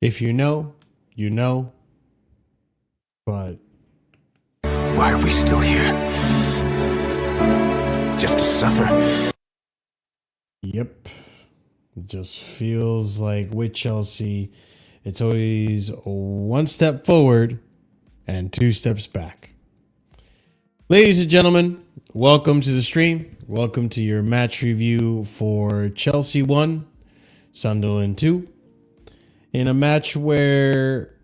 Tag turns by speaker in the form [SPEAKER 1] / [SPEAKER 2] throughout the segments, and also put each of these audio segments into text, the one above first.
[SPEAKER 1] If you know, you know. But
[SPEAKER 2] why are we still here? Just to suffer?
[SPEAKER 1] Yep. It just feels like with Chelsea, it's always one step forward and two steps back. Ladies and gentlemen, welcome to the stream. Welcome to your match review for Chelsea 1, Sunderland 2. In a match where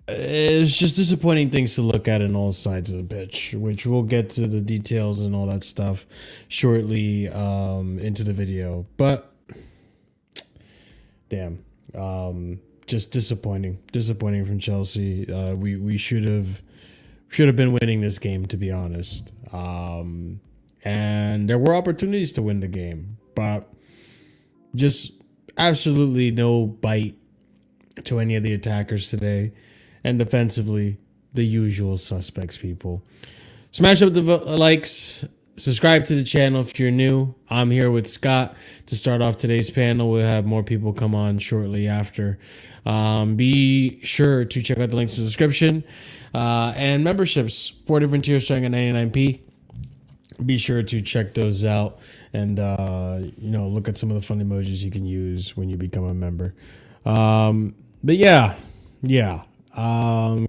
[SPEAKER 1] it's just disappointing things to look at in all sides of the pitch, which we'll get to the details and all that stuff shortly into the video. But damn, just disappointing from Chelsea. We should have been winning this game, to be honest. And there were opportunities to win the game, but just absolutely no bite to any of the attackers today. And defensively, the usual suspects, people. Smash up the likes. Subscribe to the channel if you're new. I'm here with Scott to start off today's panel. We'll have more people come on shortly after. Be sure to check out the links in the description. And memberships, 4 different tiers starting at 99p. Be sure to check those out and, look at some of the fun emojis you can use when you become a member. But yeah.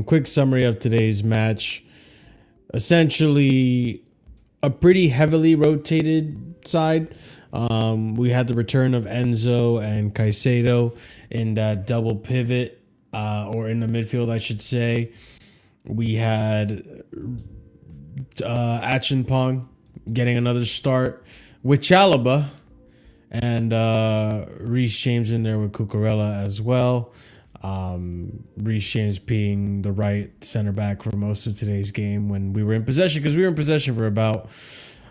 [SPEAKER 1] Quick summary of today's match. Essentially, a pretty heavily rotated side. We had the return of Enzo and Caicedo in that double pivot, or in the midfield, I should say. We had Acheampong getting another start with Chalobah, and Reece James in there with Cucurella as well. Reece James being the right center back for most of today's game when we were in possession, because we were in possession for about,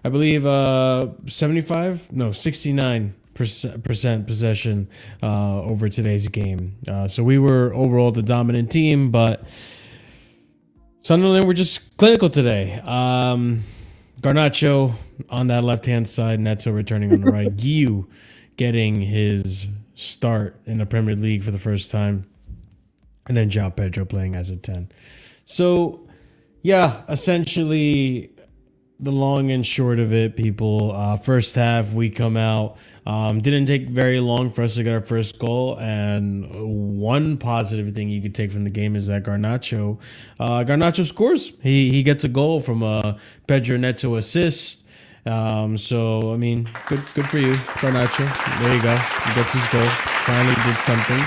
[SPEAKER 1] I believe, 69% possession over today's game. So we were overall the dominant team, but Sunderland were just clinical today. Garnacho on that left-hand side, Neto returning on the right. Guiu getting his start in the Premier League for the first time. And then João Pedro playing as a 10. So, yeah, essentially the long and short of it, people. First half, we come out. Didn't take very long for us to get our first goal. And one positive thing you could take from the game is that Garnacho scores. He gets a goal from a Pedro Neto assist. So, I mean, good for you, Garnacho. There you go. He gets his goal. Finally did something.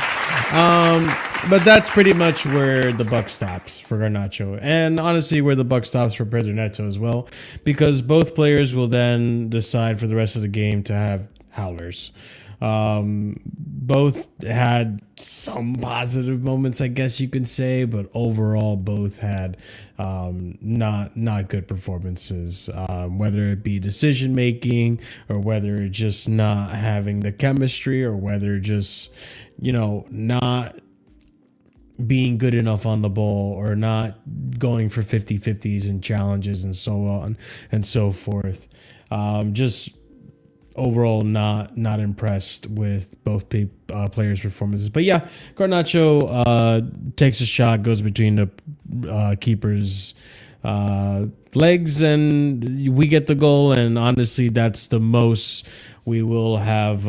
[SPEAKER 1] But that's pretty much where the buck stops for Garnacho. And honestly, where the buck stops for Pedro Neto as well. Because both players will then decide for the rest of the game to have howlers. Both had some positive moments, I guess you could say, but overall both had not good performances, whether it be decision making or whether it's just not having the chemistry or whether just, not being good enough on the ball or not going for 50-50s and challenges and so on and so forth. Just overall not impressed with both players' performances. But yeah, Garnacho takes a shot, goes between the keeper's legs, and we get the goal. And honestly, that's the most we will have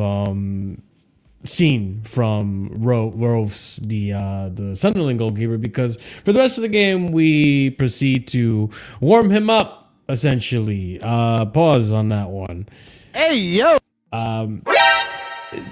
[SPEAKER 1] seen from Rolfs, the Sunderland goalkeeper, because for the rest of the game we proceed to warm him up, essentially. Pause on that one.
[SPEAKER 2] Hey, yo!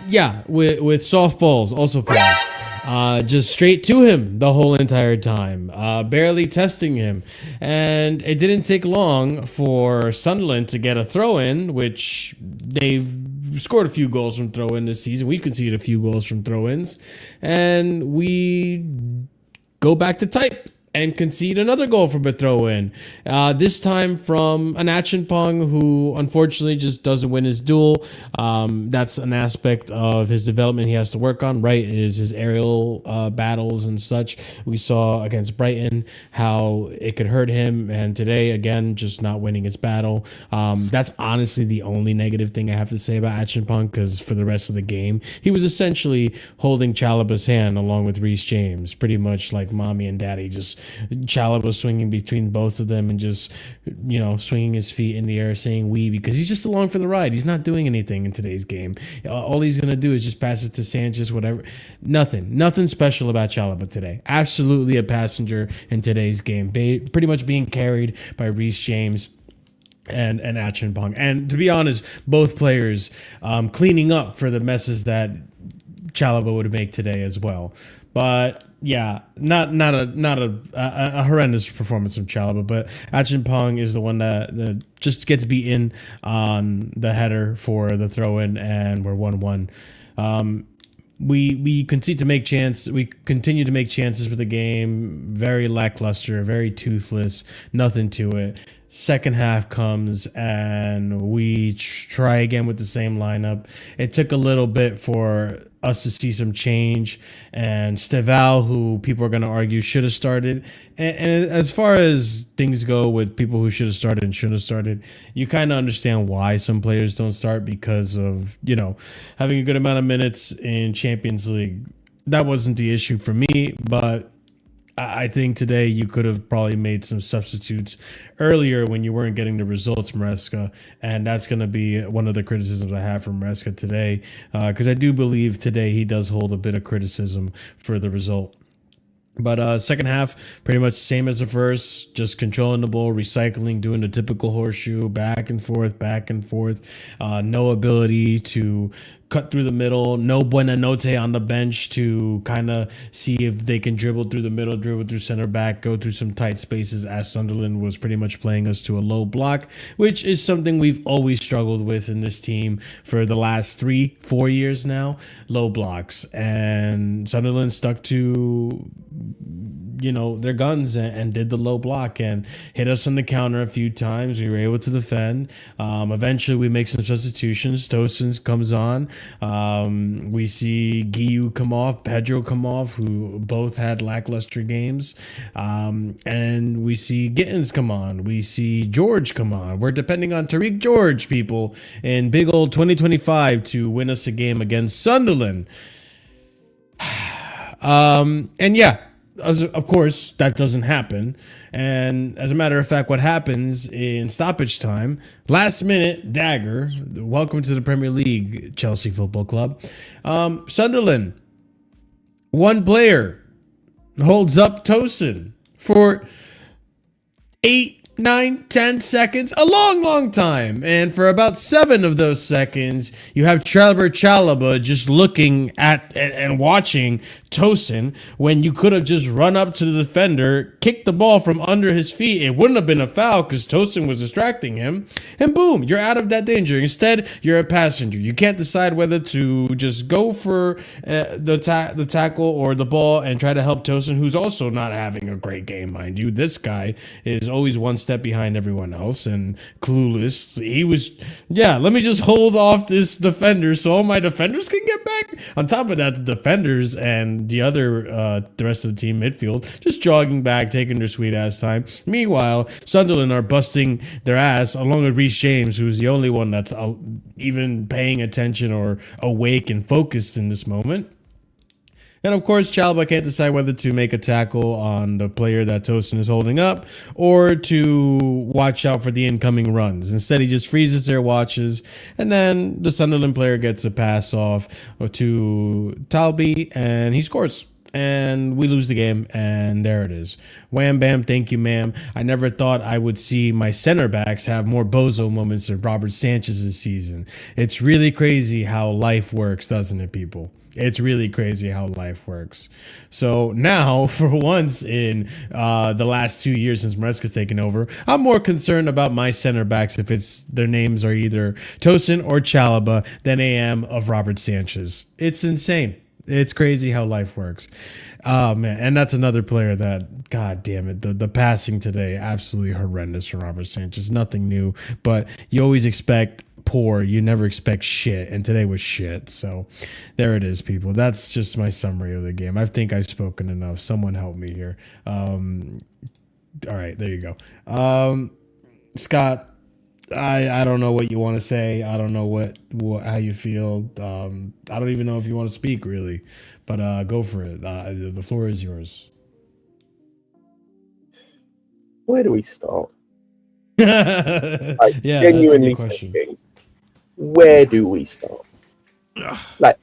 [SPEAKER 1] Yeah, with softballs, also pause. Just straight to him the whole entire time, barely testing him. And it didn't take long for Sunderland to get a throw-in, which they've scored a few goals from throw-in this season. We conceded a few goals from throw-ins. And we go back to type and concede another goal from a throw-in. This time from an Acheampong, who unfortunately just doesn't win his duel. That's an aspect of his development he has to work on, right? Is his aerial battles and such. We saw against Brighton how it could hurt him, and today, again, just not winning his battle. That's honestly the only negative thing I have to say about Acheampong, because for the rest of the game, he was essentially holding Chalobah's hand along with Reece James, pretty much like mommy and daddy, just Chalobah swinging between both of them and just, swinging his feet in the air saying "we," because he's just along for the ride. He's not doing anything in today's game. All he's going to do is just pass it to Sanchez, whatever. Nothing special about Chalobah today. Absolutely a passenger in today's game. Pretty much being carried by Reece James and Acheampong. And to be honest, both players cleaning up for the messes that Chalobah would make today as well. But yeah, not a horrendous performance from Chalobah, but Acheampong is the one that just gets beaten on the header for the throw-in, and we're 1-1. We continue to make chances for the game. Very lackluster, very toothless, nothing to it. Second half comes and we try again with the same lineup. It took a little bit for us to see some change, and Steval, who people are going to argue should have started. And as far as things go with people who should have started and shouldn't have started, you kind of understand why some players don't start, because of, having a good amount of minutes in Champions League. That wasn't the issue for me, but I think today you could have probably made some substitutes earlier when you weren't getting the results, Maresca, and that's going to be one of the criticisms I have from Maresca today, because I do believe today he does hold a bit of criticism for the result. But second half, pretty much same as the first, just controlling the ball, recycling, doing the typical horseshoe, back and forth. No ability to cut through the middle. No Buenanote on the bench to kind of see if they can dribble through the middle, dribble through center back, go through some tight spaces, as Sunderland was pretty much playing us to a low block, which is something we've always struggled with in this team for the last 3-4 years now, low blocks. And Sunderland stuck to their guns and did the low block and hit us on the counter a few times. We were able to defend. Eventually we make some substitutions. Tosin comes on. We see Guiu come off, Pedro come off, who both had lackluster games. And we see Gittins come on. We see George come on. We're depending on Tariq George, people, in big old 2025 to win us a game against Sunderland. And yeah, of course, that doesn't happen. And as a matter of fact, what happens in stoppage time, last minute dagger, welcome to the Premier League, Chelsea Football Club. Sunderland, one player holds up Tosin for 8 9, 10 seconds, a long time. And for about 7 of those seconds, you have Chalaba just looking at and watching Tosin when you could have just run up to the defender, kicked the ball from under his feet. It wouldn't have been a foul because Tosin was distracting him. And boom, you're out of that danger. Instead, you're a passenger. You can't decide whether to just go for the tackle or the ball and try to help Tosin, who's also not having a great game, mind you. This guy is always one step behind everyone else and clueless. He was, let me just hold off this defender so all my defenders can get back. On top of that, the defenders and the rest of the team midfield just jogging back, taking their sweet ass time. Meanwhile, Sunderland are busting their ass along with Reece James, who's the only one that's even paying attention or awake and focused in this moment. And of course, Chalaba can't decide whether to make a tackle on the player that Tosin is holding up or to watch out for the incoming runs. Instead, he just freezes there, watches, and then the Sunderland player gets a pass off to Talby, and he scores. And we lose the game, and there it is. Wham, bam, thank you, ma'am. I never thought I would see my center backs have more bozo moments than Robert Sanchez this season. It's really crazy how life works, doesn't it, people? It's really crazy how life works. So now, for once in the last 2 years since Maresca's taken over, I'm more concerned about my center backs if their names are either Tosin or Chalaba than I am of Robert Sanchez. It's insane. It's crazy how life works. Oh, man. And that's another player that, God damn it, the passing today, absolutely horrendous for Robert Sanchez. Nothing new, but you always expect poor. You never expect shit. And today was shit. So there it is, people. That's just my summary of the game. I think I've spoken enough. Someone help me here. All right, there you go. Scott, I don't know what you want to say. I don't know how you feel. I don't even know if you want to speak really, but go for it. The floor is yours.
[SPEAKER 3] Where do we start?
[SPEAKER 1] Genuinely speaking,
[SPEAKER 3] where do we start? Like,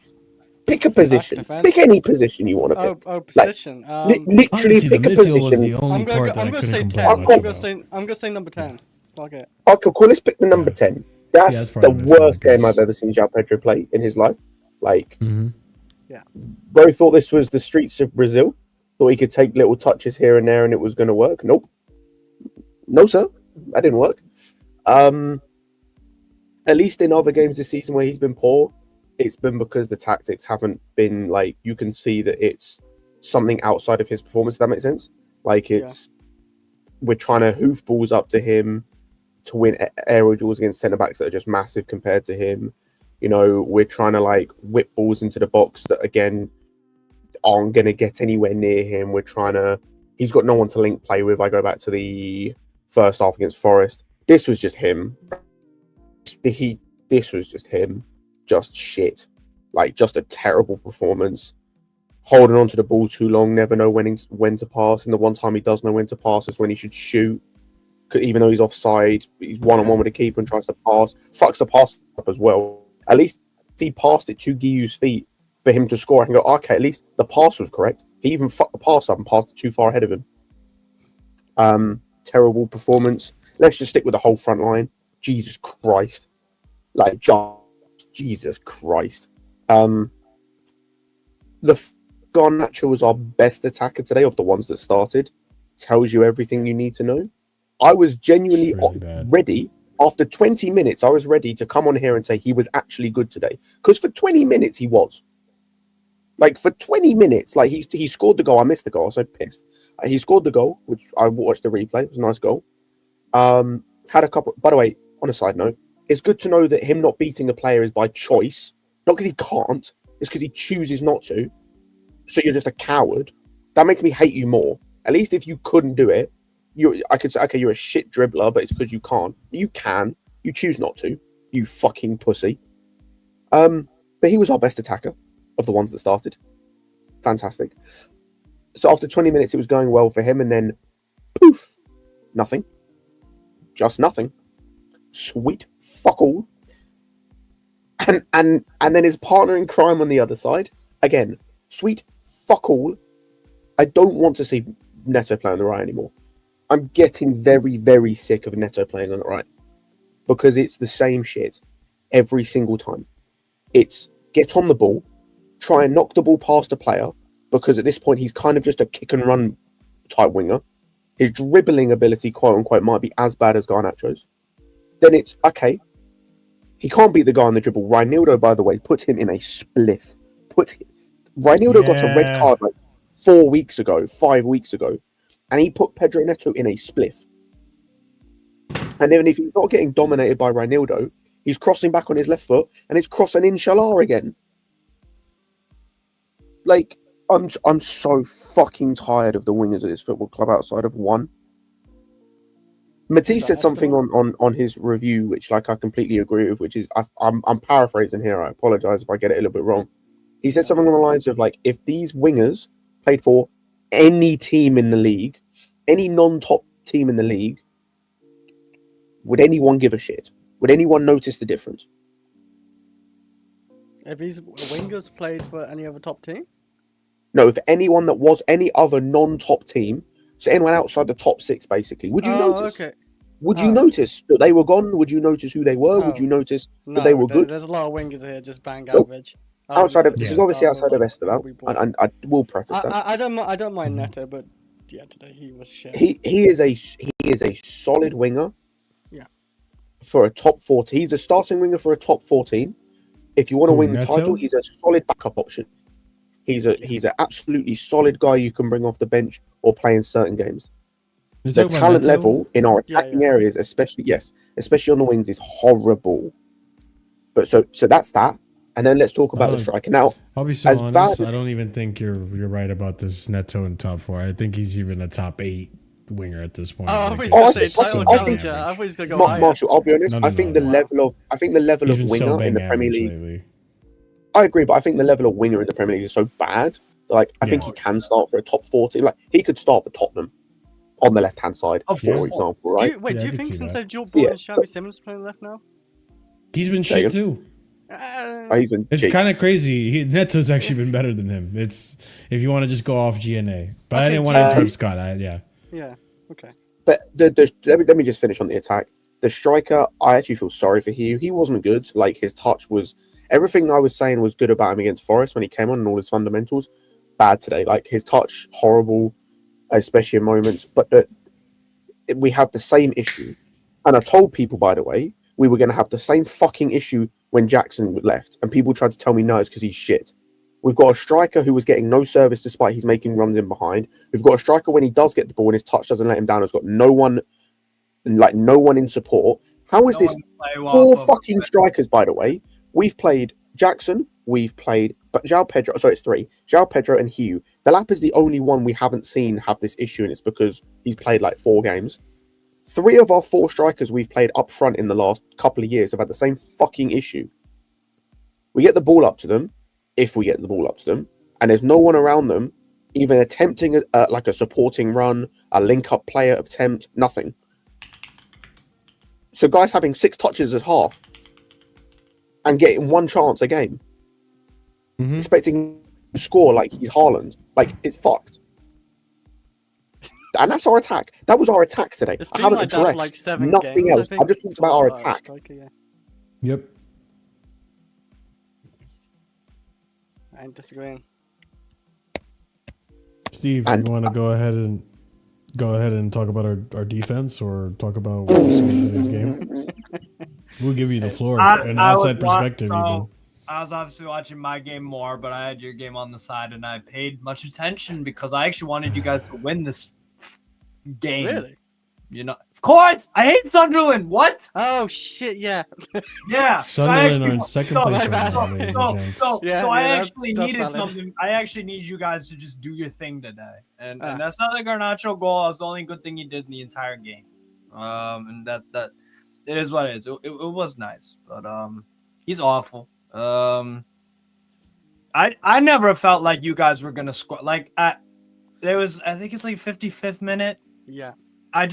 [SPEAKER 3] pick a position. Pick any position you want to pick.
[SPEAKER 4] Position.
[SPEAKER 3] Literally
[SPEAKER 1] honestly,
[SPEAKER 3] pick a position.
[SPEAKER 4] I'm gonna say 10. I'm gonna say number 10. Okay.
[SPEAKER 3] Okay, cool. Let's pick the number 10. That's the worst game I've ever seen João Pedro play in his life. Like, bro thought this was the streets of Brazil. Thought he could take little touches here and there and it was going to work. Nope. No, sir. That didn't work. At least in other games this season where he's been poor, it's been because the tactics haven't been like, you can see that it's something outside of his performance. If that makes sense. Like we're trying to hoof balls up to him to win aerial duels against centre backs that are just massive compared to him. You know, we're trying to like whip balls into the box that again aren't going to get anywhere near him. He's got no one to link play with. I go back to the first half against Forest. This was just him. This was just him. Just shit. Like, just a terrible performance. Holding on to the ball too long, never know when to pass. And the one time he does know when to pass is when he should shoot. Even though he's offside, he's one-on-one with the keeper and tries to pass. Fucks the pass up as well. At least he passed it to Guiu's feet for him to score. I can go, okay, at least the pass was correct. He even fucked the pass up and passed it too far ahead of him. Terrible performance. Let's just stick with the whole front line. Jesus Christ. Like, Jesus Christ. The Garnacho was our best attacker today of the ones that started. Tells you everything you need to know. I was genuinely ready. After 20 minutes, I was ready to come on here and say he was actually good today. Because for 20 minutes, he was. Like, for 20 minutes, like, he scored the goal. I missed the goal. I was so pissed. He scored the goal, which I watched the replay. It was a nice goal. Had a couple... By the way, on a side note, it's good to know that him not beating a player is by choice. Not because he can't. It's because he chooses not to. So you're just a coward. That makes me hate you more. At least if you couldn't do it, I could say, okay, you're a shit dribbler, but it's because you can't. You can. You choose not to. You fucking pussy. But he was our best attacker of the ones that started. Fantastic. So after 20 minutes, it was going well for him, and then poof, nothing. Just nothing. Sweet fuck all. And then his partner in crime on the other side. Again, sweet fuck all. I don't want to see Neto play on the right anymore. I'm getting very, very sick of Neto playing on the right because it's the same shit every single time. It's get on the ball, try and knock the ball past a player, because at this point he's kind of just a kick and run type winger. His dribbling ability, quote unquote, might be as bad as Garnacho's. Then it's okay. He can't beat the guy on the dribble. Reinildo, by the way, put him in a spliff. Reinildo got a red card like 5 weeks ago, and he put Pedro Neto in a spliff. And even if he's not getting dominated by Reinildo, he's crossing back on his left foot, and it's crossing Inshallah again. Like, I'm so fucking tired of the wingers of this football club outside of one. Matisse said something on his review, which like I completely agree with, which is I'm paraphrasing here. I apologize if I get it a little bit wrong. He said something on the lines of like, if these wingers played for any team in the league, any non-top team in the league, would anyone give a shit? Would anyone notice the difference?
[SPEAKER 4] If these wingers played for any other top team?
[SPEAKER 3] No, if anyone that was any other non-top team, so anyone outside the top six, basically, would you notice? Okay. Would you notice that they were gone? Would you notice who they were? Would you notice that they were good?
[SPEAKER 4] There's a lot of wingers here, just bang average.
[SPEAKER 3] Outside of this is obviously outside of Esteban, and I will preface that.
[SPEAKER 4] I don't mind Neto, but yeah, today he was shit.
[SPEAKER 3] He is a solid winger.
[SPEAKER 4] Yeah.
[SPEAKER 3] For a top 14, he's a starting winger for a top 14. If you want to win the title, he's a solid backup option. He's an absolutely solid guy you can bring off the bench or play in certain games. The talent level in our attacking areas, especially on the wings, is horrible. But so that's that. And then let's talk about the striker. Now,
[SPEAKER 1] I'll be so honest, I don't even think you're right about this Neto in top 4. I think he's even a top 8 winger at this point.
[SPEAKER 4] I thought he's going to go higher.
[SPEAKER 3] Marshall, I'll be honest. I think the level of winger in the Premier League. I agree, but I think the level of winger in the Premier League is so bad that, like, I think he can start for a top 40. Like, he could start for Tottenham on the left-hand side, for example, right?
[SPEAKER 4] Do you think since they've brought in Xavi Simons playing left now?
[SPEAKER 1] He's been shit too. It's kind of crazy. Neto's actually been better than him. It's if you want to just go off GNA, but I didn't want to interrupt Scott.
[SPEAKER 4] Yeah. Okay.
[SPEAKER 3] But let me just finish on the attack. The striker, I actually feel sorry for Hugh. He wasn't good. Like, his touch was everything I was saying was good about him against Forest when he came on and all his fundamentals. Bad today. Like, his touch horrible, especially in moments. But we have the same issue, and I told people, by the way, we were going to have the same fucking issue when Jackson left, and people tried to tell me no, it's because he's shit. We've got a striker who was getting no service despite he's making runs in behind. We've got a striker when he does get the ball and his touch doesn't let him down. Has got no one in support. How is this 4 fucking strikers, by the way? We've played Jackson, we've played João Pedro. Sorry, it's 3. João Pedro and Hugh. Delap is the only one we haven't seen have this issue, and it's because he's played like 4 games. 3 of our 4 strikers we've played up front in the last couple of years have had the same fucking issue. We get the ball up to them, if we get the ball up to them, and there's no one around them, even attempting like a supporting run, a link-up player attempt, nothing. So guys having 6 touches at half and getting 1 chance a game, expecting to score like he's Haaland, like, it's fucked. And that's our attack. That was our attack today. I haven't addressed nothing else. I just talked about our attack.
[SPEAKER 1] Yep.
[SPEAKER 4] I'm disagreeing.
[SPEAKER 1] Steve, you want to go ahead and talk about our defense or talk about what we're seeing in this game? We'll give you the floor, an outside perspective. Even.
[SPEAKER 5] I was obviously watching my game more, but I had your game on the side, and I paid much attention because I actually wanted you guys to win this game.
[SPEAKER 4] Really?
[SPEAKER 5] You know, of course. I hate Sunderland. What?
[SPEAKER 4] Oh shit! Yeah.
[SPEAKER 5] Yeah.
[SPEAKER 1] Sunderland are in second place right now, ladies and gents.
[SPEAKER 5] So I actually needed something. I actually need you guys to just do your thing today, and that's not the Garnacho goal. It's the only good thing he did in the entire game. And that it is what it is. It was nice, but he's awful. I never felt like you guys were gonna score. Like there was, I think it's like 55th minute.
[SPEAKER 4] Yeah.
[SPEAKER 5] I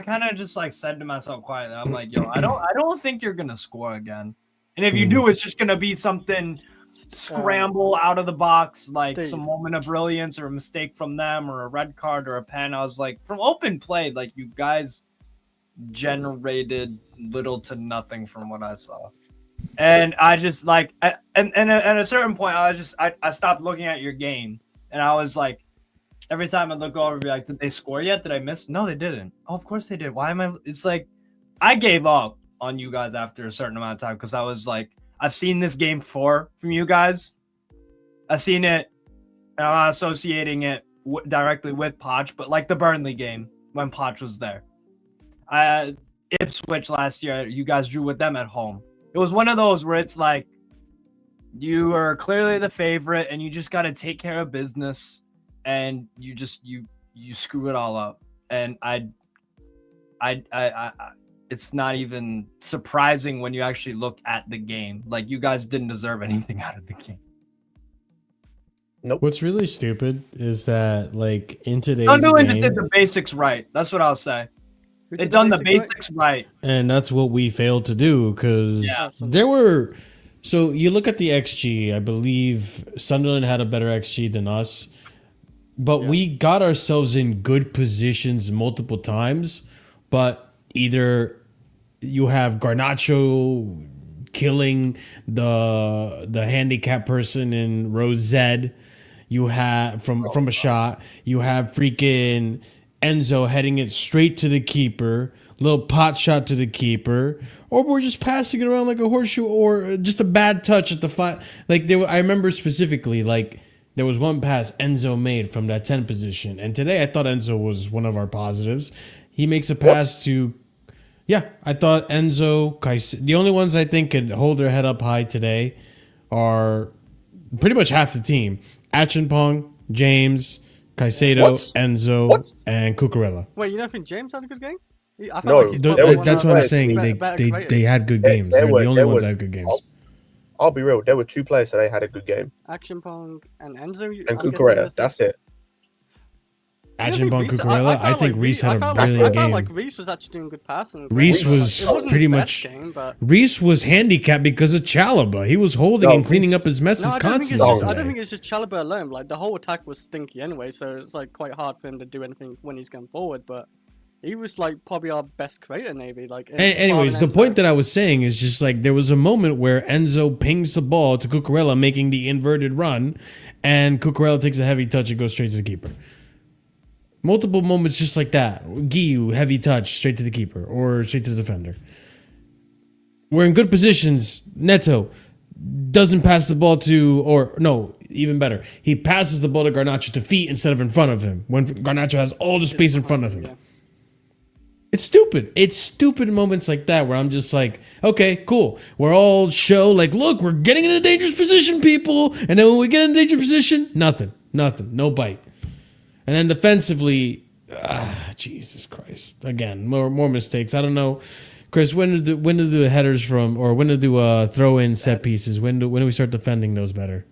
[SPEAKER 5] kind of just like said to myself quietly, I'm like, yo, I don't think you're gonna score again. And if you do, it's just gonna be something scramble out of the box, like
[SPEAKER 4] Steve.
[SPEAKER 5] some moment of brilliance or a mistake from them or a red card or a pen. I was like, from open play, like you guys generated little to nothing from what I saw. And I just like, and at a certain point, I stopped looking at your game, and I was like, every time I look over, be like, did they score yet? Did I miss? No, they didn't. Oh, of course they did. Why am I? It's like, I gave up on you guys after a certain amount of time because I was like, I've seen this game before from you guys. I've seen it, and I'm not associating it directly with Poch, but like the Burnley game when Poch was there. Ipswich last year, you guys drew with them at home. It was one of those where it's like you are clearly the favorite and you just got to take care of business and you screw it all up. And I it's not even surprising when you actually look at the game. Like you guys didn't deserve anything out of the game.
[SPEAKER 3] Nope.
[SPEAKER 1] What's really stupid is that like in today's
[SPEAKER 5] Sunderland
[SPEAKER 1] game,
[SPEAKER 5] did the basics right. That's what I'll say. They've done the basics right.
[SPEAKER 1] And that's what we failed to do because there were. So you look at the XG, I believe Sunderland had a better XG than us, but we got ourselves in good positions multiple times. But either you have Garnacho killing the handicap person in row Z, you have from a shot, you have freaking Enzo heading it straight to the keeper, little pot shot to the keeper, or we're just passing it around like a horseshoe, or just a bad touch at the like I remember specifically, like there was one pass Enzo made from that 10 position, and today I thought Enzo was one of our positives. He makes a pass to, I thought Enzo, the only ones I think could hold their head up high today are pretty much half the team: Acheampong, James, Caicedo, Enzo, and Cucurella.
[SPEAKER 4] Wait, you don't think James had a good game? I
[SPEAKER 3] No,
[SPEAKER 4] like he's
[SPEAKER 1] that's what I'm saying. They had good games. They're the only ones that had good games.
[SPEAKER 3] I'll be real. There were two players that had a good game.
[SPEAKER 4] Acheampong and Enzo.
[SPEAKER 3] And Cucurella. That's it.
[SPEAKER 1] Acheampong, Cucurella. I think Reece had a brilliant game.
[SPEAKER 4] I felt like Reece was actually doing good passing.
[SPEAKER 1] Reece was pretty much. Reece was handicapped because of Chalobah. He was holding and cleaning up his messes constantly.
[SPEAKER 4] I don't think it's just Chalobah alone. Like the whole attack was stinky anyway, so it's like quite hard for him to do anything when he's going forward. But he was like probably our best creator, maybe. Like.
[SPEAKER 1] Anyways, the point that I was saying is just like there was a moment where Enzo pings the ball to Cucurella, making the inverted run, and Cucurella takes a heavy touch and goes straight to the keeper. Multiple moments just like that. Guiu, heavy touch, straight to the keeper or straight to the defender. We're in good positions. Neto doesn't pass the ball to, or no, even better. He passes the ball to Garnacho to feet instead of in front of him when Garnacho has all the space in front of him.
[SPEAKER 4] Yeah.
[SPEAKER 1] It's stupid. It's stupid moments like that where I'm just like, okay, cool. We're all show like, look, we're getting in a dangerous position, people. And then when we get in a dangerous position, nothing, no bite. And then defensively, Jesus Christ. Again, more mistakes. I don't know. Chris, when do the headers from, or when do throw in set pieces? When do we start defending those better?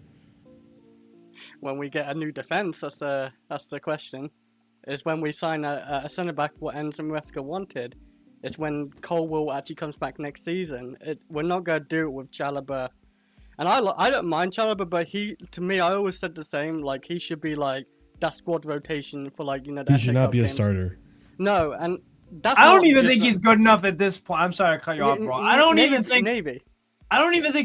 [SPEAKER 4] When we get a new defense, that's the question. Is when we sign a centre back what Enzo Maresca wanted. It's when Colwill actually comes back next season. We're not gonna do it with Chalobah. And I don't mind Chalobah, but to me, I always said the same. Like he should be like that squad rotation for like the
[SPEAKER 1] he should not be a starter.
[SPEAKER 4] No, and that's.
[SPEAKER 5] I don't even think he's good enough at this point. I'm sorry to cut you off, bro. I don't even think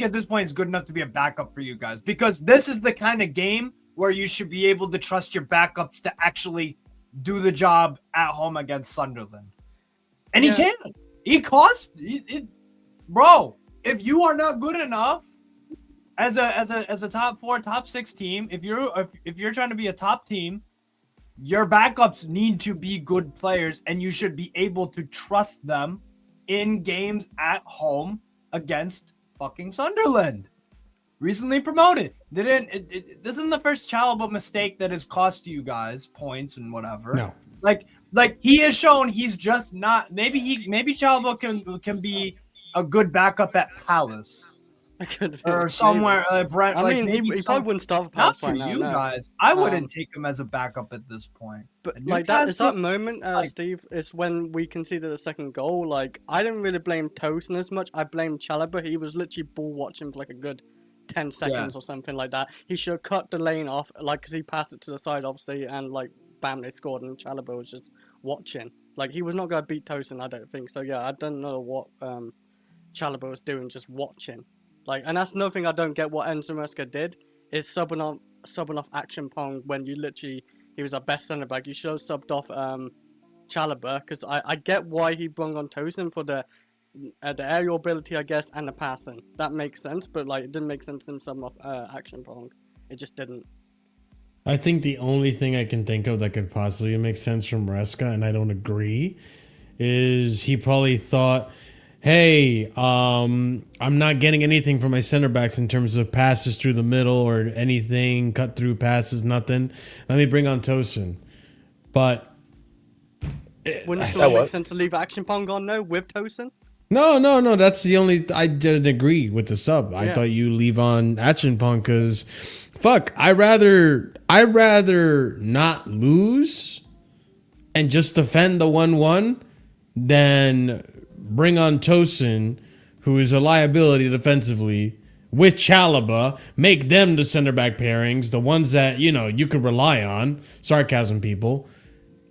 [SPEAKER 5] at this point it's good enough to be a backup for you guys, because this is the kind of game where you should be able to trust your backups to actually do the job at home against Sunderland. And he can. He cost it, bro. If you are not good enough as a top 4, top 6 team, if you're trying to be a top team, your backups need to be good players, and you should be able to trust them in games at home against fucking Sunderland. Recently promoted. This isn't the first Chalobah mistake that has cost you guys points and whatever.
[SPEAKER 1] No.
[SPEAKER 5] Like he has shown he's just not. Maybe Chalobah can be a good backup at Palace. Or somewhere, Brent.
[SPEAKER 4] I mean, he probably wouldn't start for Palace
[SPEAKER 5] right now. Not for you guys. I wouldn't take him as a backup at this point.
[SPEAKER 4] But like that moment, Steve, is when we conceded the second goal. Like I didn't really blame Tosin as much. I blamed Chalobah. He was literally ball watching for like a good 10 seconds or something like that. He should have cut the lane off, like, because he passed it to the side, obviously, and, like, bam, they scored, and Chalobah was just watching. Like, he was not going to beat Tosin, I don't think. So, yeah, I don't know what Chalobah was doing, just watching. Like, and that's another thing I don't get what Enzo Maresca did, is subbing off Action Pong when you literally, he was our best centre-back. You should have subbed off Chalobah, because I get why he brung on Tosin for the aerial ability, I guess, and the passing. That makes sense, but, like, it didn't make sense him subbing off Action Pong. It just didn't.
[SPEAKER 1] I think the only thing I can think of that could possibly make sense from Maresca, and I don't agree, is he probably thought, hey, I'm not getting anything from my center backs in terms of passes through the middle or anything, cut through passes, nothing. Let me bring on Tosin. But
[SPEAKER 4] wouldn't it still make sense to leave Action Pong on, though, with Tosin?
[SPEAKER 1] No. That's the only. I didn't agree with the sub. I thought you leave on Action Pong because, fuck, I rather not lose and just defend the 1-1 than bring on Tosin, who is a liability defensively, with Chalobah, make them the center back pairings, the ones that you could rely on. Sarcasm people,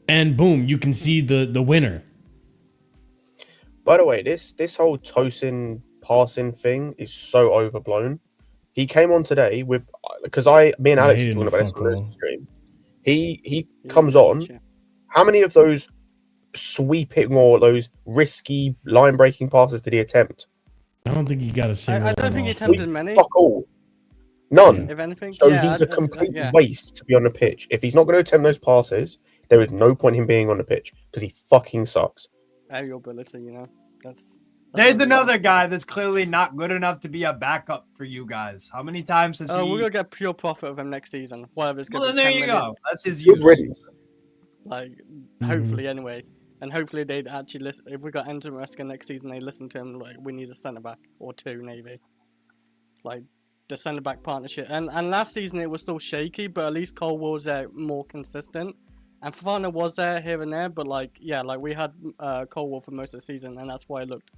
[SPEAKER 1] and boom, you can see the winner.
[SPEAKER 3] By the way, this whole Tosin passing thing is so overblown. He came on today with, because me and Alex were talking about this on the stream. He comes on. How many of those sweeping or those risky line breaking passes did he attempt?
[SPEAKER 1] I don't think he got a single.
[SPEAKER 4] I don't think he attempted many.
[SPEAKER 3] Fuck all. None.
[SPEAKER 4] If anything.
[SPEAKER 3] So he's a complete waste to be on the pitch. If he's not going to attempt those passes, there is no point in him being on the pitch because he fucking sucks.
[SPEAKER 4] Aerial ability, that's
[SPEAKER 5] there's another guy that's clearly not good enough to be a backup for you guys. How many times has he?
[SPEAKER 4] We're gonna get pure profit of him next season. Whatever's good.
[SPEAKER 5] Well, then there you go. That's his
[SPEAKER 3] use.
[SPEAKER 4] Like, hopefully, anyway, and hopefully they'd actually listen. If we got Enzo Maresca next season, they listen to him. Like, we need a centre back or two, maybe. Like the centre back partnership. And last season it was still shaky, but at least Colwell was there more consistent. And Fofana was there here and there, but we had Colwell for most of the season, and that's why it looked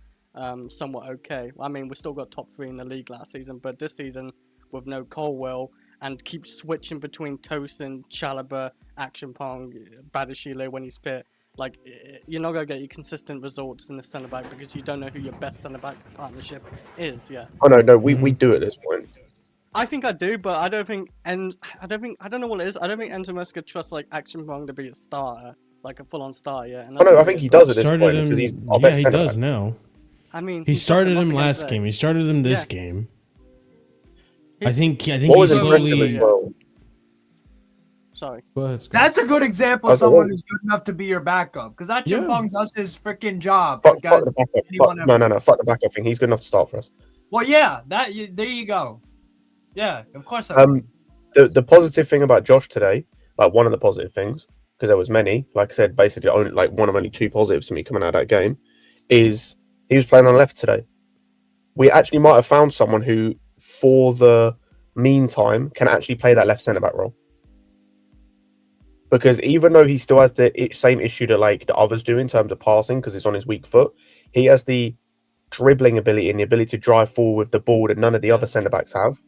[SPEAKER 4] somewhat okay. I mean, we still got top 3 in the league last season, but this season with no Colwell and keep switching between Tosin, Chalobah, Action Pong, Badashile when he's fit, like, you're not gonna get your consistent results in the centre back because you don't know who your best centre back partnership is. Yeah.
[SPEAKER 3] Oh no, we do at this point.
[SPEAKER 4] I think I do, but I don't know what it is. I don't think Enzo Maresca trusts like Action Pong to be a starter, like a full-on starter. Yeah. And
[SPEAKER 3] I think he does at this point because he's our best
[SPEAKER 1] he
[SPEAKER 3] centre
[SPEAKER 1] does
[SPEAKER 3] back.
[SPEAKER 1] now.
[SPEAKER 4] I mean,
[SPEAKER 1] he started him last game. He started him this game. I think
[SPEAKER 3] what
[SPEAKER 1] he's
[SPEAKER 3] was
[SPEAKER 1] slowly.
[SPEAKER 3] as well?
[SPEAKER 4] Sorry.
[SPEAKER 5] That's a good example of someone who's good enough to be your backup. Because Action Pong does his freaking job.
[SPEAKER 3] Fuck the backup. No. Fuck the backup thing. He's good enough to start for us.
[SPEAKER 5] Well, yeah. There you go. Yeah, of course.
[SPEAKER 3] The positive thing about Josh today, like one of the positive things, because there was many. Like I said, basically only like one of only 2 positives to me coming out of that game, is he was playing on the left today. We actually might have found someone who, for the meantime, can actually play that left centre back role. Because even though he still has the same issue that like the others do in terms of passing, because it's on his weak foot, he has the dribbling ability and the ability to drive forward with the ball that none of the other centre backs have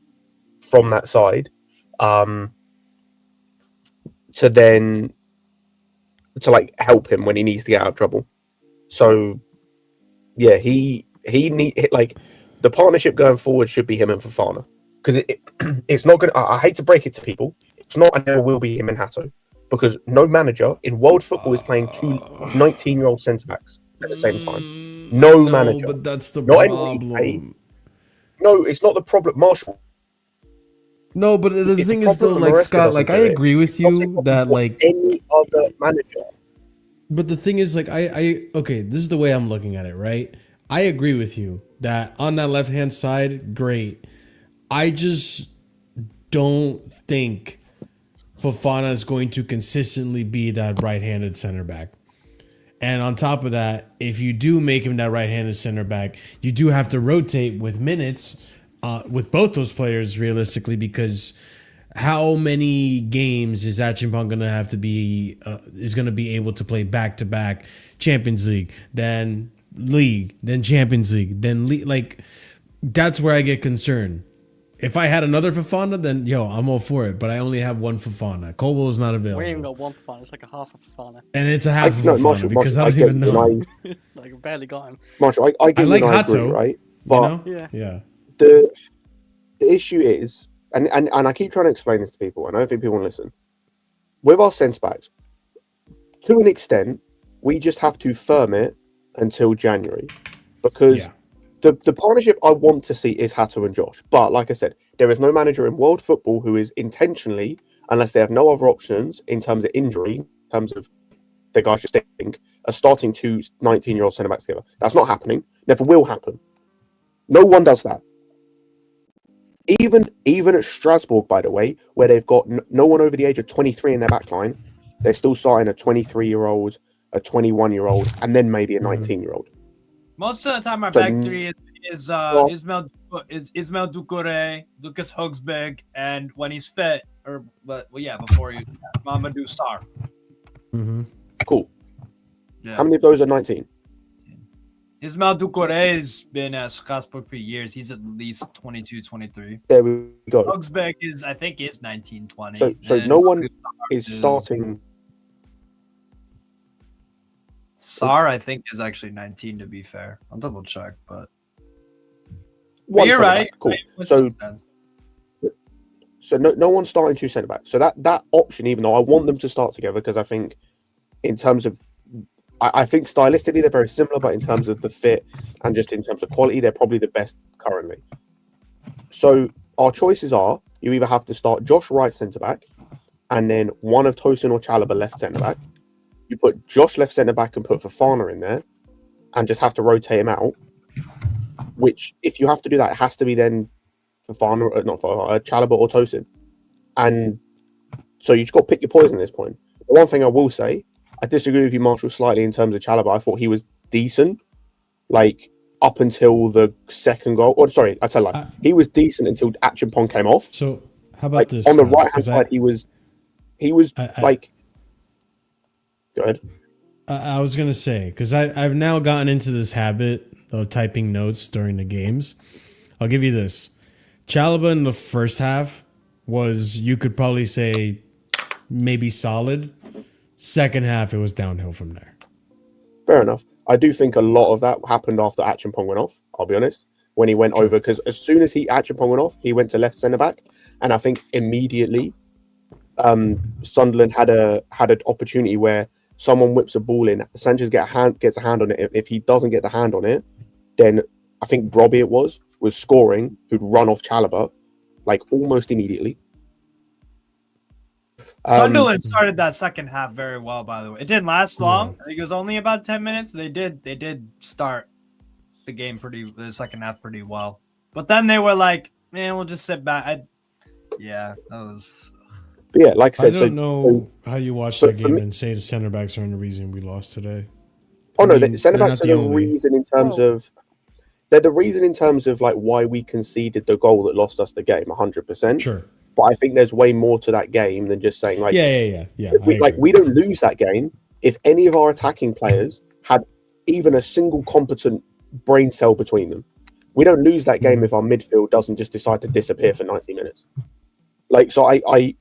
[SPEAKER 3] from that side. To like help him when he needs to get out of trouble. So yeah, he need like the partnership going forward should be him and Fofana, because it's not gonna. I hate to break it to people, it's not and never will be him and Hato, because no manager in world football is playing 2 19-year-old centre backs at the same time. No manager.
[SPEAKER 1] But that's the
[SPEAKER 3] not
[SPEAKER 1] problem.
[SPEAKER 3] No, it's not the problem, Marshall.
[SPEAKER 1] No, but the thing is though, like Scott, like I agree with you that like
[SPEAKER 3] any other manager.
[SPEAKER 1] But the thing is, like okay, this is the way I'm looking at it, right? I agree with you that on that left-hand side, great. I just don't think Fofana is going to consistently be that right-handed center back. And on top of that, if you do make him that right-handed center back, you do have to rotate with minutes with both those players realistically, because how many games is Achimpong going to have to be is going to be able to play back-to-back Champions League, then League, then Champions League, then League? Like, that's where I get concerned. If I had another Fofana, then I'm all for it. But I only have one Fofana. Colwell is not available.
[SPEAKER 4] We ain't got one Fofana. It's like a half a Fofana.
[SPEAKER 1] And it's a half of Fofana because I don't even know.
[SPEAKER 4] Like, barely got him.
[SPEAKER 3] Marshall, I
[SPEAKER 1] like
[SPEAKER 3] agree,
[SPEAKER 1] Hato,
[SPEAKER 3] right? But
[SPEAKER 1] yeah.
[SPEAKER 3] The issue is, and I keep trying to explain this to people, and I don't think people want to listen. With our centre backs, to an extent, we just have to firm it until January, because the partnership I want to see is Hato and Josh. But like I said, there is no manager in world football who is intentionally, unless they have no other options in terms of injury, in terms of the guys just think, are starting 2 19-year-old centre backs together. That's not happening. Never will happen. No one does that. Even at Strasbourg, by the way, where they've got no one over the age of 23 in their back line, they're still starting a 23-year-old, a 21-year-old, and then maybe a 19-year-old.
[SPEAKER 5] Most of the time, our back three is Ismail Doucouré, Lucas Hogsberg, and when he's fit, before you, Mamadou Sarr.
[SPEAKER 3] Cool.
[SPEAKER 5] Yeah.
[SPEAKER 3] How many of those are 19?
[SPEAKER 5] Ismail Doucouré has been at Strasbourg for years. He's at least 22, 23.
[SPEAKER 3] There we go.
[SPEAKER 5] Hogsberg is 19, 20.
[SPEAKER 3] So no one is starting.
[SPEAKER 5] Sarr, I think, is actually 19, to be fair. I'll double check, but you're right.
[SPEAKER 3] Cool. So no one's starting 2 centre backs. So that option, even though I want them to start together, because I think in terms of, I think stylistically they're very similar, but in terms of the fit and just in terms of quality, they're probably the best currently. So our choices are, you either have to start Josh right centre back, and then one of Tosin or Chalobah left centre back. You put Josh left centre back and put Fofana in there, and just have to rotate him out. Which, if you have to do that, it has to be then Fofana, not Fofana, Chalobah or Tosin. And so you just got to pick your poison at this point. The one thing I will say, I disagree with you, Marshall, slightly in terms of Chalobah. I thought he was decent, like up until the second goal. Or sorry, I tell you, he was decent until Acheampong came off.
[SPEAKER 1] So how about this?
[SPEAKER 3] On the right hand side, he was like. Go ahead.
[SPEAKER 1] I was gonna say, because I've now gotten into this habit of typing notes during the games. I'll give you this: Chalobah in the first half was, you could probably say, maybe solid. Second half, it was downhill from there.
[SPEAKER 3] Fair enough. I do think a lot of that happened after Acheampong went off, I'll be honest. When he went over, because as soon as Acheampong went off, he went to left centre back, and I think immediately Sunderland had an opportunity where someone whips a ball in, Sanchez gets a hand on it. If he doesn't get the hand on it, then I think Robbie was scoring, who'd run off Chalobah like almost immediately.
[SPEAKER 5] Sunderland started that second half very well, by the way. It didn't last long. I think it was only about 10 minutes. They did start the second half pretty well. But then they were like, man, we'll just sit back. That was...
[SPEAKER 3] But yeah, like I said,
[SPEAKER 1] I don't know how you watch that game and say the center backs aren't the reason we lost today.
[SPEAKER 3] The center backs are the reason in terms of, they're the reason in terms of like why we conceded the goal that lost us the game, 100%.
[SPEAKER 1] Sure.
[SPEAKER 3] But I think there's way more to that game than just saying like, we don't lose that game if any of our attacking players had even a single competent brain cell between them. We don't lose that game if our midfield doesn't just decide to disappear for 90 minutes. Like, so I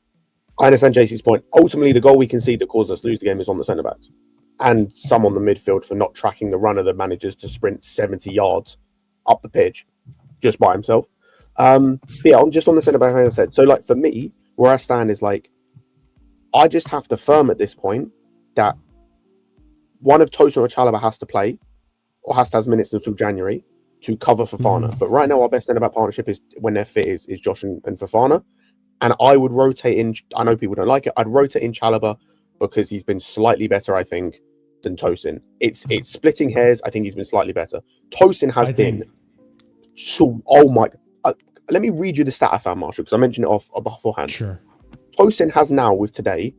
[SPEAKER 3] understand JC's point. Ultimately, the goal we concede that caused us to lose the game is on the centre backs and some on the midfield for not tracking the run of the managers to sprint 70 yards up the pitch just by himself. I'm just on the centre back, as I said. So, like, for me, where I stand is like, I just have to firm at this point that one of Tosin or Chalobah has to play or has to have minutes until January to cover Fofana. But right now, our best centre back partnership is when they're fit is Josh and Fofana. And I would rotate in, I know people don't like it, I'd rotate in Chalobah because he's been slightly better, I think, than Tosin. It's splitting hairs. I think he's been slightly better. Tosin has been so, oh my, let me read you the stat I found, Marshall, because I mentioned it beforehand.
[SPEAKER 1] Sure.
[SPEAKER 3] Tosin has now, with today,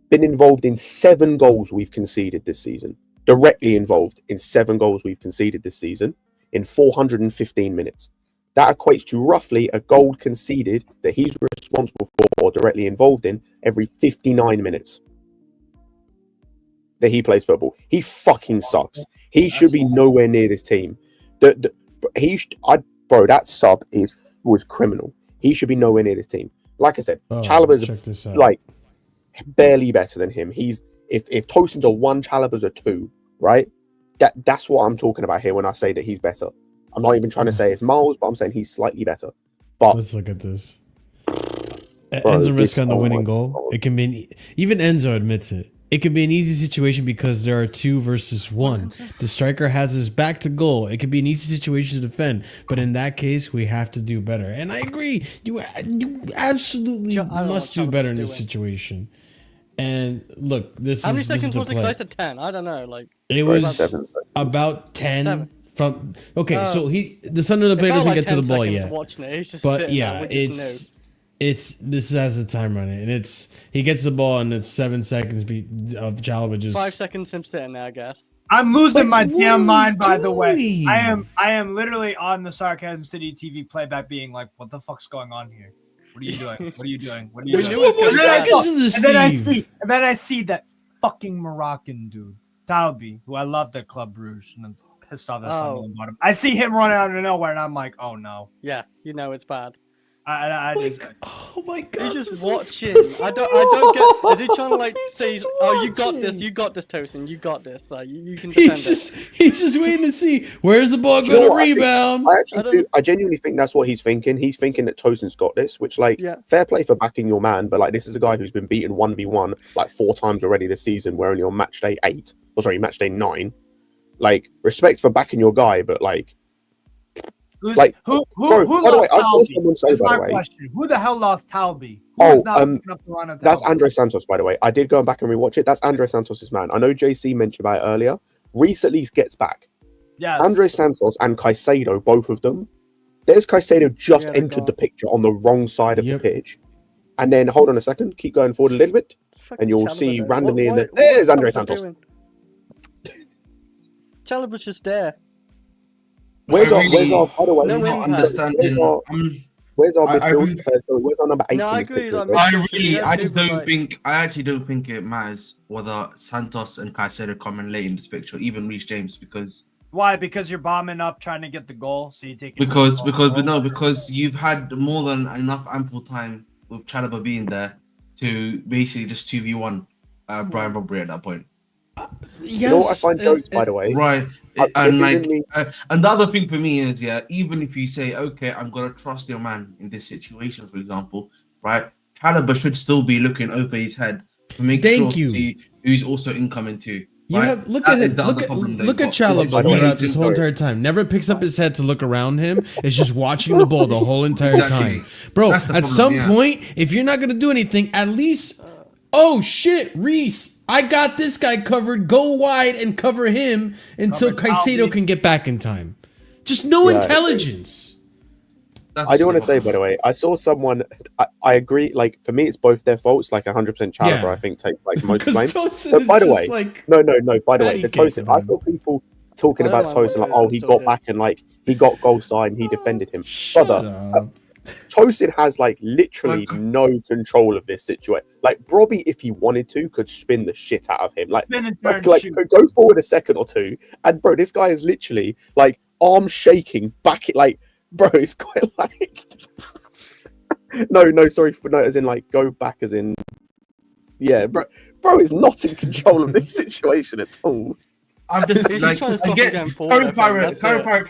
[SPEAKER 3] been involved in 7 goals we've conceded this season. Directly involved in 7 goals we've conceded this season in 415 minutes. That equates to roughly a goal conceded that he's responsible for or directly involved in every 59 minutes that he plays football. He fucking sucks. He should be nowhere near this team. That sub was criminal. he should be nowhere near this team. Like I said, Chalobah's like barely better than him. He's if Tosin's a 1, Chalobah's a 2, right? That's what I'm talking about here when I say that he's better. I'm not even trying to say it's miles, but I'm saying he's slightly better. But
[SPEAKER 1] let's look at this. Enzo risk on the winning goal. It can be even Enzo admits it. It can be an easy situation because there are 2 versus 1. The striker has his back to goal. It can be an easy situation to defend, but in that case, we have to do better. And I agree. You absolutely must do better in this situation. And look,
[SPEAKER 4] how many seconds was it? I said 10. I don't know. Like
[SPEAKER 1] it was about 10.
[SPEAKER 4] 7.
[SPEAKER 1] From so the Sunderland player doesn't get to the ball yet.
[SPEAKER 4] But
[SPEAKER 1] yeah, this has a time running, and he gets the ball and it's 7 seconds of Chalobah just
[SPEAKER 4] 5 seconds him sitting there, I guess.
[SPEAKER 5] I'm losing my damn mind. By the way, I am literally on the Sarcasm City TV playback, being like, "What the fuck's going on here? What are you doing? What are you doing? What are you doing?"
[SPEAKER 1] 4 more seconds in this
[SPEAKER 5] and then I see that fucking Moroccan dude, Talbi, who I loved at Club Brugge, and I'm pissed off that Sunderland bought him. I see him running out of nowhere, and I'm like, "Oh no!"
[SPEAKER 4] Yeah, you know it's bad.
[SPEAKER 1] Oh my god!
[SPEAKER 4] He's just watching. I don't get. Is he trying to like say, "Oh, you got this, Tosin, you got this. You can defend it."
[SPEAKER 1] He's just waiting to see where's the ball going to rebound.
[SPEAKER 3] I genuinely think that's what he's thinking. He's thinking that Tosin's got this, which fair play for backing your man, but like this is a guy who's been beaten 1v1 like 4 times already this season. We're only on match day 8. Match day 9. Like respect for backing your guy, but like.
[SPEAKER 5] Who lost Talbi? That's my question. Who the hell lost Talbi?
[SPEAKER 3] That's Andres Santos, by the way. I did go back and rewatch it. That's Andres Santos' man. I know JC mentioned about it earlier. Reece at least gets back.
[SPEAKER 5] Yes.
[SPEAKER 3] Andres Santos and Caicedo, both of them. There's Caicedo just entered the picture on the wrong side of the pitch. And then, hold on a second, keep going forward a little bit, and you'll see randomly there's Andres Santos.
[SPEAKER 4] Chalobah's just there.
[SPEAKER 3] Where's our by the way, where's our midfield? Where's our number 8?
[SPEAKER 4] No, I agree.
[SPEAKER 6] I actually don't think it matters whether Santos and Caicedo come in late in this picture, even Reece James, because
[SPEAKER 5] why? Because you're bombing up trying to get the goal, so you take
[SPEAKER 6] because you've had more than enough ample time with Chalobah being there to basically just 2v1 Brian Robbery at that point.
[SPEAKER 3] Yes, you know what I find jokes, by the way,
[SPEAKER 6] right? And the other thing for me is, even if you say, okay, I'm gonna trust your man in this situation, for example, right? Chalobah should still be looking over his head to make sure to see who's also incoming too.
[SPEAKER 1] You have look at Chalobah throughout this whole entire time. Never picks up his head to look around him. It's just watching the ball the whole entire time, bro. At some point, if you're not gonna do anything, at least, oh shit, Reece, I got this guy covered. Go wide and cover him until Caicedo can get back in time. Just no intelligence.
[SPEAKER 3] I do want to say, by the way, I saw someone. I agree. Like for me, it's both their faults. Like 100% Chalobah, I think takes like most blame. But by the way, no. By the way, the Tosin. I saw people talking about Tosin like, oh, he got back and like he got goal side and he defended him. Brother, Tosin has like literally no control of this situation. Like Robbie, if he wanted to, could spin the shit out of him. Like go forward a second or two, and bro, this guy is literally like arm shaking back. Like bro, it's quite like as in like go back as in bro is not in control of this situation at all.
[SPEAKER 6] I'm just like, I get Curry Pirate is right.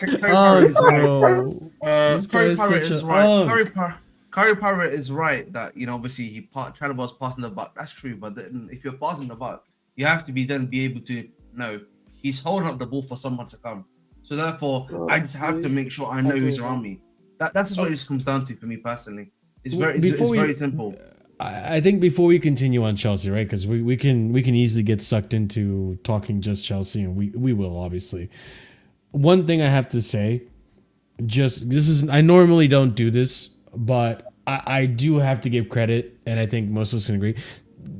[SPEAKER 6] Curry Pirate is right that, you know, obviously Chalobah's passing the buck. That's true, but then if you're passing the buck, you have to be able to know he's holding up the ball for someone to come. So therefore, I just have to make sure I know who's around me. That's what it just comes down to for me personally. It's very simple.
[SPEAKER 1] I think before we continue on Chelsea, right? Because we can easily get sucked into talking just Chelsea, and we will obviously. One thing I have to say, I normally don't do this, but I do have to give credit, and I think most of us can agree.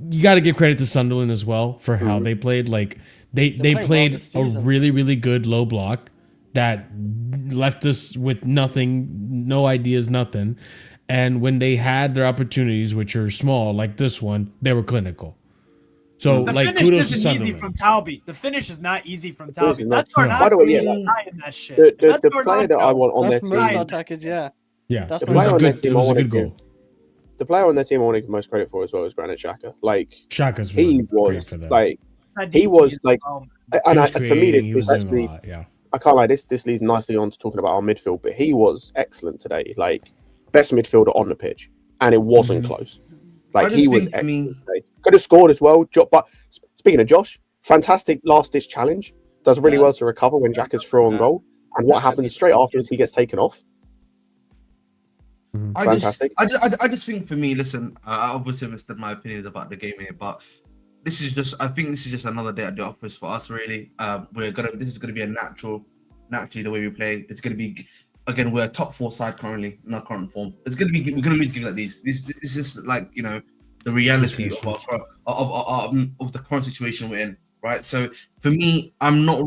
[SPEAKER 1] You got to give credit to Sunderland as well for how they played. Like they played a really, really good low block that left us with nothing, no ideas, nothing. And when they had their opportunities, which are small, like this one, they were clinical. So, like, kudos to Sunderland.
[SPEAKER 5] From Talbi. The finish is not easy from Talbi. That's
[SPEAKER 3] by the way, the player that I want on their team.
[SPEAKER 4] Attackers,
[SPEAKER 1] Yeah,
[SPEAKER 4] That's
[SPEAKER 1] it
[SPEAKER 4] what
[SPEAKER 1] was a
[SPEAKER 4] it
[SPEAKER 1] good, it was a good goal.
[SPEAKER 3] The player on their team I want to give most credit for as well is Granit Xhaka. Like
[SPEAKER 1] Xhaka's
[SPEAKER 3] he
[SPEAKER 1] great
[SPEAKER 3] was
[SPEAKER 1] for them.
[SPEAKER 3] like he was like, for me this actually,
[SPEAKER 1] yeah.
[SPEAKER 3] I can't lie. This leads nicely on to talking about our midfield, but he was excellent today. Like best midfielder on the pitch, and it wasn't close. Like he was excellent today. Could have scored as well. But speaking of Josh, fantastic last ditch challenge. Does really well to recover when Xhaka's through on goal. And what happens straight afterwards? He gets taken off. Fantastic.
[SPEAKER 6] I just think for me, listen, I obviously listed my opinions about the game here, but I think this is just another day at the office for us. Really, this is gonna be naturally the way we play. It's gonna be, again, we're a top 4 side currently in our current form. We're gonna lose games like these. This is just like, you know, the reality of the current situation we're in. Right. So for me, I'm not.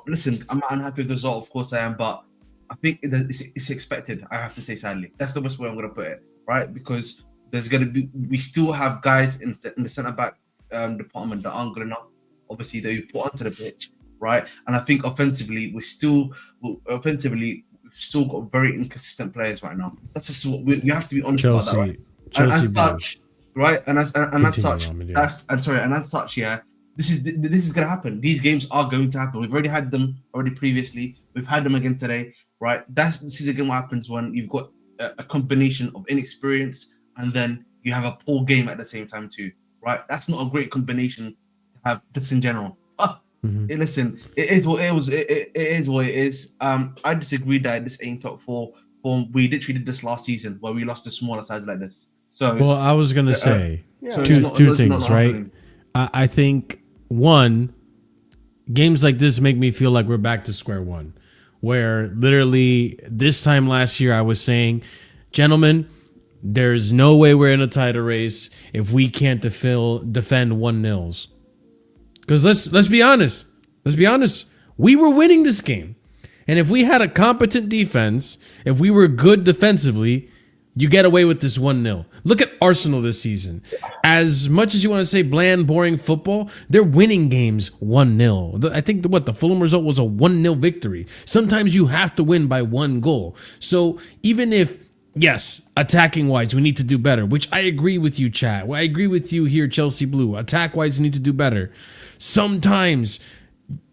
[SPEAKER 6] Listen, I'm unhappy with the result. Of course I am, but I think it's expected. I have to say, sadly, that's the best way I'm going to put it, right? Because we still have guys in the centre back department that aren't good enough. Obviously, that you put onto the pitch, right? And I think offensively, we've still got very inconsistent players right now. That's just what we have to be honest about that, right? And as such, right? And as such, yeah. This is going to happen. These games are going to happen. We've already had them previously. We've had them again today, right? This is again what happens when you've got a combination of inexperience and then you have a poor game at the same time too, right? That's not a great combination to have just in general. Listen, it is what it is. I disagree that this ain't top 4 form. We literally did this last season where we lost to smaller sides like this. So,
[SPEAKER 1] well, I was gonna say two things, right? I think. One, games like this make me feel like we're back to square one, where literally this time last year I was saying, gentlemen, there's no way we're in a title race if we can't defend 1-0s. Because let's be honest. We were winning this game. And if we had a competent defense, if we were good defensively, you get away with this 1-0. Look at Arsenal this season. As much as you want to say bland, boring football, they're winning games 1-0. I think the Fulham result was a 1-0 victory. Sometimes you have to win by 1 goal. So even if, yes, attacking wise, we need to do better, which I agree with you, chat. I agree with you here, Chelsea Blue. Attack wise, we need to do better. Sometimes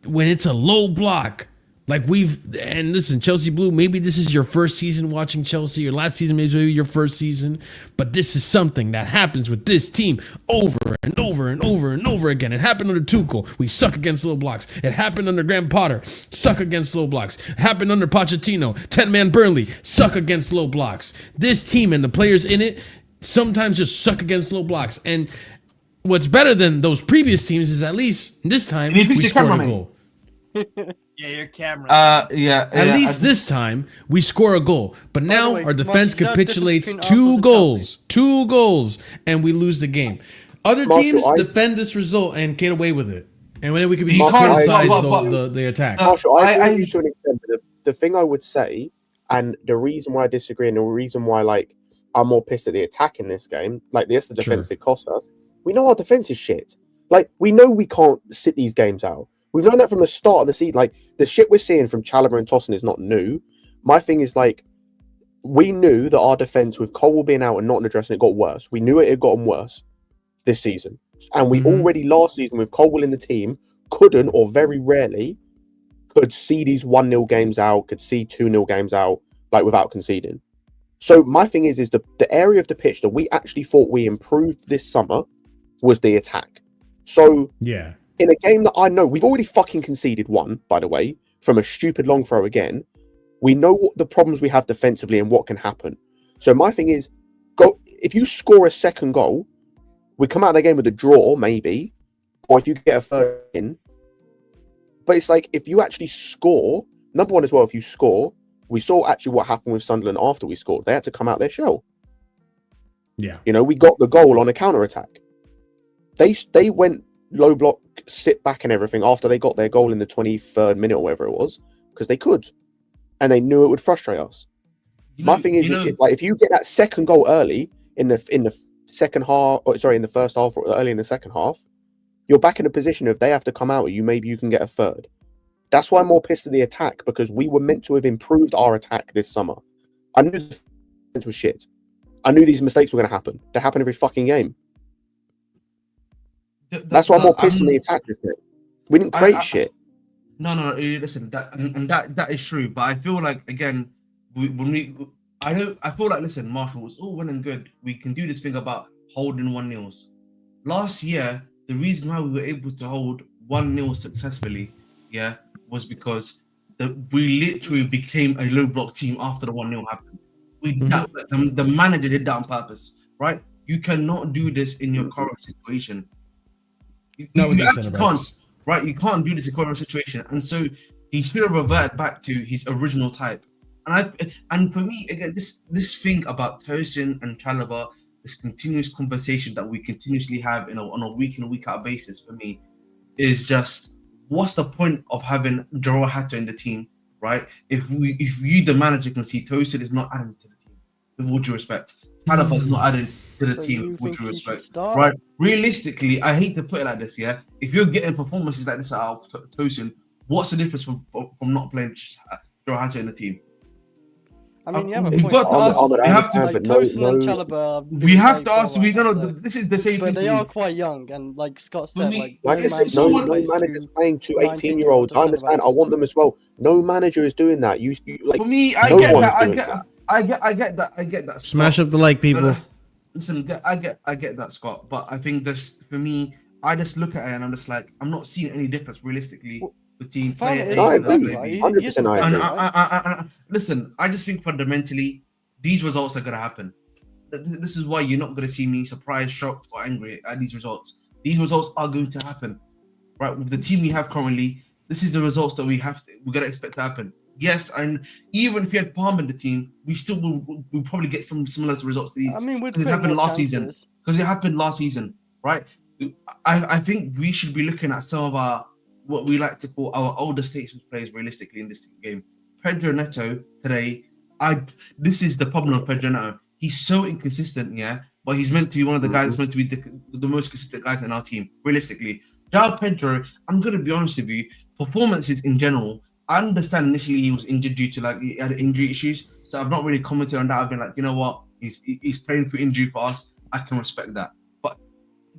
[SPEAKER 1] when it's a low block, and listen, Chelsea Blue, maybe this is your first season watching Chelsea, or last season maybe your first season, but this is something that happens with this team over and over and over and over again. It happened under Tuchel. We suck against low blocks. It happened under Graham Potter. Suck against low blocks. It happened under Pochettino. 10-man Burnley. Suck against low blocks. This team and the players in it sometimes just suck against low blocks. And what's better than those previous teams is at least this time we scored a goal.
[SPEAKER 5] Yeah, your camera.
[SPEAKER 1] At least this time we score a goal. But now our defense capitulates 2 goals. 2 goals, and we lose the game. Other teams defend this result and get away with it. And then we could be criticized the attack.
[SPEAKER 3] Marshall, I agree with you to an extent, but the thing I would say, and the reason why I disagree, and the reason why I'm more pissed at the attack in this game, the defense did cost us. We know our defense is shit. We know we can't sit these games out. We've learned that from the start of the season. The shit we're seeing from Chalobah and Tosin is not new. My thing is, we knew that our defense with Cole being out and not addressing it got worse. We knew it had gotten worse this season. And we already last season with Cole in the team couldn't, or very rarely, could see these 1-0 games out, could see 2-0 games out, without conceding. So my thing is the area of the pitch that we actually thought we improved this summer was the attack. So yeah. In a game that I know, we've already fucking conceded 1, by the way, from a stupid long throw again. We know what the problems we have defensively and what can happen. So my thing is, if you score a second goal, we come out of the game with a draw, maybe, or if you get a third in. But it's if you actually score, number one as well, if you score, we saw actually what happened with Sunderland after we scored. They had to come out their shell. Yeah. We got the goal on a counter-attack. They went low block, sit back and everything after they got their goal in the 23rd minute or whatever it was, because they could, and they knew it would frustrate us. My thing is, if you get that second goal early in the second half, in the first half or early in the second half, you're back in a position if they have to come out at you, maybe you can get a third. That's why I'm more pissed at the attack, because we were meant to have improved our attack this summer. I knew the defense was shit. I knew these mistakes were going to happen. They happen every fucking game. That's why I'm more pissed on the attack this game. We didn't create shit.
[SPEAKER 6] No. Listen, that is true. But I feel like again, I feel like listen, Marshall, it's all well and good. We can do this thing about holding 1-0s. Last year, the reason why we were able to hold 1-0 successfully, was because we literally became a low block team after the 1-0 happened. The manager did that on purpose, right? You cannot do this in your current situation. You actually can't, right? You can't do this in current situation, and so he should have reverted back to his original type. And for me, again, this thing about Tosin and Chalobah, this continuous conversation that we continuously have on a week in and week out basis, for me, is just what's the point of having Jarrell Hatter in the team, right? If you, the manager, can see Tosin is not adding to the team, with all due respect. Chalobah is not adding to the team, with all due respect, right? Realistically, I hate to put it like this, if you're getting performances like this out of Tosin, what's the difference from not playing Jarrell Hatter in the team?
[SPEAKER 4] I mean, yeah,
[SPEAKER 6] we've got to ask. We have to ask. This is the same thing.
[SPEAKER 4] But they are quite young, and like Scott said,
[SPEAKER 3] no manager's playing two 18-year-olds. I understand. I want them as well. No manager is doing that. You like.
[SPEAKER 6] For me, I get that.
[SPEAKER 1] Smash up the like, people.
[SPEAKER 6] Listen, I get that, Scott. But I think this, for me, I just look at it and I'm just like, I'm not seeing any difference realistically. Between player
[SPEAKER 3] A and player B. 100%.
[SPEAKER 6] Listen, I just think fundamentally these results are going to happen. This is why you're not going to see me surprised, shocked, or angry at these results. These results are going to happen, right? With the team we have currently, this is the results that we're going to expect to happen. Yes, and even if you had Palmer in the team, we still will probably get some similar results to these. I mean, it happened last season. Because it happened last season, right? I think we should be looking at some of what we like to call our older statesman players realistically in this game. Pedro Neto today, this is the problem of Pedro Neto. He's so inconsistent, but he's meant to be one of the guys that's meant to be the most consistent guys in our team, realistically. João Pedro, I'm going to be honest with you, performances in general, I understand initially he was injured due to he had injury issues, so I've not really commented on that. I've been like, you know what, he's playing through injury for us. I can respect that. But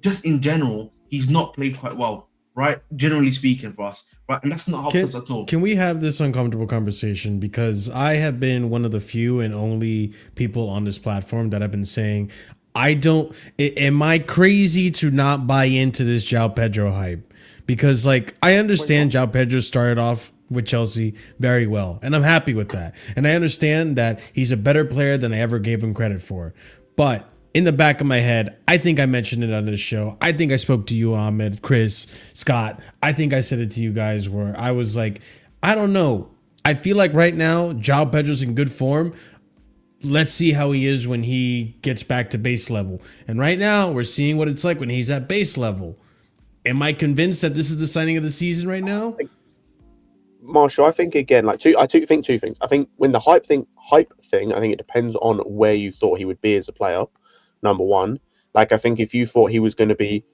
[SPEAKER 6] just in general, he's not played quite well. Right, generally speaking, for us, right, and that's not helped us at all.
[SPEAKER 1] Can we have this uncomfortable conversation? Because I have been one of the few and only people on this platform that have been saying, am I crazy to not buy into this João Pedro hype? Because I understand João Pedro started off with Chelsea very well, and I'm happy with that. And I understand that he's a better player than I ever gave him credit for. But in the back of my head, I think I mentioned it on this show. I think I spoke to you, Ahmed, Chris, Scott. I think I said it to you guys where I was like, I don't know. I feel like right now, João Pedro's in good form. Let's see how he is when he gets back to base level. And right now, we're seeing what it's like when he's at base level. Am I convinced that this is the signing of the season right now?
[SPEAKER 3] Marshall, I think again, I think two things. I think when the hype thing, I think it depends on where you thought he would be as a player. Number one, I think if you thought he was going to be,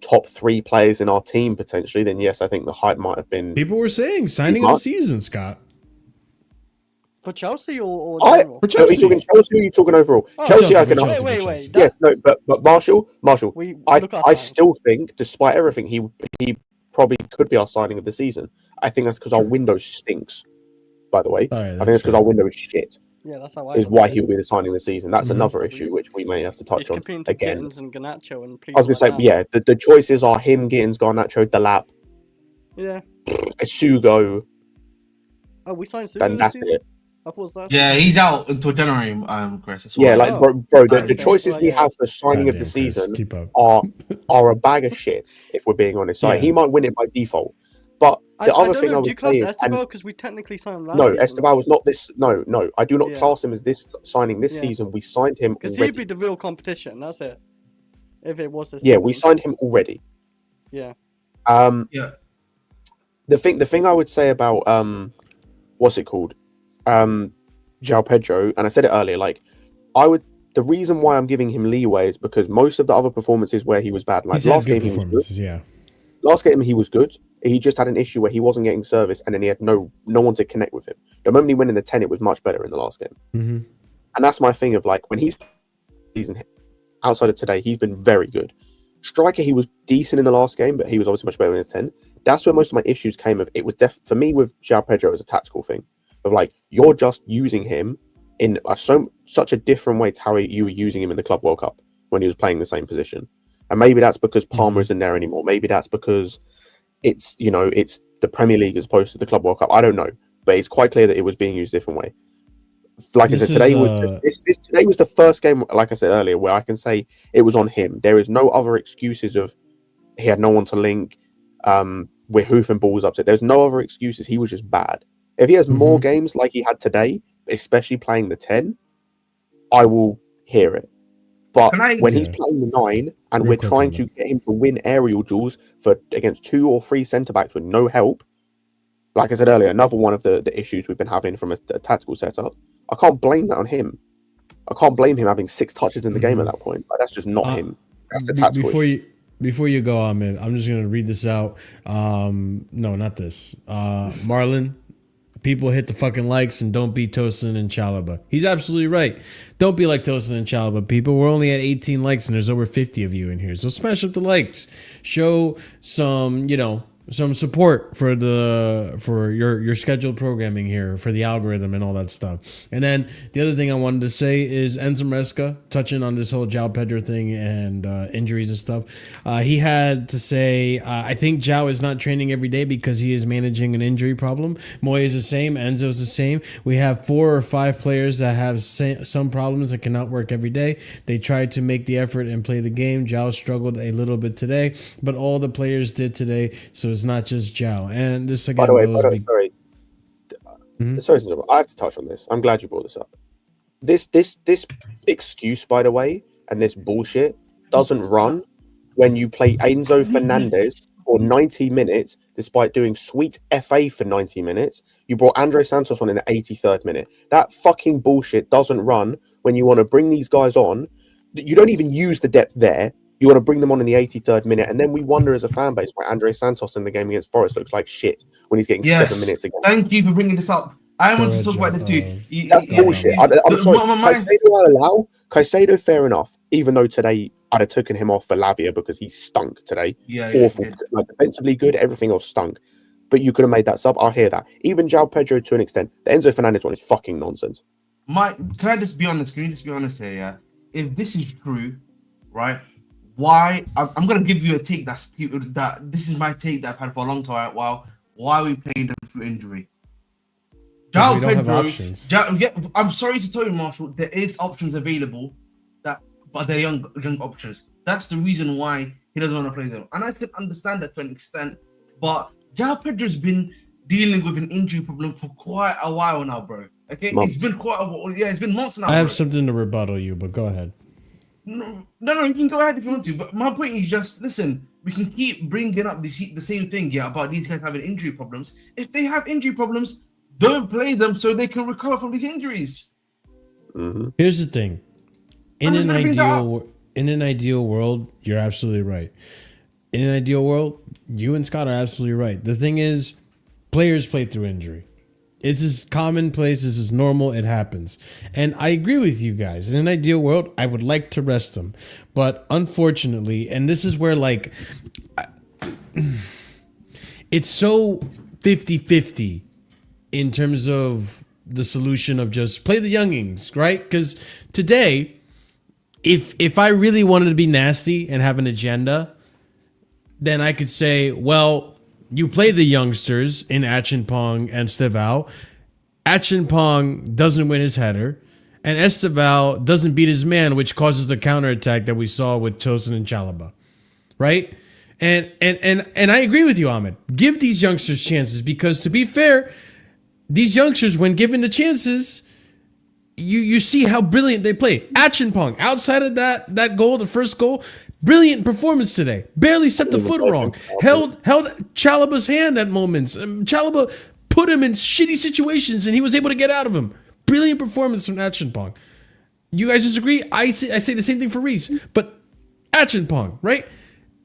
[SPEAKER 3] top 3 players in our team potentially, then yes, I think the hype might have been.
[SPEAKER 1] People were saying signing of the season, Scott.
[SPEAKER 4] For Chelsea or
[SPEAKER 3] for Chelsea? Are you talking Chelsea or are you talking overall? Chelsea, I can answer.
[SPEAKER 4] Wait.
[SPEAKER 3] Yes, no, but Marshall, I still think, despite everything, he probably could be our signing of the season. I think that's because our window stinks. By the way, I think it's because our window is shit.
[SPEAKER 4] Yeah, that's how
[SPEAKER 3] is why he'll be the signing of the season. That's another issue which we may have to touch on again.
[SPEAKER 4] And Garnacho and
[SPEAKER 3] I was going to say, the choices are him, Gittins, Garnacho, Delap, Sugo.
[SPEAKER 4] Oh, we signed Sugo.
[SPEAKER 3] And that's it.
[SPEAKER 4] I thought so.
[SPEAKER 6] Yeah, he's out until January, Chris.
[SPEAKER 3] Yeah, the choices we have for signing of the season are a bag of shit, if we're being honest. So he might win it by default. But the other thing I would say is,
[SPEAKER 4] because we technically signed him last
[SPEAKER 3] season. No, Esteban was not this. No, I do not class him as this signing this season. We signed him
[SPEAKER 4] because he'd be the real competition. That's it. If it was this.
[SPEAKER 3] Yeah, we signed him already.
[SPEAKER 4] Yeah.
[SPEAKER 3] The thing I would say about what's it called, João Pedro, and I said it earlier. The reason why I'm giving him leeway is because most of the other performances where he was bad, last game he was good.
[SPEAKER 1] Yeah.
[SPEAKER 3] Last game he was good. He just had an issue where he wasn't getting service, and then he had no one to connect with him. The moment he went in the 10, it was much better in the last game.
[SPEAKER 1] Mm-hmm.
[SPEAKER 3] And that's my thing of like, when he's season outside of today, he's been very good. Striker, he was decent in the last game, but he was obviously much better in his 10. That's where most of my issues came of. It was for me with João Pedro, it was a tactical thing of like, you're just using him in such a different way to how you were using him in the Club World Cup when he was playing the same position. And maybe that's because Palmer isn't there anymore. Maybe that's because it's the Premier League as opposed to the Club World Cup. I don't know, but it's quite clear that it was being used a different way. Like I said, today was the first game, like I said earlier, where I can say it was on him. There is no other excuses of he had no one to link. We're hoofing balls up. There's no other excuses. He was just bad. If he has more games like he had today, especially playing the 10, I will hear it. But when he's playing the 9 and we're trying to get him to win aerial duels against 2 or 3 centre backs with no help, like I said earlier, another one of the issues we've been having from a tactical setup, I can't blame that on him. I can't blame him having 6 touches in the game at that point. Like, that's just not him. That's the tactical issue.
[SPEAKER 1] Before you go, Ahmed, I'm just going to read this out. No, not this. Marlon, people hit the fucking likes and don't be Tosin and Chalobah. He's absolutely right. Don't be like Tosin and Chalobah, people. We're only at 18 likes and there's over 50 of you in here. So smash up the likes. Show some, some support for your scheduled programming here, for the algorithm and all that stuff. And then the other thing I wanted to say is Enzo Maresca, touching on this whole João Pedro thing and injuries and stuff. He had to say, I think João is not training every day because he is managing an injury problem. Moy is the same. Enzo is the same. We have 4 or 5 players that have some problems and cannot work every day. They tried to make the effort and play the game. João struggled a little bit today, but all the players did today, so it's not just João. And this again,
[SPEAKER 3] by the way, sorry, I have to touch on this. I'm glad you brought this up. This excuse, by the way, and this bullshit doesn't run when you play Enzo Fernandez for 90 minutes, despite doing sweet FA for 90 minutes. You brought Andre Santos on in the 83rd minute. That fucking bullshit doesn't run when you want to bring these guys on. You don't even use the depth there. You want to bring them on in the 83rd minute, and then we wonder as a fan base why Andre Santos in the game against Forest looks like shit when he's getting 7 minutes again.
[SPEAKER 6] Thank you for bringing this up. I want to talk about this too.
[SPEAKER 3] That's bullshit. I'm sorry. Caicedo, fair enough. Even though today I'd have taken him off for Lavia because he stunk today. Awful. Like, defensively good, everything else stunk. But you could have made that sub. I'll hear that. Even João Pedro to an extent. The Enzo Fernandez one is fucking nonsense.
[SPEAKER 6] Can I just be honest? Can you just be honest here? Yeah. If this is true, right? Why I'm gonna give you a take that this is my take that I've had for a long time. Why are we playing them through injury? João Pedro, I'm sorry to tell you, Marshall, there is options available but they're young options. That's the reason why he doesn't want to play them, and I can understand that to an extent. But João Pedro's been dealing with an injury problem for quite a while now, bro. Okay, months. It's been quite a while. Yeah, it's been months now.
[SPEAKER 1] I have something to rebuttal you, but go ahead.
[SPEAKER 6] No, you can go ahead if you want to. But my point is just, listen, we can keep bringing up the same thing, about these guys having injury problems. If they have injury problems, don't play them so they can recover from these injuries.
[SPEAKER 1] Mm-hmm. Here's the thing. In an ideal world, you're absolutely right. In an ideal world, you and Scott are absolutely right. The thing is, players play through injury. It's as commonplace, this is normal, it happens. And I agree with you guys. In an ideal world, I would like to rest them. But unfortunately, and this is where it's so 50-50 in terms of the solution of just play the youngins, right? Because today, if I really wanted to be nasty and have an agenda, then I could say, well, you play the youngsters in Acheampong and Estevao. Acheampong doesn't win his header, and Estevao doesn't beat his man, which causes the counterattack that we saw with Tosin and Chalobah, right? And I agree with you, Ahmed. Give these youngsters chances because, to be fair, these youngsters, when given the chances, you see how brilliant they play. Acheampong, outside of that goal, the first goal, brilliant performance today. Barely stepped the foot wrong. Held Chalobah's hand at moments. Chalobah put him in shitty situations, and he was able to get out of them. Brilliant performance from Acheampong. You guys disagree? I say the same thing for Reese. But Acheampong, right?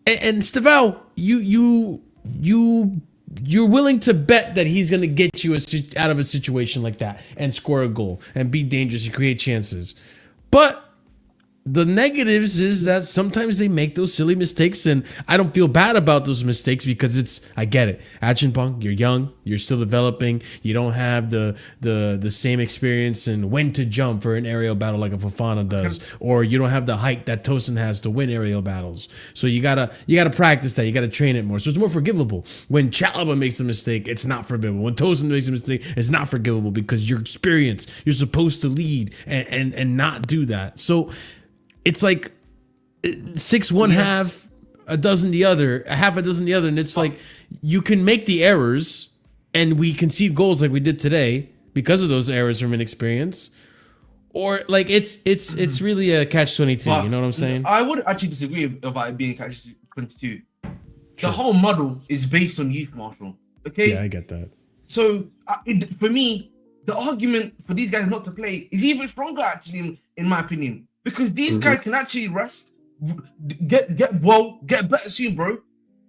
[SPEAKER 1] And Estevao, you you're willing to bet that he's going to get you out of a situation like that and score a goal and be dangerous and create chances. But the negatives is that sometimes they make those silly mistakes, and I don't feel bad about those mistakes because I get it. Acheampong, you're young, you're still developing, you don't have the same experience and when to jump for an aerial battle like a Fofana does, or you don't have the height that Tosin has to win aerial battles. So you gotta practice that, you gotta train it more. So it's more forgivable. When Chalobah makes a mistake, it's not forgivable. When Tosin makes a mistake, it's not forgivable because you're experienced. You're supposed to lead and not do that. So it's like 6 one half, a dozen the other, a half a dozen the other, and it's like you can make the errors and we concede goals like we did today because of those errors from inexperience, or like it's really a catch-22. You know what I'm saying?
[SPEAKER 6] I would actually disagree about it being catch-22. The whole model is based on youth, Marshall. Okay?
[SPEAKER 1] Yeah, I get that.
[SPEAKER 6] So for me, the argument for these guys not to play is even stronger, actually, in my opinion. Because these guys can actually rest, get better soon, bro.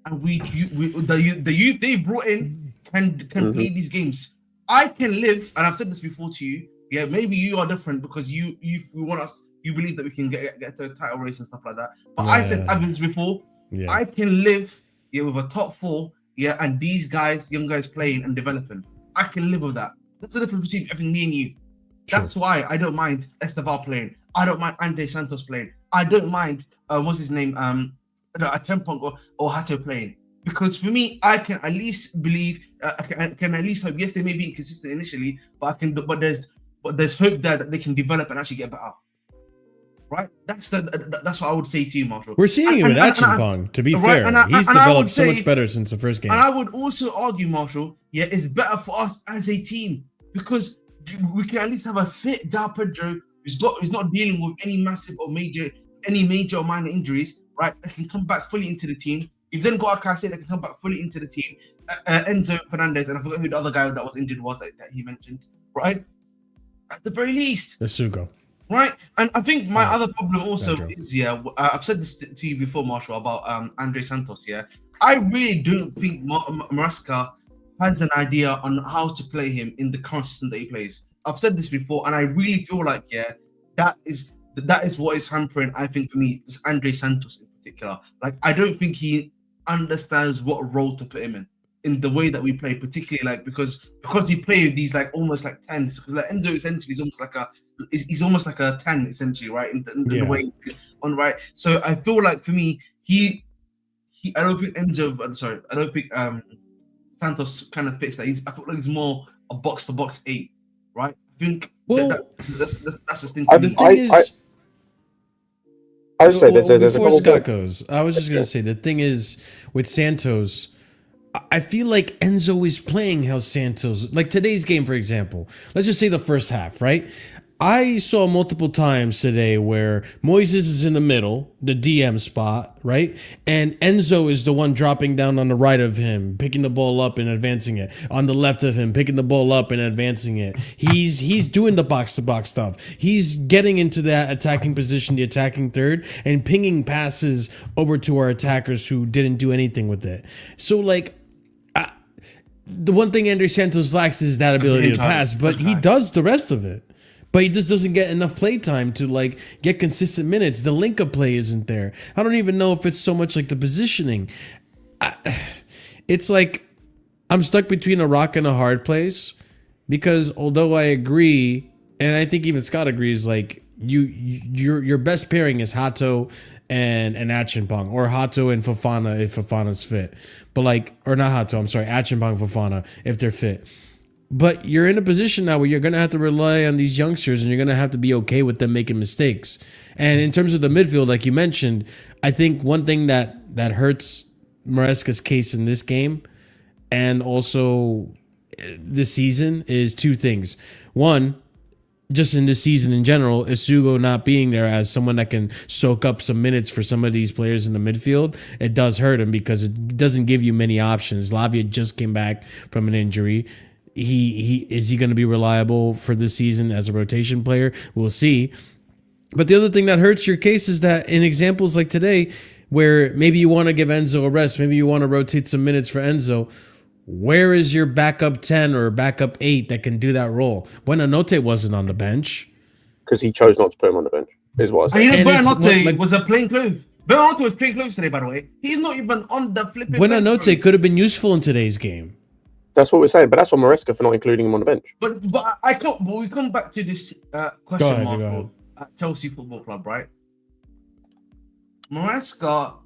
[SPEAKER 6] And the youth they brought in can play these games. I can live, and I've said this before to you. Yeah, maybe you are different because you want us. You believe that we can get to a title race and stuff like that. But I said Evans before. Yeah. I can live with a top 4. Yeah, and these guys, young guys, playing and developing. I can live with that. That's the difference between me and you. That's why I don't mind Esteval playing. I don't mind Andre Santos playing. I don't mind what's his name, Acheampong or Hato playing. Because for me, I can at least believe, I can at least hope. Yes, they may be inconsistent initially, but there's hope there that they can develop and actually get better. Right? That's what I would say to you, Marshall.
[SPEAKER 1] We're seeing it with Acheampong, to be fair. He's developed so much better since the first game.
[SPEAKER 6] And I would also argue, Marshall, it's better for us as a team because we can at least have a fit João Pedro who's not dealing with any massive or major or minor injuries, right? That can come back fully into the team. You've then got Akase that can come back fully into the team. Enzo Fernandez, and I forgot who the other guy that was injured was that he mentioned, right? At the very least.
[SPEAKER 1] Sugo.
[SPEAKER 6] Right? And I think my other problem also is, I've said this to you before, Marshall, about Andre Santos, I really don't think Maresca has an idea on how to play him in the current system that he plays. I've said this before, and I really feel like, that is what is hampering, I think, for me, is Andre Santos in particular. Like, I don't think he understands what role to put him in the way that we play, particularly like because we play with these like almost like 10s. Because like Enzo essentially is almost like a 10 essentially, right? In the way on right. So I feel like for me, I don't think Santos kind of fits that. I feel like he's more a box to box 8. Right? I think that's the thing.
[SPEAKER 1] The thing is,
[SPEAKER 3] I would say there's
[SPEAKER 1] before Scott goes, I was just gonna say the thing is with Santos, I feel like Enzo is playing how Santos, like today's game, for example. Let's just say the first half, right? I saw multiple times today where Moises is in the middle, the DM spot, right? And Enzo is the one dropping down on the right of him, picking the ball up and advancing it. On the left of him, picking the ball up and advancing it. He's doing the box-to-box stuff. He's getting into that attacking position, the attacking third, and pinging passes over to our attackers who didn't do anything with it. So, like, the one thing Andre Santos lacks is that ability to pass, but he does the rest of it. But he just doesn't get enough play time to like get consistent minutes. The link-up play isn't there. I don't even know if it's so much like the positioning. It's like I'm stuck between a rock and a hard place because although I agree, and I think even Scott agrees, like your best pairing is Hato and Acheampong, or Hato and Fofana if Fofana's fit. But like, or not Hato, I'm sorry, Acheampong, Fofana if they're fit. But you're in a position now where you're going to have to rely on these youngsters and you're going to have to be okay with them making mistakes. And in terms of the midfield, like you mentioned, I think one thing that hurts Maresca's case in this game and also this season is two things. One, just in this season in general, is Sugo not being there as someone that can soak up some minutes for some of these players in the midfield. It does hurt him because it doesn't give you many options. Lavia just came back from an injury. Is he going to be reliable for this season as a rotation player? We'll see. But the other thing that hurts your case is that in examples like today, where maybe you want to give Enzo a rest, maybe you want to rotate some minutes for Enzo. Where is your backup 10 or backup 8 that can do that role? Buonanotte wasn't on the bench.
[SPEAKER 3] Because he chose not to put him on the bench, is what I said.
[SPEAKER 6] And Buonanotte was a plain clothes. Buonanotte was plain clothes today, by the way. He's not even on the flipping
[SPEAKER 1] Buonanotte could have been useful in today's game.
[SPEAKER 3] That's what we're saying, but that's on Maresca for not including him on the bench.
[SPEAKER 6] But I can't. But we come back to this question mark at Chelsea Football Club, right? Maresca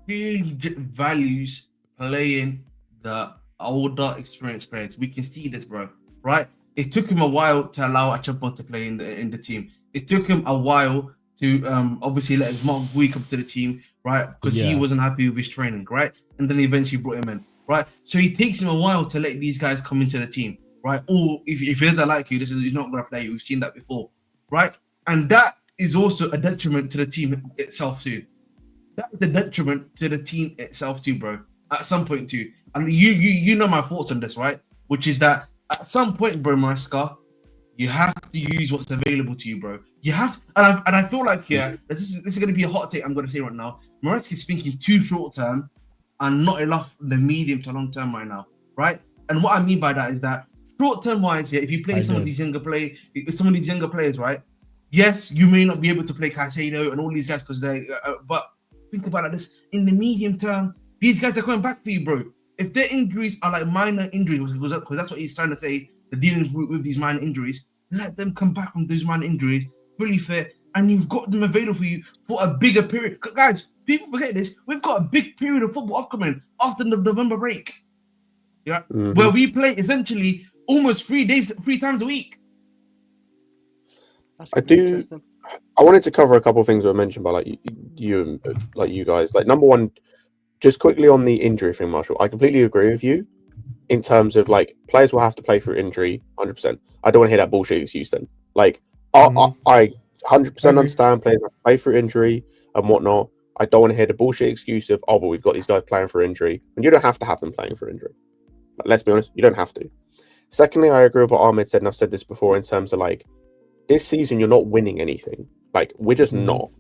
[SPEAKER 6] really values playing the older, experienced players. We can see this, bro. Right? It took him a while to allow Achapa to play in the team. It took him a while to obviously let Mark Bui come to the team, right? Because he wasn't happy with his training, right? And then eventually brought him in. Right, so it takes him a while to let these guys come into the team, right? Or if he doesn't like you, he's not going to play you. We've seen that before, right? And that is also a detriment to the team itself too. That is a detriment to the team itself too, bro. At some point too, and you know my thoughts on this, right? Which is that at some point, bro, Maresca, you have to use what's available to you, bro. You have, and I feel like this is going to be a hot take I'm going to say right now. Maresca is thinking too short term. And not enough the medium to long term right now, right? And what I mean by that is that short term wise, if you play some of these younger players, right? Yes, you may not be able to play Caicedo and all these guys because they, but think about it like this: in the medium term, these guys are coming back for you, bro. If their injuries are like minor injuries, because that's what he's trying to say, the dealing with these minor injuries, let them come back from those minor injuries, fully fit, and you've got them available for you for a bigger period, guys. People forget this. We've got a big period of football upcoming after the November break. Yeah, where we play essentially almost 3 times a week.
[SPEAKER 3] I wanted to cover a couple of things that were mentioned by you guys. Like, number one, just quickly on the injury thing, Marshall. I completely agree with you in terms of like players will have to play through injury, 100%. I don't want to hear that bullshit excuse then. Like, I 100% understand players have to play through injury and whatnot. I don't want to hear the bullshit excuse of, but we've got these guys playing for injury. And you don't have to have them playing for injury. But let's be honest, you don't have to. Secondly, I agree with what Ahmed said, and I've said this before in terms of like, this season, you're not winning anything. Like, we're just not.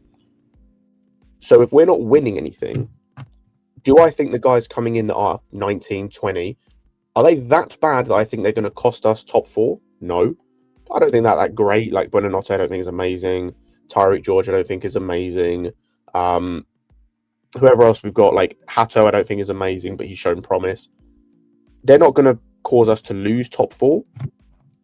[SPEAKER 3] So if we're not winning anything, do I think the guys coming in that are 19, 20, are they that bad that I think they're going to cost us top 4? No. I don't think that great. Like, Buonanotte, I don't think is amazing. Tyreek George, I don't think is amazing. Whoever else we've got, like Hato, I don't think is amazing, but he's shown promise. They're not going to cause us to lose top 4.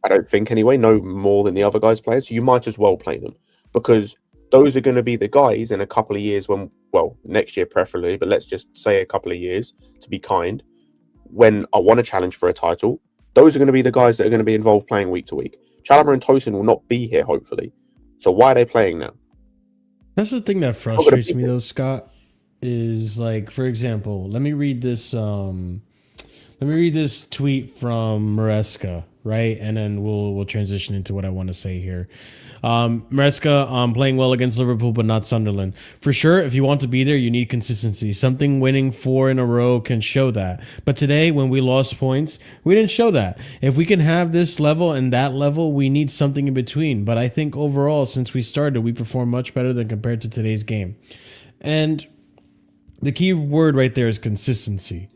[SPEAKER 3] I don't think anyway, no more than the other guys playing. So you might as well play them because those are going to be the guys in a couple of years when, well, next year preferably, but let's just say a couple of years to be kind. When I want to challenge for a title, those are going to be the guys that are going to be involved playing week to week. Chalobah and Tosin will not be here, hopefully. So why are they playing now?
[SPEAKER 1] That's the thing that frustrates me, though, Scott, is like, for example, let me read this tweet from Maresca, right? And then we'll transition into what I want to say here. Maresca playing well against Liverpool, but not Sunderland. For sure, if you want to be there, you need consistency. Something winning 4 in a row can show that. But today, when we lost points, we didn't show that. If we can have this level and that level, we need something in between. But I think overall, since we started, we performed much better than compared to today's game. And the key word right there is consistency.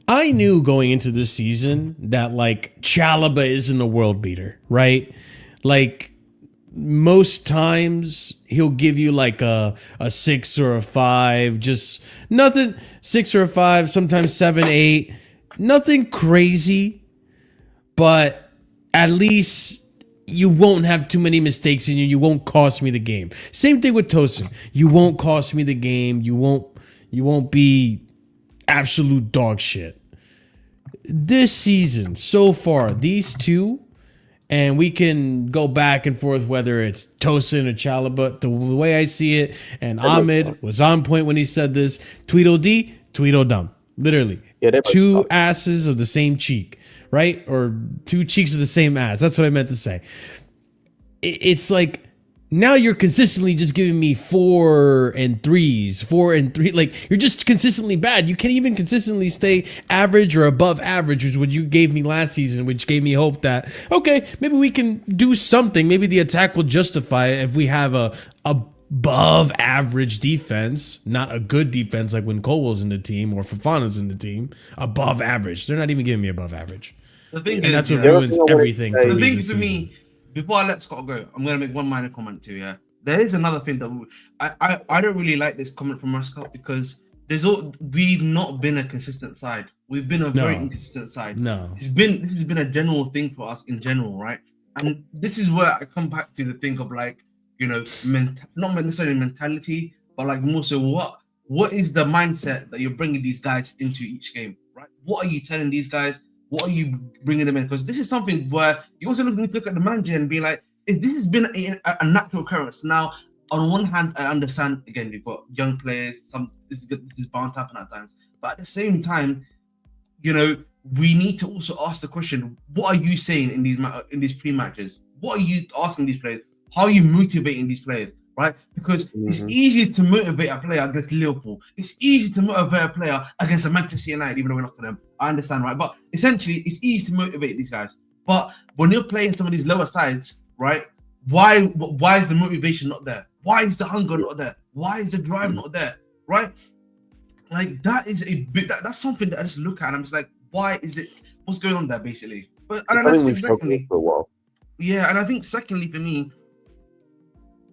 [SPEAKER 1] I knew going into this season that, like, Chalobah isn't a world beater, right? Like, most times he'll give you like a 6 or a 5, just nothing, 6 or a 5, sometimes 7, 8, nothing crazy, but at least you won't have too many mistakes in you. You won't cost me the game. Same thing with Tosin. You won't cost me the game. You won't be absolute dog shit. This season, so far, these two, and we can go back and forth whether it's Tosin or Chalobah. The way I see it, and Ahmed was on point when he said this, Tweedledee, Tweedledum. Literally. Yeah, two asses of the same cheek, right? Or two cheeks of the same ass. That's what I meant to say. It's like, now you're consistently just giving me 4 and 3s, 4 and 3. Like, you're just consistently bad. You can't even consistently stay average or above average, which is what you gave me last season, which gave me hope that, okay, maybe we can do something. Maybe the attack will justify it if we have a above average defense, not a good defense like when Colwell's in the team or Fofana's in the team. Above average. They're not even giving me above average.
[SPEAKER 6] The thing
[SPEAKER 1] And
[SPEAKER 6] is,
[SPEAKER 1] that's what
[SPEAKER 6] yeah,
[SPEAKER 1] ruins everything for
[SPEAKER 6] the
[SPEAKER 1] me
[SPEAKER 6] thing
[SPEAKER 1] this
[SPEAKER 6] for
[SPEAKER 1] season.
[SPEAKER 6] me, before I let Scott go, I'm gonna make one minor comment too. Yeah, there is another thing that I don't really like this comment from Scott because we've not been a consistent side. We've been a very inconsistent side.
[SPEAKER 1] No,
[SPEAKER 6] this has been a general thing for us in general, right? And this is where I come back to the thing of like, you know, not necessarily mentality, but like more so what is the mindset that you're bringing these guys into each game, right? What are you telling these guys? What are you bringing them in? Because this is something where you also need to look at the manager and be like, this has been a natural occurrence. Now, on one hand, I understand, again, you've got young players, this is bound to happen at times. But at the same time, you know, we need to also ask the question, what are you saying in these pre-matches? What are you asking these players? How are you motivating these players, right? Because it's easy to motivate a player against Liverpool. It's easy to motivate a player against a Manchester United, even though we're not to them. I understand, right? But essentially, it's easy to motivate these guys. But when you're playing some of these lower sides, right? Why is the motivation not there? Why is the hunger not there? Why is the drive not there? Right? Like that is that's something that I just look at and I'm just like, why is it? What's going on there, basically? But I don't know. Secondly,
[SPEAKER 3] for a while.
[SPEAKER 6] Yeah, and I think secondly for me,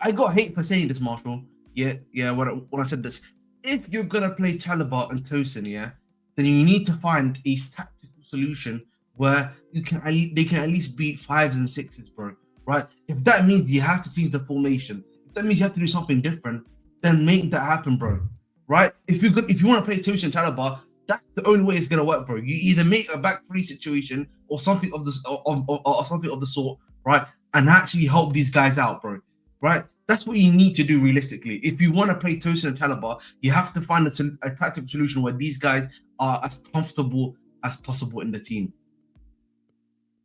[SPEAKER 6] I got hate for saying this, Marshall. Yeah. When I said this, if you're gonna play Chalobah and Tosin, yeah, then you need to find a tactical solution where they can at least beat 5s and 6s, bro. Right? If that means you have to change the formation, if that means you have to do something different, then make that happen, bro. Right? If you want to play Tosin and Chalobah, that's the only way it's gonna work, bro. You either make a back three situation or something of this or something of the sort, right? And actually help these guys out, bro. Right? That's what you need to do realistically. If you want to play Tosin and Chalobah, you have to find a tactical solution where these guys are as comfortable as possible in the team.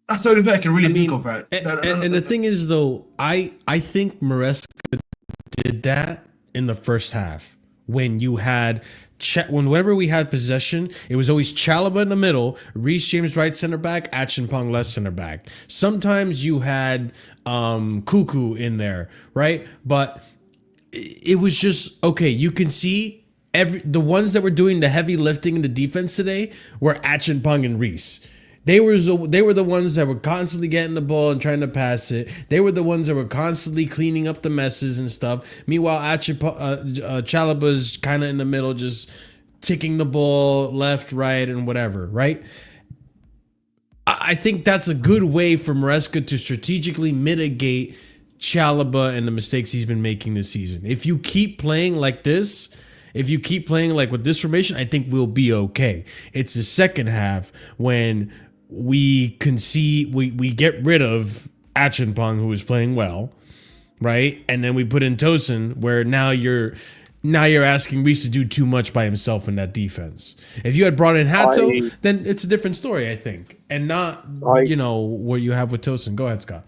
[SPEAKER 6] That's the only way I can really think of, right?
[SPEAKER 1] And the thing is, though, I think Maresca did that in the first half when you had whenever we had possession, it was always Chalobah in the middle, Reece James right center back, Acheampong left center back. Sometimes you had Cuckoo in there, right? But it was just okay. You can see the ones that were doing the heavy lifting in the defense today were Acheampong and Reece. They were the ones that were constantly getting the ball and trying to pass it. They were the ones that were constantly cleaning up the messes and stuff. Meanwhile, Chalobah's kind of in the middle, just ticking the ball left, right, and whatever, right? I think that's a good way for Maresca to strategically mitigate Chalobah and the mistakes he's been making this season. If you keep playing like this, if you keep playing like with this formation, I think we'll be okay. It's the second half when we concede, we get rid of Acheampong, who is playing well, right? And then we put in Tosin, where now you're asking Reece to do too much by himself in that defense. If you had brought in Hato, then it's a different story, I think, and not what you have with Tosin. Go ahead, Scott.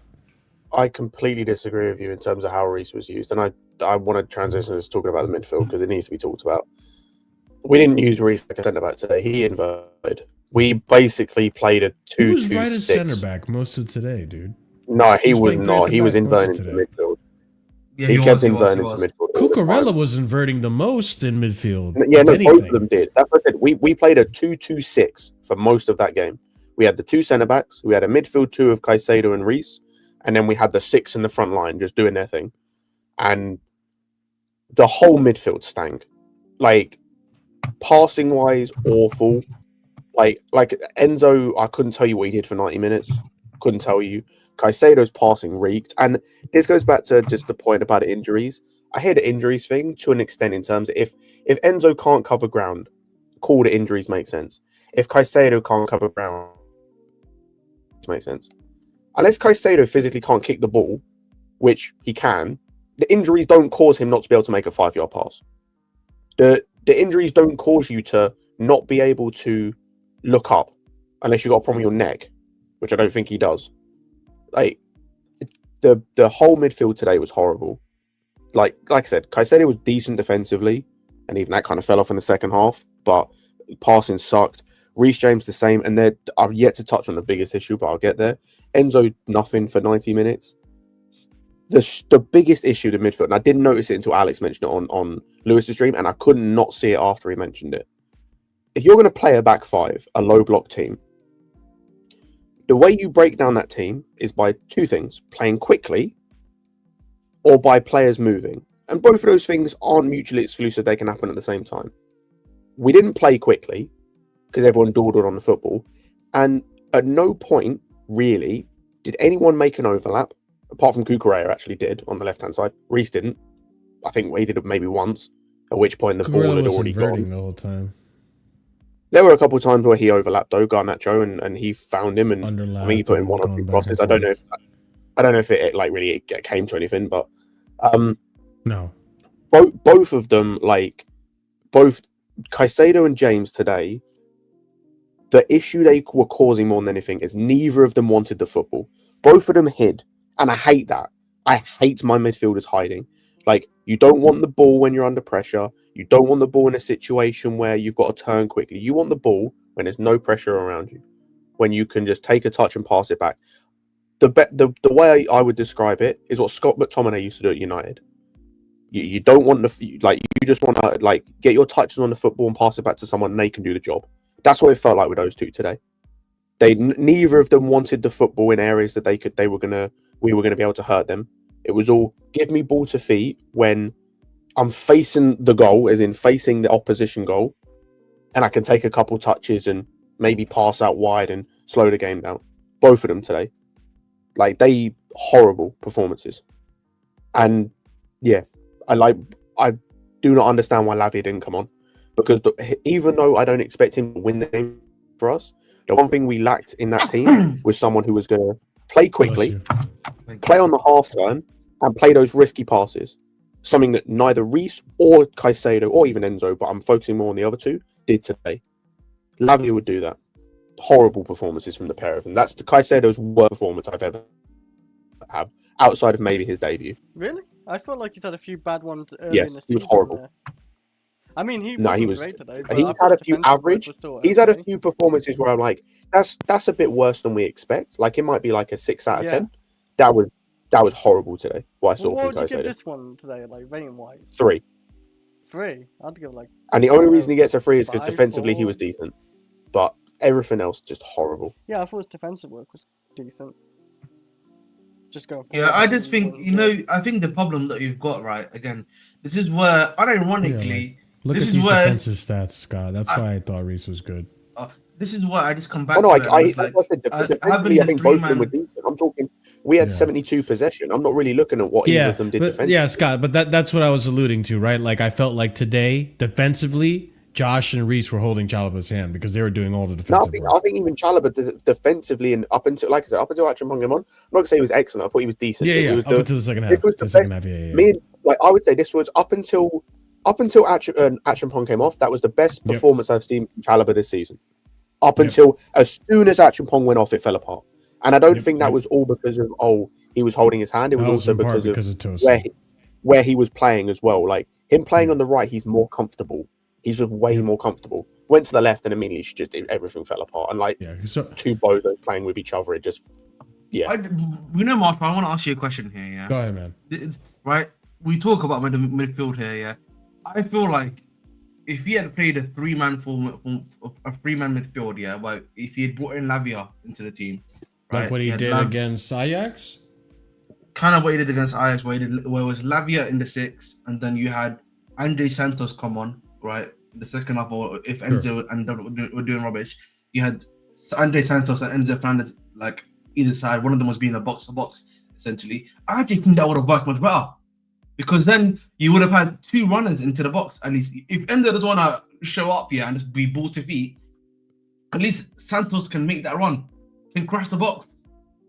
[SPEAKER 3] I completely disagree with you in terms of how Reece was used, and I want to transition to talking about the midfield because it needs to be talked about. We didn't use Reece like a centre back today. He inverted. We basically played a 2-2-6.
[SPEAKER 1] He was right as centre back most of today, dude.
[SPEAKER 3] No, he was not. He was inverting into midfield. Yeah, he kept inverting into midfield.
[SPEAKER 1] Cucurella was inverting the most in midfield.
[SPEAKER 3] Yeah, no, both of them did. That's what I said. We played a 2-2-6 for most of that game. We had the two centre backs. We had a midfield two of Caicedo and Reece, and then we had the 6 in the front line just doing their thing. And the whole midfield stank. Like, passing wise, awful. Like Enzo, I couldn't tell you what he did for 90 minutes. Couldn't tell you. Caicedo's passing reeked. And this goes back to just the point about injuries. I hear the injuries thing to an extent in terms of if Enzo can't cover ground, call the injuries make sense. If Caicedo can't cover ground, it makes sense. Unless Caicedo physically can't kick the ball, which he can, the injuries don't cause him not to be able to make a 5-yard pass. The injuries don't cause you to not be able to look up unless you've got a problem with your neck, which I don't think he does. Like, the whole midfield today was horrible. Like I said, Caicedo was decent defensively, and even that kind of fell off in the second half, but passing sucked. Reece James the same, and I've yet to touch on the biggest issue, but I'll get there. Enzo, nothing for 90 minutes. The biggest issue with midfield, and I didn't notice it until Alex mentioned it on Lewis's stream, and I could not see it after he mentioned it. If you're going to play a back five, a low block team, the way you break down that team is by two things: playing quickly or by players moving. And both of those things aren't mutually exclusive. They can happen at the same time. We didn't play quickly because everyone dawdled on the football. And at no point, really, did anyone make an overlap, apart from Kukurea actually did on the left-hand side. Reece didn't. I think he did it maybe once, at which point the ball had already gone.
[SPEAKER 1] The whole time.
[SPEAKER 3] There were a couple of times where he overlapped though, Garnacho, and he found him, and I think he put in one or two crosses. I don't know if it like really came to anything, but
[SPEAKER 1] no.
[SPEAKER 3] Both of them, like both Caicedo and James today, the issue they were causing more than anything is neither of them wanted the football. Both of them hid, and I hate that. I hate my midfielders hiding. Like, you don't want the ball when you're under pressure. You don't want the ball in a situation where you've got to turn quickly. You want the ball when there's no pressure around you, when you can just take a touch and pass it back. The way I would describe it is what Scott McTominay used to do at United. You don't want you just want to like get your touches on the football and pass it back to someone and they can do the job. That's what it felt like with those two today. Neither of them wanted the football in areas that we were gonna be able to hurt them. It was all give me ball to feet when I'm facing the goal, as in facing the opposition goal, and I can take a couple touches and maybe pass out wide and slow the game down. Both of them today, like horrible performances, and yeah, I do not understand why Lavia didn't come on, because even though I don't expect him to win the game for us, the one thing we lacked in that team was someone who was going to play quickly, play on the half turn, and play those risky passes. Something that neither Reece or Caicedo or even Enzo, but I'm focusing more on the other two, did today. Lavia would do that. Horrible performances from the pair of them. That's the Caicedo's worst performance I've ever had, outside of maybe his debut.
[SPEAKER 4] Really? I felt like he's had a few bad ones early in the season.
[SPEAKER 3] He was horrible.
[SPEAKER 4] I mean, he was great today.
[SPEAKER 3] He's had a few average. He's had a few performances where I'm like, that's a bit worse than we expect. Like, it might be like a 6 out of 10. That was horrible today. What I saw from Caicedo.
[SPEAKER 4] What would you give this one today, like rating wise?
[SPEAKER 3] 3.
[SPEAKER 4] 3. I'd give like.
[SPEAKER 3] And the only reason he gets a 3 is because defensively he was decent, but everything else just horrible.
[SPEAKER 4] Yeah, I thought his defensive work was decent. Just go.
[SPEAKER 6] Yeah, I just think I think the problem that you've got, right? Again, this is where unironically.
[SPEAKER 1] Look at these defensive stats, Scott. That's why I thought Reece was good.
[SPEAKER 6] This is why I just come back.
[SPEAKER 3] Defensively, I think both of them were decent. I'm talking. We had 72 possession. I'm not really looking at what either of them did defensively.
[SPEAKER 1] Yeah, Scott, but that's what I was alluding to, right? Like, I felt like today, defensively, Josh and Reece were holding Chalobah's hand because they were doing all the defensive work.
[SPEAKER 3] I think even Chalobah defensively and up until Acheampong came on, I'm not going to say he was excellent. I thought he was decent.
[SPEAKER 1] Yeah, up until the second half.
[SPEAKER 3] This was the second half, I would say this was up until Acheampong came off, that was the best performance I've seen from Chalobah this season. Up until as soon as Acheampong went off, it fell apart. And I don't think that was all because of he was holding his hand. It was also because of where he was playing as well. Like him playing on the right, he's more comfortable. He's just way more comfortable. Went to the left and immediately everything fell apart. And two bozos playing with each other, it just
[SPEAKER 6] Mark, I want to ask you a question here. Yeah,
[SPEAKER 1] go ahead, man.
[SPEAKER 6] Right, we talk about midfield here. Yeah, I feel like if he had played a three-man midfield, but if he had brought in Lavia into the team, right,
[SPEAKER 1] like what he did against Ajax,
[SPEAKER 6] kind of what he did against Ajax, where it was Lavia in the 6, and then you had Andre Santos come on, right, in the second half, or if Enzo and were doing rubbish, you had Andre Santos and Enzo Fernandez like either side. One of them was being a box-to-box essentially. I actually think that would have worked much better. Because then you would have had 2 runners into the box, at least. If Enzo doesn't want to show up here and just be ball to feet, at least Santos can make that run, can crash the box.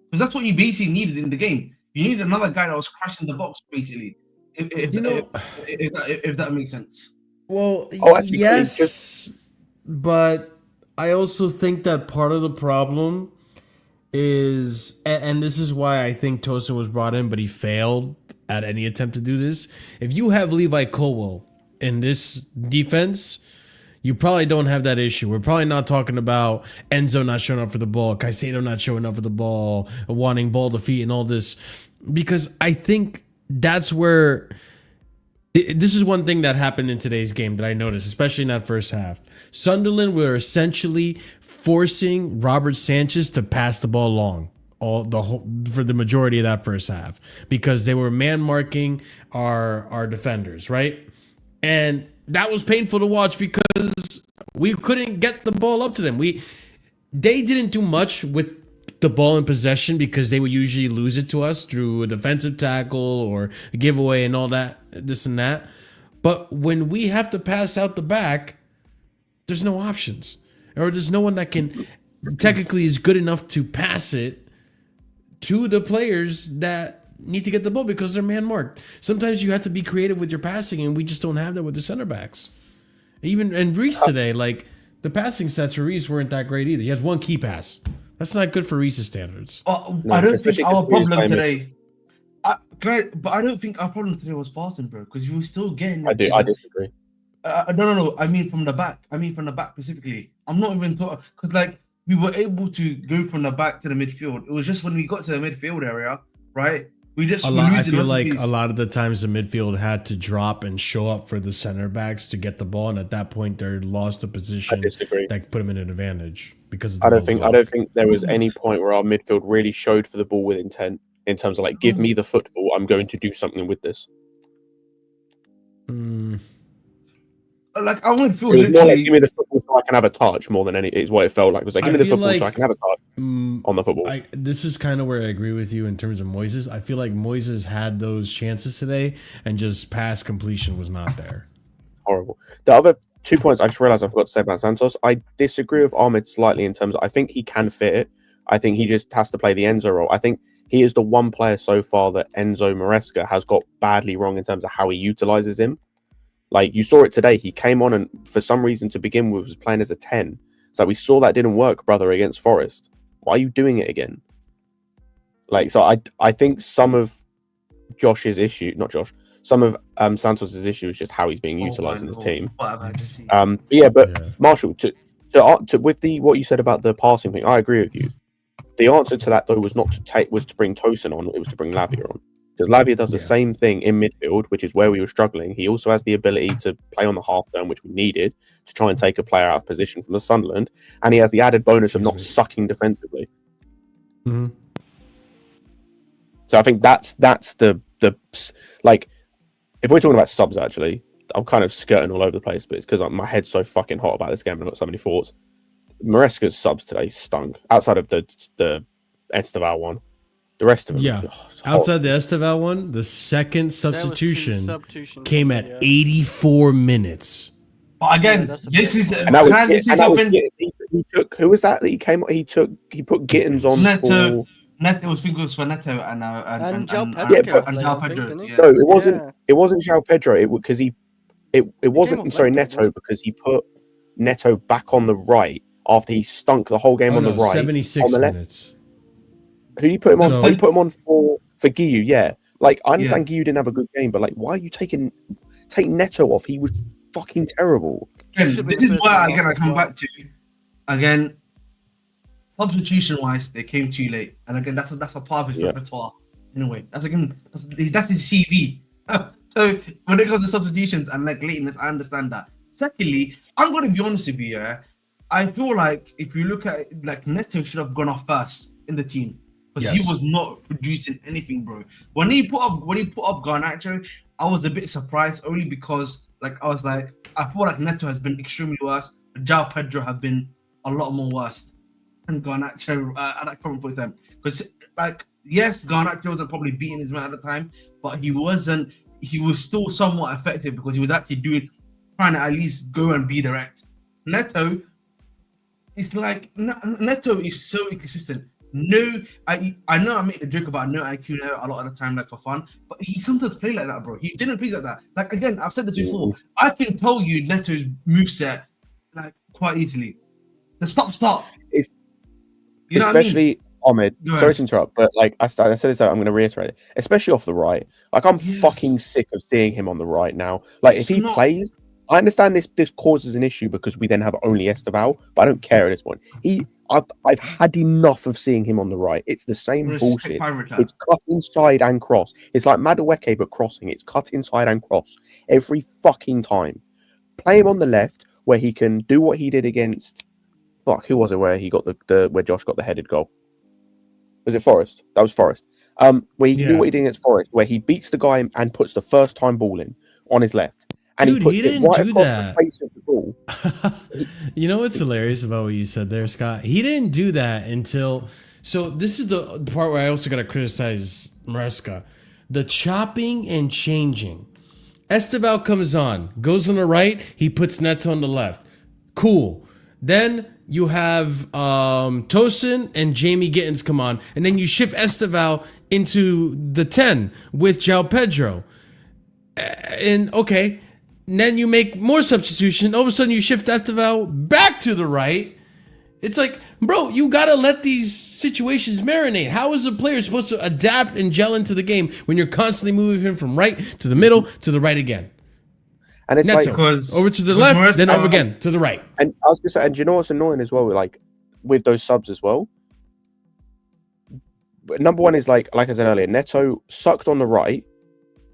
[SPEAKER 6] Because that's what you basically needed in the game. You needed another guy that was crashing the box, basically. If that makes sense.
[SPEAKER 1] Well, yes, but I also think that part of the problem is, and this is why I think Tosin was brought in, but he failed at any attempt to do this. If you have Levi Colwill in this defense, you probably don't have that issue. We're probably not talking about Enzo not showing up for the ball, Caicedo not showing up for the ball, wanting ball to feet and all this. because I think that's where this is one thing that happened in today's game that I noticed, especially in that first half. Sunderland were essentially forcing Robert Sanchez to pass the ball long for the majority of that first half because they were man marking our defenders, right? And that was painful to watch because we couldn't get the ball up to them. They didn't do much with the ball in possession because they would usually lose it to us through a defensive tackle or a giveaway and all that, this and that. But when we have to pass out the back, there's no options. Or there's no one that can technically is good enough to pass it to the players that need to get the ball because they're man marked. Sometimes you have to be creative with your passing, and we just don't have that with the center backs. And Reece today, like the passing stats for Reece weren't that great either. He has one key pass. That's not good for Reece's standards.
[SPEAKER 6] I don't think our problem today. But I don't think our problem today was passing, bro, because we were still getting.
[SPEAKER 3] I disagree.
[SPEAKER 6] No. I mean from the back. Specifically. I'm not even talking because like we were able to go from the back to the midfield. It was just when we got to the midfield area, right?
[SPEAKER 1] I feel like a lot of the times the midfield had to drop and show up for the center backs to get the ball, and at that point they lost the position that put them in an advantage because of
[SPEAKER 3] I don't think there was any point where our midfield really showed for the ball with intent in terms of like, give me the football, I'm going to do something with this.
[SPEAKER 6] Like I would feel
[SPEAKER 3] it was more like, give me the football so I can have a touch more than any. It's what it felt like. It was like, give me the football so I can have a touch on the football.
[SPEAKER 1] This is kind of where I agree with you in terms of Moises. I feel like Moises had those chances today, and just pass completion was not there.
[SPEAKER 3] Horrible. The other 2 points I just realized I forgot to say about Santos. I disagree with Ahmed slightly in terms of I think he can fit it. I think he just has to play the Enzo role. I think he is the one player so far that Enzo Maresca has got badly wrong in terms of how he utilizes him. Like you saw it today, he came on and for some reason to begin with was playing as a 10. So we saw that didn't work, brother, against Forest. Why are you doing it again? Like, so I think some of Josh's issue, not Josh, some of Santos's issue is just how he's being utilized in this team. Marshall, to with what you said about the passing thing, I agree with you. The answer to that though was to bring Tosin on, it was to bring Lavia on. Because Lavia does the same thing in midfield, which is where we were struggling. He also has the ability to play on the half turn, which we needed to try and take a player out of position from the Sunderland. And he has the added bonus of not sucking defensively.
[SPEAKER 1] Mm-hmm.
[SPEAKER 3] So I think that's the like, if we're talking about subs, actually, I'm kind of skirting all over the place, but it's because my head's so fucking hot about this game and I've got so many thoughts. Maresca's subs today stunk, outside of the Esteval one. The rest of them,
[SPEAKER 1] outside the Esteval one, the second substitution came at 84 minutes.
[SPEAKER 6] But again, this is
[SPEAKER 3] he took. Who was that he came? He put Gittins on
[SPEAKER 6] Neto. Neto was fingers for Neto and
[SPEAKER 4] João
[SPEAKER 6] Pedro.
[SPEAKER 3] No, it wasn't. It wasn't João Pedro. It wasn't. Sorry, Neto, because he put Neto back on the right after he stunk the whole game on the right.
[SPEAKER 1] 76 minutes.
[SPEAKER 3] Who do you put him on? You put him on for Guiu, yeah. Like I understand Guiu didn't have a good game, but like, why are you taking Neto off? He was fucking terrible.
[SPEAKER 6] Again, this is where I come back to. Again, substitution wise, they came too late, and again, that's a part of his repertoire. Anyway, that's his CV. So when it comes to substitutions and like lateness, I understand that. Secondly, I'm going to be honest with you. I feel like if you look at it, like Neto should have gone off first in the team. Because he was not producing anything, bro. When he put up Garnacho, I was a bit surprised only because like I feel like Neto has been extremely worse. João Pedro have been a lot more worse than Garnacho at that current point in time. Because like yes, Garnacho wasn't probably beating his man at the time, but he was still somewhat effective because he was actually trying to at least go and be direct. Neto, it's like Neto is so inconsistent. No, I know I make a joke about no IQ a lot of the time, like for fun, but he sometimes play like that, bro. He didn't play like that. Like again, I've said this before. I can tell you Neto's moveset like quite easily. The stop.
[SPEAKER 3] It's
[SPEAKER 6] you know
[SPEAKER 3] especially
[SPEAKER 6] what I mean?
[SPEAKER 3] Ahmed. Sorry to interrupt, but like I said this, I'm going to reiterate it. Especially off the right. Like I'm fucking sick of seeing him on the right now. Like if he plays, I understand this causes an issue because we then have only Esteval, but I don't care at this point. I've had enough of seeing him on the right. It's the same bullshit. It's cut inside and cross. It's like Madueke but crossing. It's cut inside and cross every fucking time. Play him on the left where he can do what he did against. Fuck, who was it? Where he got the where Josh got the headed goal? Was it Forest? That was Forest. Where he can do what he did against Forest, where he beats the guy and puts the first time ball in on his left. And
[SPEAKER 1] Dude,
[SPEAKER 3] he puts it right across the face of the ball.
[SPEAKER 1] You know what's hilarious about what you said there, Scott? He didn't do that until... So this is the part where I also got to criticize Maresca. The chopping and changing. Esteval comes on, goes on the right, he puts Neto on the left. Cool. Then you have Tosin and Jamie Gittins come on, and then you shift Esteval into the 10 with João Pedro. And okay... then you make more substitution. All of a sudden, you shift Esteval back to the right. It's like, bro, you gotta let these situations marinate. How is a player supposed to adapt and gel into the game when you're constantly moving him from right to the middle to the right again?
[SPEAKER 3] And it's
[SPEAKER 1] Neto,
[SPEAKER 3] like
[SPEAKER 1] over to the left, then over again to the right.
[SPEAKER 3] And I was gonna say, and you know what's annoying as well, like with those subs as well. But number one is like I said earlier, Neto sucked on the right.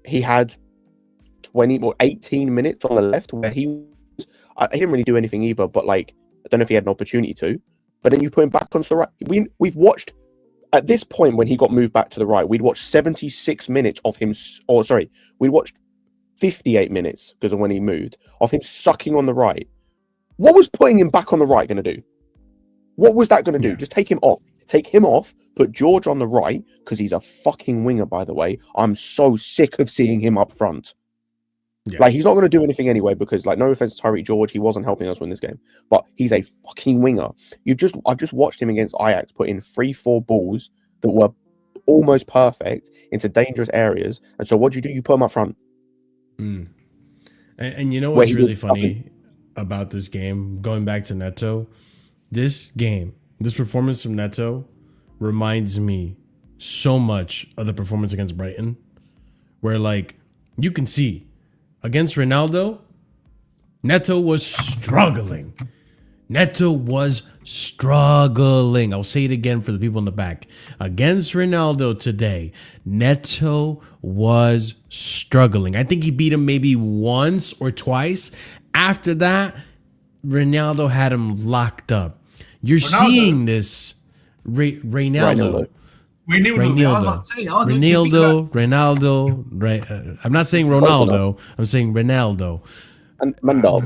[SPEAKER 3] He had 20 or 18 minutes on the left where he didn't really do anything either, but like I don't know if he had an opportunity to. But then you put him back onto the right. We've watched at this point when he got moved back to the right, we'd watched 76 minutes of him, we watched 58 minutes because of when he moved of him sucking on the right. What was putting him back on the right going to do? What was that going to do? Just take him off. Take him off, put George on the right because he's a fucking winger, by the way. I'm so sick of seeing him up front. Yeah. Like, he's not going to do anything anyway because, like, no offense to Tyreek George, he wasn't helping us win this game. But he's a fucking winger. I've just watched him against Ajax put in 3-4 balls that were almost perfect into dangerous areas. And so what do? You put him up front.
[SPEAKER 1] And you know what's really funny about this game, going back to Neto? This performance from Neto reminds me so much of the performance against Brighton, where, like, you can see against Ronaldo, Neto was struggling. I'll say it again for the people in the back. Against Ronaldo today, Neto was struggling. I think he beat him maybe once or twice. After that, Ronaldo had him locked up. You're seeing this. Ronaldo. I'm not saying Ronaldo. I'm saying Ronaldo.
[SPEAKER 3] And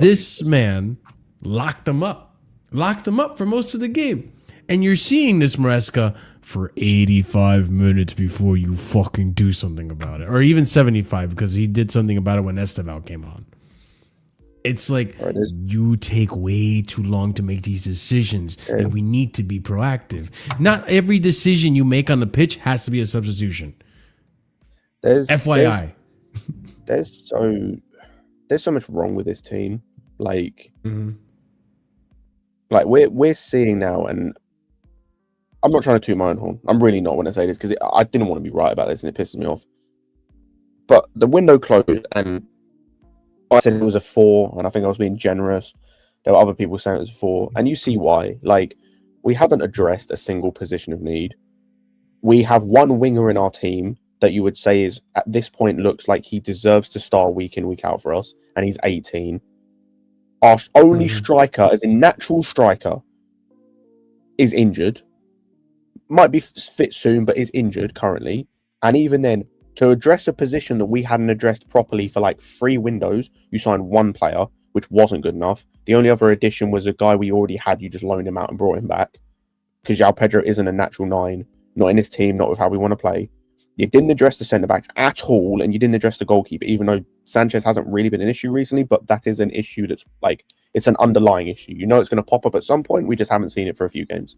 [SPEAKER 1] this man locked him up for most of the game. And you're seeing this, Maresca, for 85 minutes before you fucking do something about it. Or even 75, because he did something about it when Esteval came on. It's like, you take way too long to make these decisions, and we need to be proactive. Not every decision you make on the pitch has to be a substitution. FYI.
[SPEAKER 3] There's so much wrong with this team. Like, like we're seeing now, and I'm not trying to toot my own horn. I'm really not when I say this, because I didn't want to be right about this, and it pisses me off. But the window closed, and I said it was a 4, and I think I was being generous. There were other people saying it was a 4, and you see why. Like, we haven't addressed a single position of need. We have one winger in our team that you would say is, at this point, looks like he deserves to start week in, week out for us, and he's 18. Our only striker, as a natural striker, is injured. Might be fit soon, but is injured currently. And even then, to address a position that we hadn't addressed properly for like 3 windows, you signed 1 player, which wasn't good enough. The only other addition was a guy we already had. You just loaned him out and brought him back. Because João Pedro isn't a natural 9, not in his team, not with how we want to play. You didn't address the centre-backs at all, and you didn't address the goalkeeper, even though Sanchez hasn't really been an issue recently, but that is an issue that's like, it's an underlying issue. You know it's going to pop up at some point. We just haven't seen it for a few games.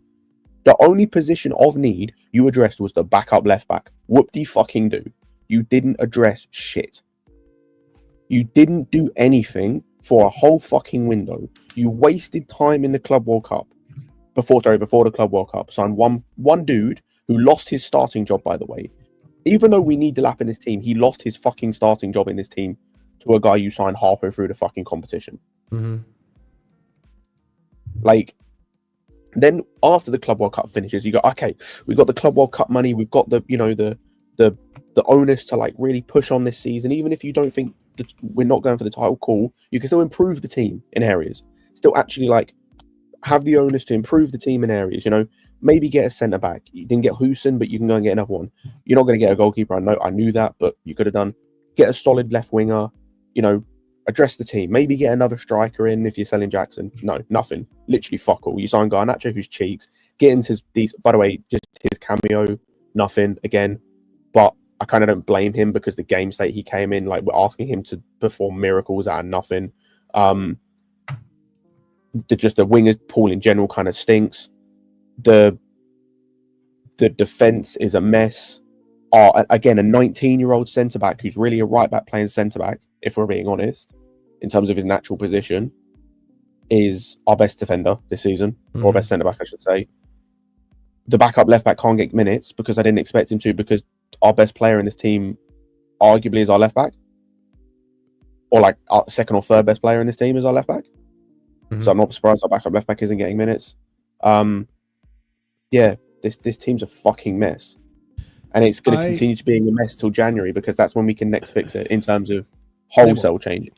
[SPEAKER 3] The only position of need you addressed was the backup left-back. Whoop-de-fucking-do. You didn't address shit. You didn't do anything for a whole fucking window. You wasted time in the Club World Cup. Before the Club World Cup. Signed one dude who lost his starting job, by the way. Even though we need Delap in this team, he lost his fucking starting job in this team to a guy you signed halfway through the fucking competition. Like, Then after the Club World Cup finishes, you go, okay, we've got the Club World Cup money, we've got the the onus to like really push on this season. Even if you don't think that we're not going for the title, cool, you can still improve the team in areas. Still actually like have the onus to improve the team in areas. Maybe get a centre back. You didn't get Hoosen, but you can go and get another one. You're not going to get a goalkeeper. I knew that, but you could have done. Get a solid left winger. Address the team. Maybe get another striker in if you're selling Jackson. No, nothing. Literally fuck all. You sign Garnacho, who's cheeks. Get into these. By the way, just his cameo. Nothing again. But I kind of don't blame him because the game state he came in, like we're asking him to perform miracles out of nothing. The wingers pool in general kind of stinks. The defense is a mess. Again, a 19-year-old centre back who's really a right back playing centre back, if we're being honest, in terms of his natural position, is our best defender this season, or best centre back, I should say. The backup left back can't get minutes because I didn't expect him to, because our best player in this team arguably is our left back, or like our second or third best player in this team is our left back. So I'm not surprised our backup left back isn't getting minutes. This team's a fucking mess. And it's going to continue to be a mess till January, because that's when we can next fix it in terms of wholesale changes.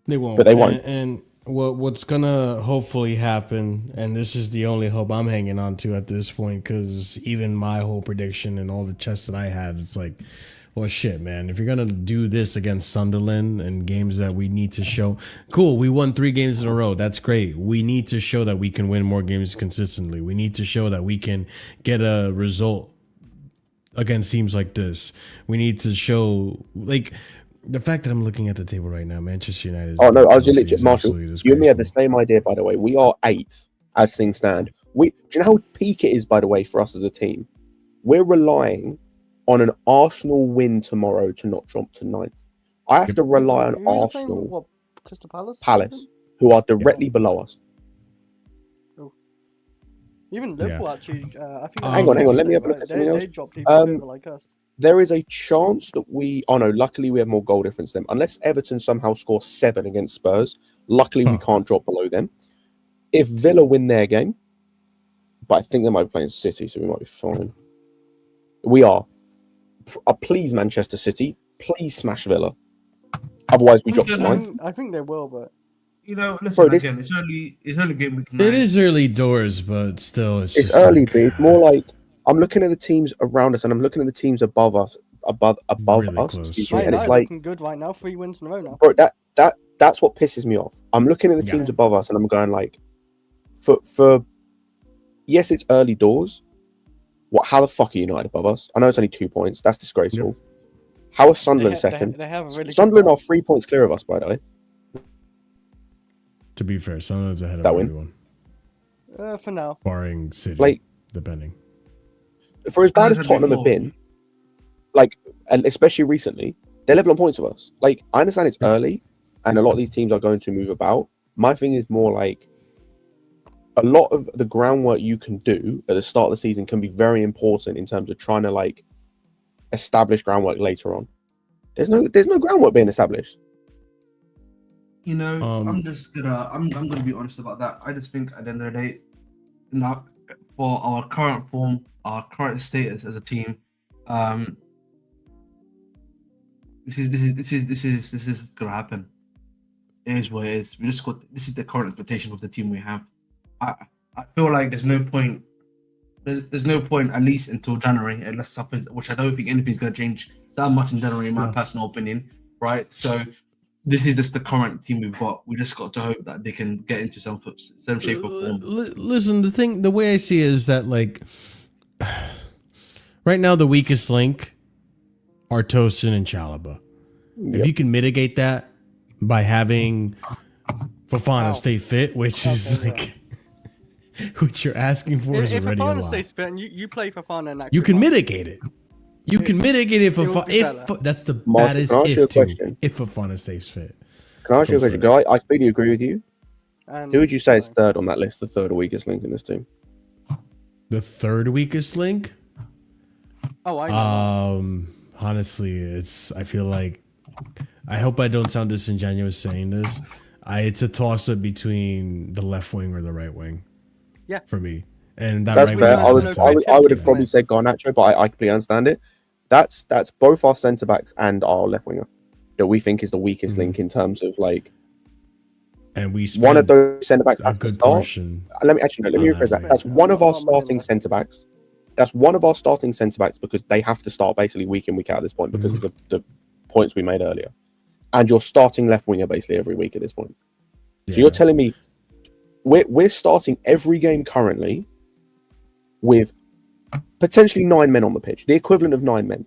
[SPEAKER 1] They won't.
[SPEAKER 3] But they won't.
[SPEAKER 1] And what's going to hopefully happen, and this is the only hope I'm hanging on to at this point, because even my whole prediction and all the chests that I had, it's like, well, shit, man. If you're going to do this against Sunderland and games that we need to show, cool, we won 3 games in a row. That's great. We need to show that we can win more games consistently. We need to show that we can get a result against teams like this. We need to show, like, the fact that I'm looking at the table right now, Manchester United.
[SPEAKER 3] Oh no, I was legit, Marshall. You and me had the same idea, by the way. We are 8th as things stand. Do you know how peak it is, by the way, for us as a team? We're relying on an Arsenal win tomorrow to not drop to 9th. I have to rely on Arsenal,
[SPEAKER 4] Crystal
[SPEAKER 3] Palace, who are directly below us.
[SPEAKER 4] Even Liverpool actually. I think.
[SPEAKER 3] Hang on. Let me have a look at something else.
[SPEAKER 4] They dropped even like us.
[SPEAKER 3] There is a chance that we. Oh no! Luckily, we have more goal difference than them. Unless Everton somehow score 7 against Spurs, luckily we can't drop below them. If Villa win their game, but I think they might be playing City, so we might be fine. We are. Please, Manchester City, please smash Villa. Otherwise, we drop to 9th.
[SPEAKER 4] I think they will, but.
[SPEAKER 6] Listen, again, it's early game week 9.
[SPEAKER 1] It is early doors, but still,
[SPEAKER 3] it's early, but it's more like I'm looking at the teams around us, and I'm looking at the teams above us,
[SPEAKER 1] really
[SPEAKER 3] us.
[SPEAKER 1] Close.
[SPEAKER 3] And it's like
[SPEAKER 4] looking good right now. 3 wins in a row now.
[SPEAKER 3] Bro, that's what pisses me off. I'm looking at the teams above us, and I'm going like, for yes, it's early doors. What? How the fuck are United above us? I know it's only 2 points. That's disgraceful. Yep. How are Sunderland second?
[SPEAKER 4] They have a really
[SPEAKER 3] Sunderland are 3 points clear of us, by the way.
[SPEAKER 1] To be fair, Sunderland's ahead of
[SPEAKER 3] that
[SPEAKER 1] everyone.
[SPEAKER 4] For now.
[SPEAKER 1] Barring City,
[SPEAKER 3] like,
[SPEAKER 1] depending.
[SPEAKER 3] For as bad as Tottenham have been, like, and especially recently, they're level on points with us. Like, I understand it's early, and a lot of these teams are going to move about. My thing is more like, a lot of the groundwork you can do at the start of the season can be very important in terms of trying to, like, establish groundwork later on. There's no groundwork being established.
[SPEAKER 6] I'm gonna be honest about that. I just think at the end of the day, for our current form, our current status as a team, this is gonna happen. It is what it is. This is the current expectation of the team we have. I feel like there's no point. There's no point, at least until January, unless something, which I don't think anything's gonna change that much in January, in my personal opinion. Right, so. This is just the current team we've got. We just got to hope that they can get into some shape or form.
[SPEAKER 1] Listen, the way I see it is that, like, right now the weakest link are Tosin and Chalobah. Yep. If you can mitigate that by having Fofana stay fit, which is like what you're asking for, is already a lot. If Fofana stays
[SPEAKER 4] fit and you play Fofana in that,
[SPEAKER 1] you can mitigate it. You can mitigate it if that's the baddest if too. If Fofana stays fit.
[SPEAKER 3] Can I ask you a question? I completely agree with you. Who would you say is third on that list? The third weakest link in this team.
[SPEAKER 1] The third weakest link?
[SPEAKER 4] Oh, I know.
[SPEAKER 1] Honestly, I feel like, I hope I don't sound disingenuous saying this. It's a toss up between the left wing or the right wing. for me. And that
[SPEAKER 3] That's
[SPEAKER 1] right
[SPEAKER 3] fair.
[SPEAKER 1] wing is
[SPEAKER 3] I would have probably said Garnacho, but I completely understand it. That's both our centre backs and our left winger that we think is the weakest link in terms of like.
[SPEAKER 1] And we
[SPEAKER 3] one of those centre backs has to
[SPEAKER 1] good
[SPEAKER 3] start.
[SPEAKER 1] portion.
[SPEAKER 3] Let me rephrase that. That's one of our starting centre backs. That's one of our starting centre backs because they have to start basically week in, week out at this point because of the points we made earlier. And you're starting left winger basically every week at this point. So you're telling me we're starting every game currently with potentially 9 men on the pitch, the equivalent of 9 men.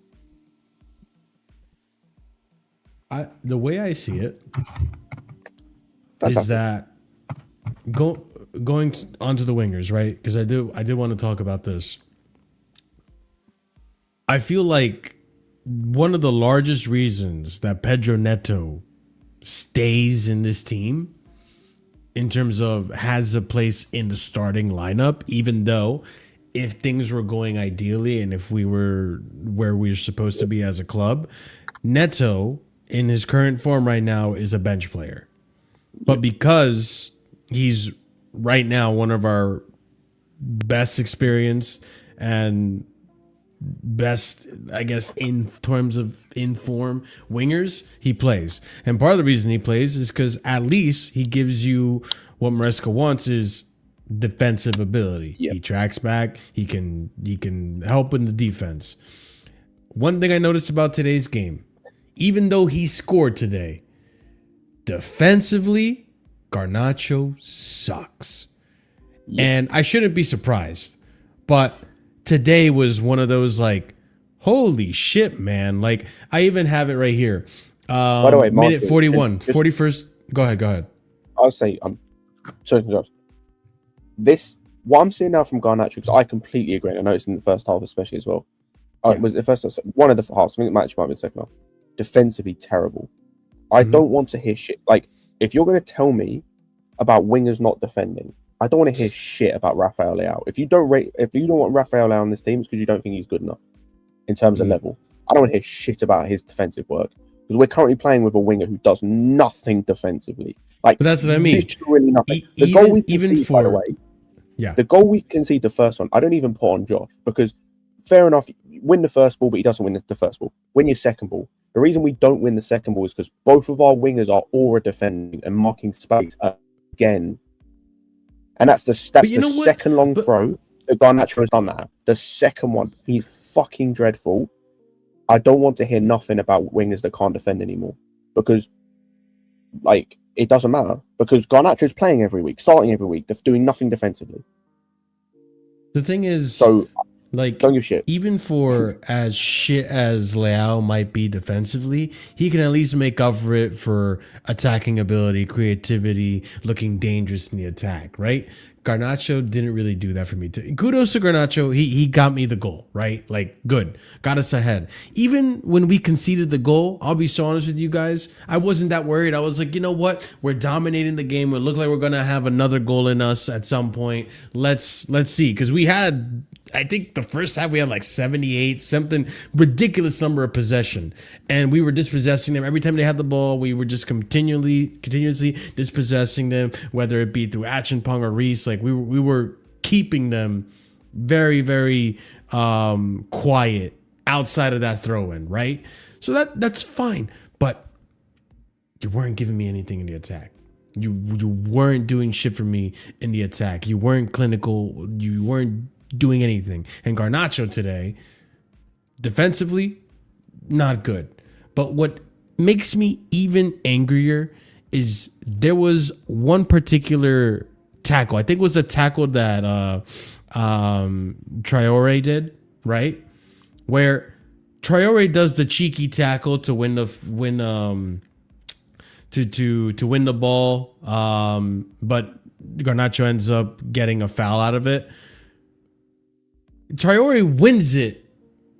[SPEAKER 1] The way I see it
[SPEAKER 3] Fantastic.
[SPEAKER 1] is that going onto the wingers, right? Because I did want to talk about this. I feel like one of the largest reasons that Pedro Neto stays in this team in terms of has a place in the starting lineup, even though if things were going ideally and if we were where we're supposed to be as a club, Neto in his current form right now is a bench player. But because he's right now one of our best experienced and best, I guess, in terms of in form wingers, he plays. And part of the reason he plays is because at least he gives you what Maresca wants is defensive ability. Yep. He tracks back. He can help in the defense. One thing I noticed about today's game, even though he scored today, defensively, Garnacho sucks. Yep. And I shouldn't be surprised, but today was one of those like, holy shit, man. Like, I even have it right here. By the way, Martin, minute 41, 41st. Go ahead.
[SPEAKER 3] I'll say, what I'm seeing now from Garnacho, because I completely agree. I know it's in the first half, especially as well. It was the first half, one of the halves. I think the match might be the second half. Defensively terrible. I don't want to hear shit. Like, if you're going to tell me about wingers not defending, I don't want to hear shit about Rafael Leao. If you don't want Rafael Leao on this team, it's because you don't think he's good enough in terms of level. I don't want to hear shit about his defensive work because we're currently playing with a winger who does nothing defensively. Like, but that's what I mean. Literally nothing. The goal we conceded, by the way, the goal we conceded, the first one, I don't even put on Josh because fair enough, you win the first ball, but he doesn't win the first ball. Win your second ball. The reason we don't win the second ball is because both of our wingers are aura defending and marking space again. And that's the second long throw that Garnacho has done that. The second one, he's fucking dreadful. I don't want to hear nothing about wingers that can't defend anymore because, like, it doesn't matter because Garnacho's playing every week, starting every week, doing nothing defensively.
[SPEAKER 1] The thing is,
[SPEAKER 3] so
[SPEAKER 1] like,
[SPEAKER 3] don't give shit.
[SPEAKER 1] Even for as shit as Leao might be defensively, he can at least make up for it for attacking ability, creativity, looking dangerous in the attack, right? Garnacho didn't really do that for me. Kudos to Garnacho. He got me the goal, right? Like, good. Got us ahead. Even when we conceded the goal, I'll be so honest with you guys, I wasn't that worried. I was like, you know what? We're dominating the game. It looked like we're going to have another goal in us at some point. Let's see. Because we had, I think the first half we had like 78, something ridiculous number of possession. And we were dispossessing them. Every time they had the ball, we were just continuously dispossessing them, whether it be through Acheampong or Reese. Like, we were keeping them very, very quiet outside of that throw-in, right? So that's fine. But you weren't giving me anything in the attack. You weren't doing shit for me in the attack. You weren't clinical. You weren't doing anything. And Garnacho today, defensively, not good. But what makes me even angrier is there was one particular tackle. I think it was a tackle that Traore did, right? Where Traore does the cheeky tackle to win the ball, but Garnacho ends up getting a foul out of it. Traore wins it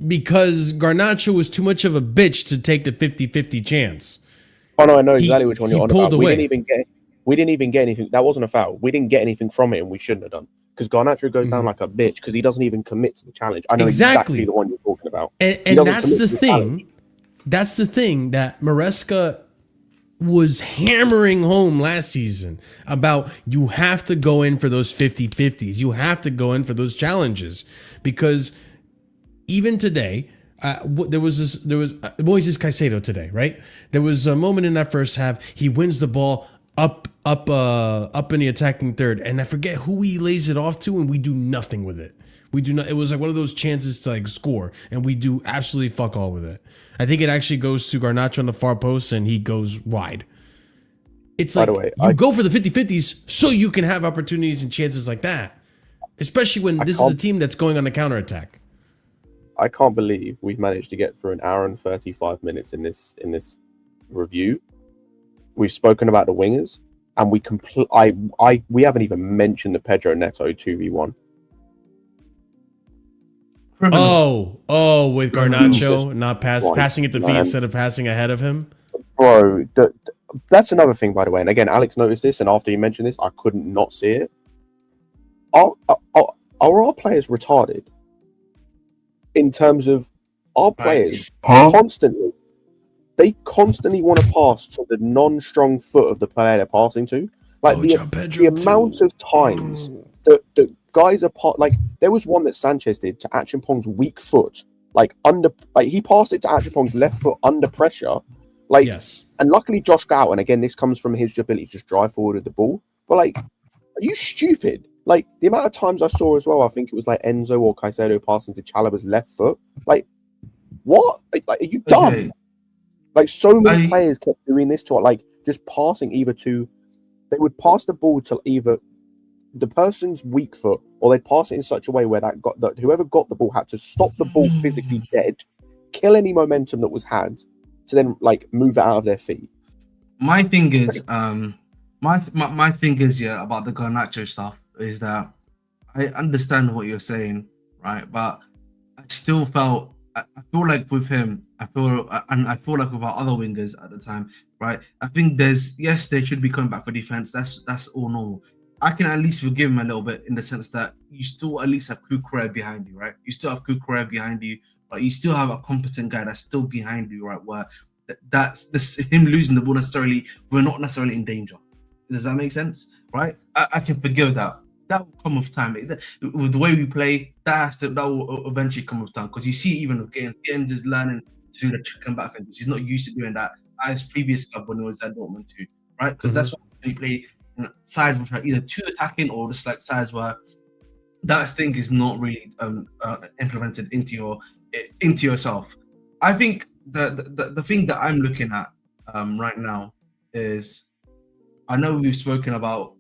[SPEAKER 1] because Garnacho was too much of a bitch to take the 50-50 chance.
[SPEAKER 3] Oh no, I know exactly which one you're on about.
[SPEAKER 1] Away.
[SPEAKER 3] We didn't even get anything. That wasn't a foul. We didn't get anything from it, and we shouldn't have done. Because Garnacho goes down like a bitch because he doesn't even commit to the challenge. I know exactly the one you're talking about.
[SPEAKER 1] And that's the thing. That's the thing that Maresca was hammering home last season about you have to go in for those 50-50s. You have to go in for those challenges, because even today, there was Moises Caicedo today, right? There was a moment in that first half. He wins the ball up in the attacking third, and I forget who he lays it off to, and we do nothing with it. We do not. It was like one of those chances to like score, and we do absolutely fuck all with it. I think it actually goes to Garnacho on the far post, and he goes wide. It's like, you go for the 50-50s so you can have opportunities and chances like that, especially when this is a team that's going on the counterattack.
[SPEAKER 3] I can't believe we've managed to get through an hour and 35 minutes in this review. We've spoken about the wingers, and we haven't even mentioned the Pedro Neto 2v1.
[SPEAKER 1] With Garnacho not passing it to feet instead of passing ahead of him.
[SPEAKER 3] Bro, that's another thing, by the way. And again, Alex noticed this, and after you mentioned this, I couldn't not see it. Are our players retarded? In terms of our players constantly want to pass to the non-strong foot of the player they're passing to. Like the amount of times that guys are like, there was one that Sanchez did to Achimpong's weak foot, he passed it to Achimpong's left foot under pressure, yes. And luckily Josh got out, and again this comes from his ability to just drive forward with the ball. But like, are you stupid? Like, the amount of times I saw as well, I think it was like Enzo or Caicedo passing to Chalobah's left foot. Like, what? Like, are you dumb? Okay. Like, so many players kept doing this to it, like, just passing they would pass the ball to either the person's weak foot, or they'd pass it in such a way where whoever got the ball had to stop the ball physically dead, kill any momentum that was had, to then, like, move it out of their feet.
[SPEAKER 6] My thing is, my thing is, about the Garnacho stuff, is that I understand what you're saying, right? But I still feel like with him, I feel like with our other wingers at the time, right? I think they should be coming back for defense. That's all normal. I can at least forgive him a little bit in the sense that you still at least have Kukurea behind you, right? You still have Kukurea behind you, but you still have a competent guy that's still behind you, right? Where that's him losing the ball we're not necessarily in danger. Does that make sense? Right? I can forgive that. That will come with time. With the way we play, that will eventually come with time. Because you see, even with Gittins is learning to do the chicken back thing. He's not used to doing that at his previous club when he was at Dortmund too, right? Because that's why he play sides which are either too attacking or just like sides where that thing is not really implemented into yourself. I think the thing that I'm looking at right now is, I know we've spoken about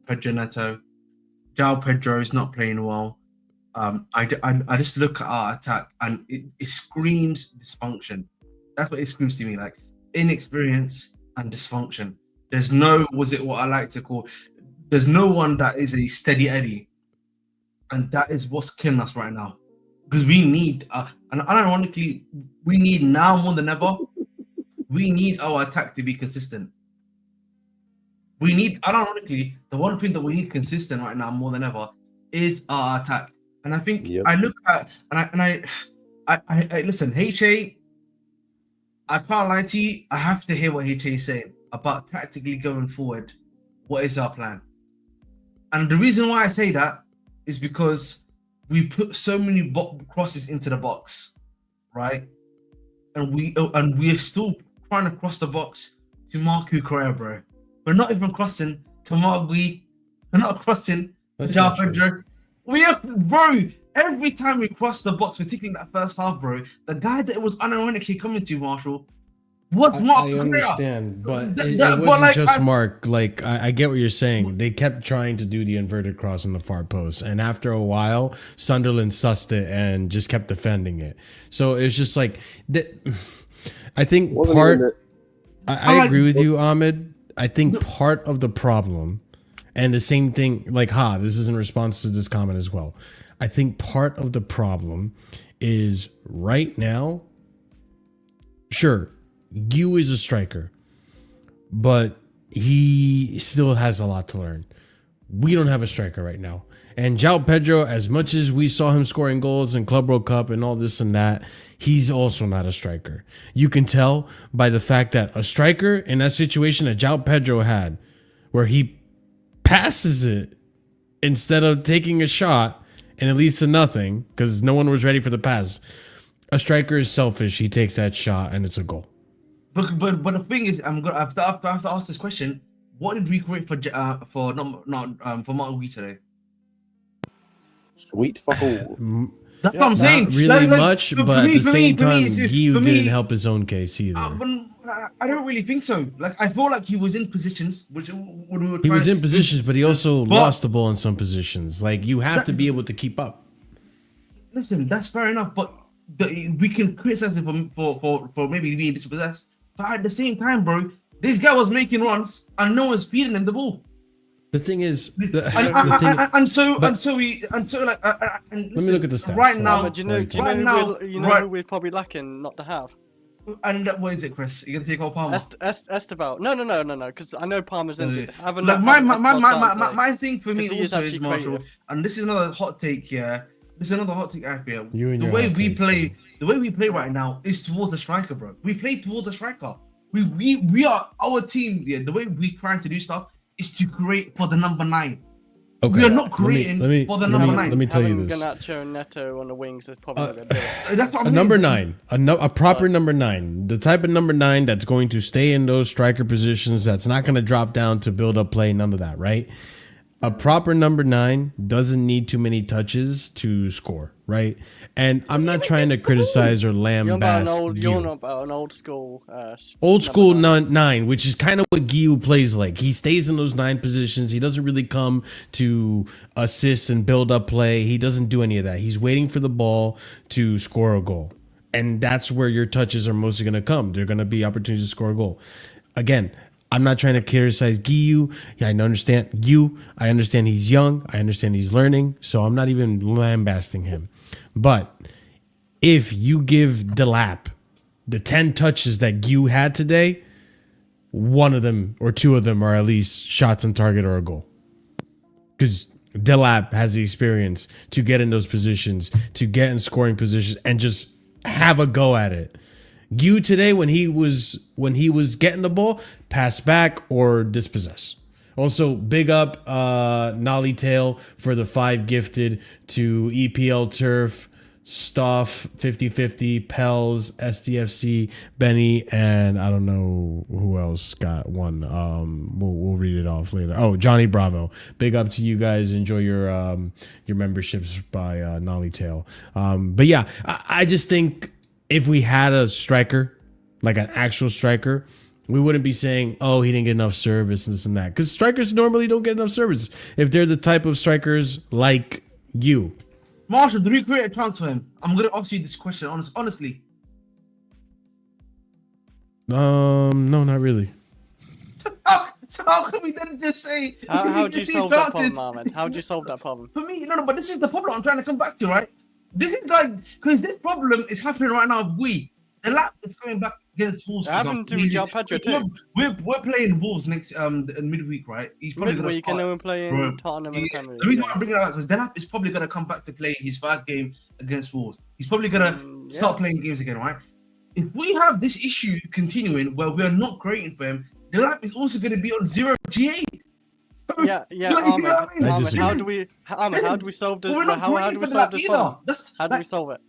[SPEAKER 6] Pedro Neto. João Pedro is not playing well. I just look at our attack and it screams dysfunction. That's what it screams to me, like inexperience and dysfunction. There's no, what I like to call, there's no one that is a steady Eddie. And that is what's killing us right now. Because we need, and ironically, we need now more than ever, we need our attack to be consistent. We need, ironically, the one thing that we need consistent right now more than ever is our attack. And I think I look at, and I listen, HA, I can't lie to you, I have to hear what HA is saying about tactically going forward. What is our plan? And the reason why I say that is because we put so many crosses into the box, right? And we are still trying to cross the box to Marco Correa, bro. We're not even crossing to Margui. We're not crossing to João Pedro. We have, bro, every time we cross the box, particularly in that first half, bro, the guy that it was unironically coming to, Marshall, was Mark. I
[SPEAKER 1] understand, but it wasn't just Mark. Like, I get what you're saying. They kept trying to do the inverted cross in the far post, and after a while, Sunderland sussed it and just kept defending it. So it's just like, I think I agree with you, Ahmed. I think part of the problem, and the same thing, like, this is in response to this comment as well. I think part of the problem is right now, sure, Yu is a striker, but he still has a lot to learn. We don't have a striker right now. And João Pedro, as much as we saw him scoring goals in Club World Cup and all this and that, he's also not a striker. You can tell by the fact that a striker in that situation that João Pedro had, where he passes it instead of taking a shot and it leads to nothing because no one was ready for the pass. A striker is selfish. He takes that shot and it's a goal.
[SPEAKER 6] But the thing is, I have to ask this question. What did we create for Martin Gui today?
[SPEAKER 3] Sweet fuck all.
[SPEAKER 6] That's what I'm saying.
[SPEAKER 1] Not really much, but at the same time, Guiu didn't help his own case either.
[SPEAKER 6] I don't really think so. Like, I feel like he was in positions, which when we were
[SPEAKER 1] he was in positions, but he also lost the ball in some positions. Like, you have to be able to keep up.
[SPEAKER 6] Listen, that's fair enough, but we can criticize him for maybe being dispossessed. But at the same time, bro, this guy was making runs and no one's feeding him the ball.
[SPEAKER 1] The thing is,
[SPEAKER 6] let me look at the
[SPEAKER 1] stats
[SPEAKER 6] right now.
[SPEAKER 4] Do you know who we're probably lacking not to have?
[SPEAKER 6] And what is it, Chris? You're gonna take out Palmer?
[SPEAKER 4] Esteval. No. Because I know Palmer's injured.
[SPEAKER 6] My thing for me also is Marshall, and this is another hot take here. This is another hot take out here. The way we play right now is towards the striker, bro. We play towards the striker. We are our team. Yeah, the way we trying to do stuff is to create for the number 9. Okay. We are not creating for the number 9.
[SPEAKER 1] Let me tell you this.
[SPEAKER 4] Garnacho and Neto on the wings is probably
[SPEAKER 1] that's what number 9, a proper number 9, the type of number 9 that's going to stay in those striker positions, that's not going to drop down to build up play, none of that, right? A proper number 9 doesn't need too many touches to score, right? And I'm not trying to criticize or lambaste.
[SPEAKER 4] You're not about an old school.
[SPEAKER 1] Old school 9, which is kind of what Guiu plays like. He stays in those 9 positions. He doesn't really come to assist and build up play. He doesn't do any of that. He's waiting for the ball to score a goal. And that's where your touches are mostly going to come. They're going to be opportunities to score a goal. Again, I'm not trying to criticize Guiu. Yeah, I understand Guiu. I understand he's young. I understand he's learning. So I'm not even lambasting him. But if you give Delap the 10 touches that Guiu had today, one of them or two of them are at least shots on target or a goal. Because Delap has the experience to get in those positions, to get in scoring positions, and just have a go at it. Guiu today, when he was getting the ball, pass back or dispossess. Also, big up Nolly Tail for the 5 gifted to EPL Turf, Stoff, 50/50, Pels, SDFC, Benny, and I don't know who else got one. We'll read it off later. Oh, Johnny Bravo. Big up to you guys. Enjoy your memberships by Nolly Tail. But yeah, I just think if we had a striker, like an actual striker, we wouldn't be saying, oh, he didn't get enough service and this and that. Because strikers normally don't get enough service if they're the type of strikers like you.
[SPEAKER 6] Marshall, did we create a chance for him? I'm going to ask you this question, honestly.
[SPEAKER 1] No, not really.
[SPEAKER 6] So how can we then just say...
[SPEAKER 4] How do you solve that problem, Ahmed? How do you solve that problem?
[SPEAKER 6] For me, no, but this is the problem I'm trying to come back to, right? This is like, because this problem is happening right now with the lap is coming back against Wolves.
[SPEAKER 4] Happened to João Pedro too.
[SPEAKER 6] We're playing Wolves next midweek, right? He's probably going to start.
[SPEAKER 4] And we're playing Tottenham and Premier League.
[SPEAKER 6] The reason why I'm bringing it up because Delap is probably going to come back to play his first game against Wolves. He's probably going to start playing games again, right? If we have this issue continuing where we are not creating for him, Delap is also going to be on 0 G8.
[SPEAKER 4] Yeah, Ahmed, how do we solve this? How do we solve this problem? How do we solve it?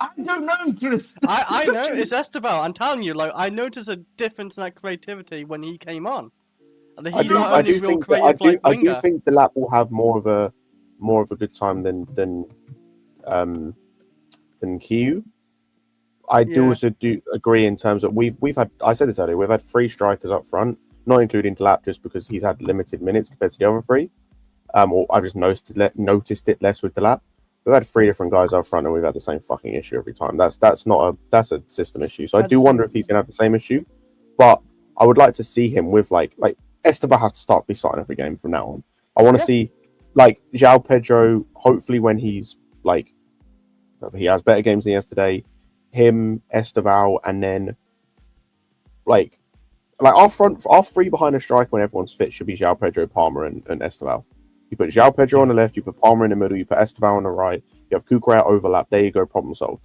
[SPEAKER 6] I don't know, Chris.
[SPEAKER 4] I know, it's Esteval. I'm telling you, like, I noticed a difference in that creativity when he came on.
[SPEAKER 3] I do think Delap will have more of a good time than Guiu. I do also agree in terms of we've had, I said this earlier, we've had 3 strikers up front, not including Delap just because he's had limited minutes compared to the other 3. Or I've just noticed it less with Delap. We've had 3 different guys up front and we've had the same fucking issue every time. That's a system issue. So I do wonder if he's gonna have the same issue. But I would like to see him with like Esteban has to be starting every game from now on. I want to see like João Pedro, hopefully when he's like he has better games than yesterday, him, Esteval, and then like our 3 behind a striker when everyone's fit should be João Pedro, Palmer, and Esteval. You put João Pedro on the left, you put Palmer in the middle, you put Esteval on the right, you have Kukurea overlap. There you go, problem solved.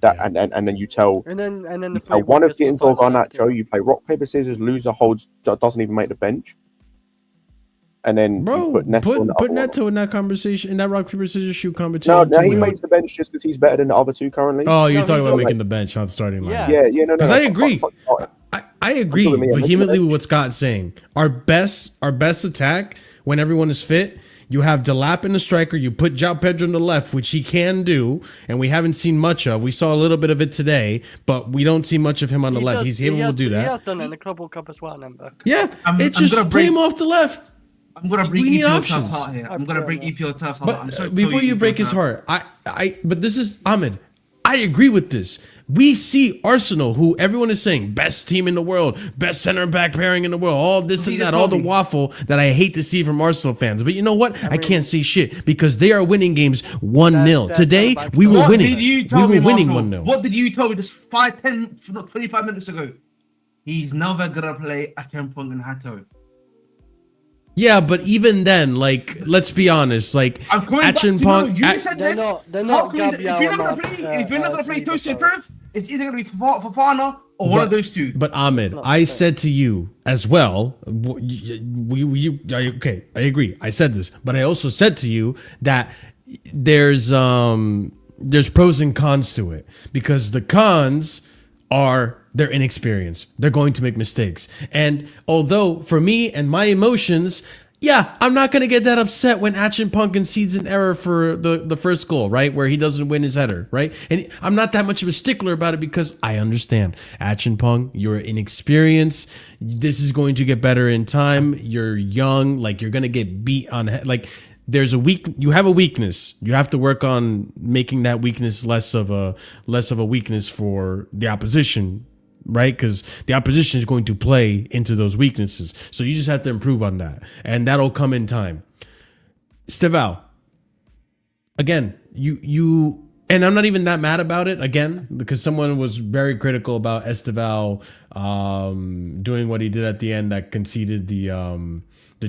[SPEAKER 3] That and then you tell
[SPEAKER 4] and then
[SPEAKER 3] you tell one of Gittins or Garnacho, you play rock, paper, scissors, loser holds, doesn't even make the bench. And then
[SPEAKER 1] Bro,
[SPEAKER 3] you put Neto,
[SPEAKER 1] put Neto in that conversation, in that rock, paper, scissors, shoot competition.
[SPEAKER 3] No, he makes the bench just because he's better than the other two currently.
[SPEAKER 1] Oh, you're talking about making the bench, not starting line.
[SPEAKER 4] Yeah,
[SPEAKER 3] no.
[SPEAKER 1] Because I agree. I agree vehemently with what Scott's saying. Our best attack when everyone is fit. You have Delap in the striker. You put João Pedro on the left, which he can do, and we haven't seen much of. We saw a little bit of it today, but we don't see much of him on the left. He's able to do that.
[SPEAKER 4] He has done it in the Club World Cup as well, remember?
[SPEAKER 1] Yeah, it's just play him off the left.
[SPEAKER 6] I'm gonna break EPL Taf's heart here. I'm gonna break EPL Taf's heart.
[SPEAKER 1] But before you break his heart, but this is Ahmed. I agree with this. We see Arsenal, who everyone is saying best team in the world, best center back pairing in the world, all this and that, all the waffle that I hate to see from Arsenal fans. But you know what? I can't say shit because they are winning games 1-0. Today we were winning. We were winning 1-0.
[SPEAKER 6] What did you tell me just 5, 10, 25 minutes ago? He's never gonna play Achampong and Hato.
[SPEAKER 1] Yeah, but even then, like, let's be honest, like, Achampong.
[SPEAKER 6] You said this.
[SPEAKER 4] They're not
[SPEAKER 6] if you're not gonna play Tosin Trev, it's either gonna be Fofana or one of those two.
[SPEAKER 1] But Ahmed, I said to you as well. Okay, I agree. I said this, but I also said to you that there's pros and cons to it, because the cons are they're inexperienced. They're going to make mistakes. And although for me and my emotions, yeah, I'm not going to get that upset when Achampong concedes an error for the first goal, right? Where he doesn't win his header, right? And I'm not that much of a stickler about it because I understand. Achampong, you're inexperienced. This is going to get better in time. You're young. Like, you're going to get beat on, like, you have a weakness. You have to work on making that weakness less of a weakness for the opposition, right? Because the opposition is going to play into those weaknesses. So you just have to improve on that, and that'll come in time. Esteval, again, you and I'm not even that mad about it, again, because someone was very critical about Esteval doing what he did at the end that conceded the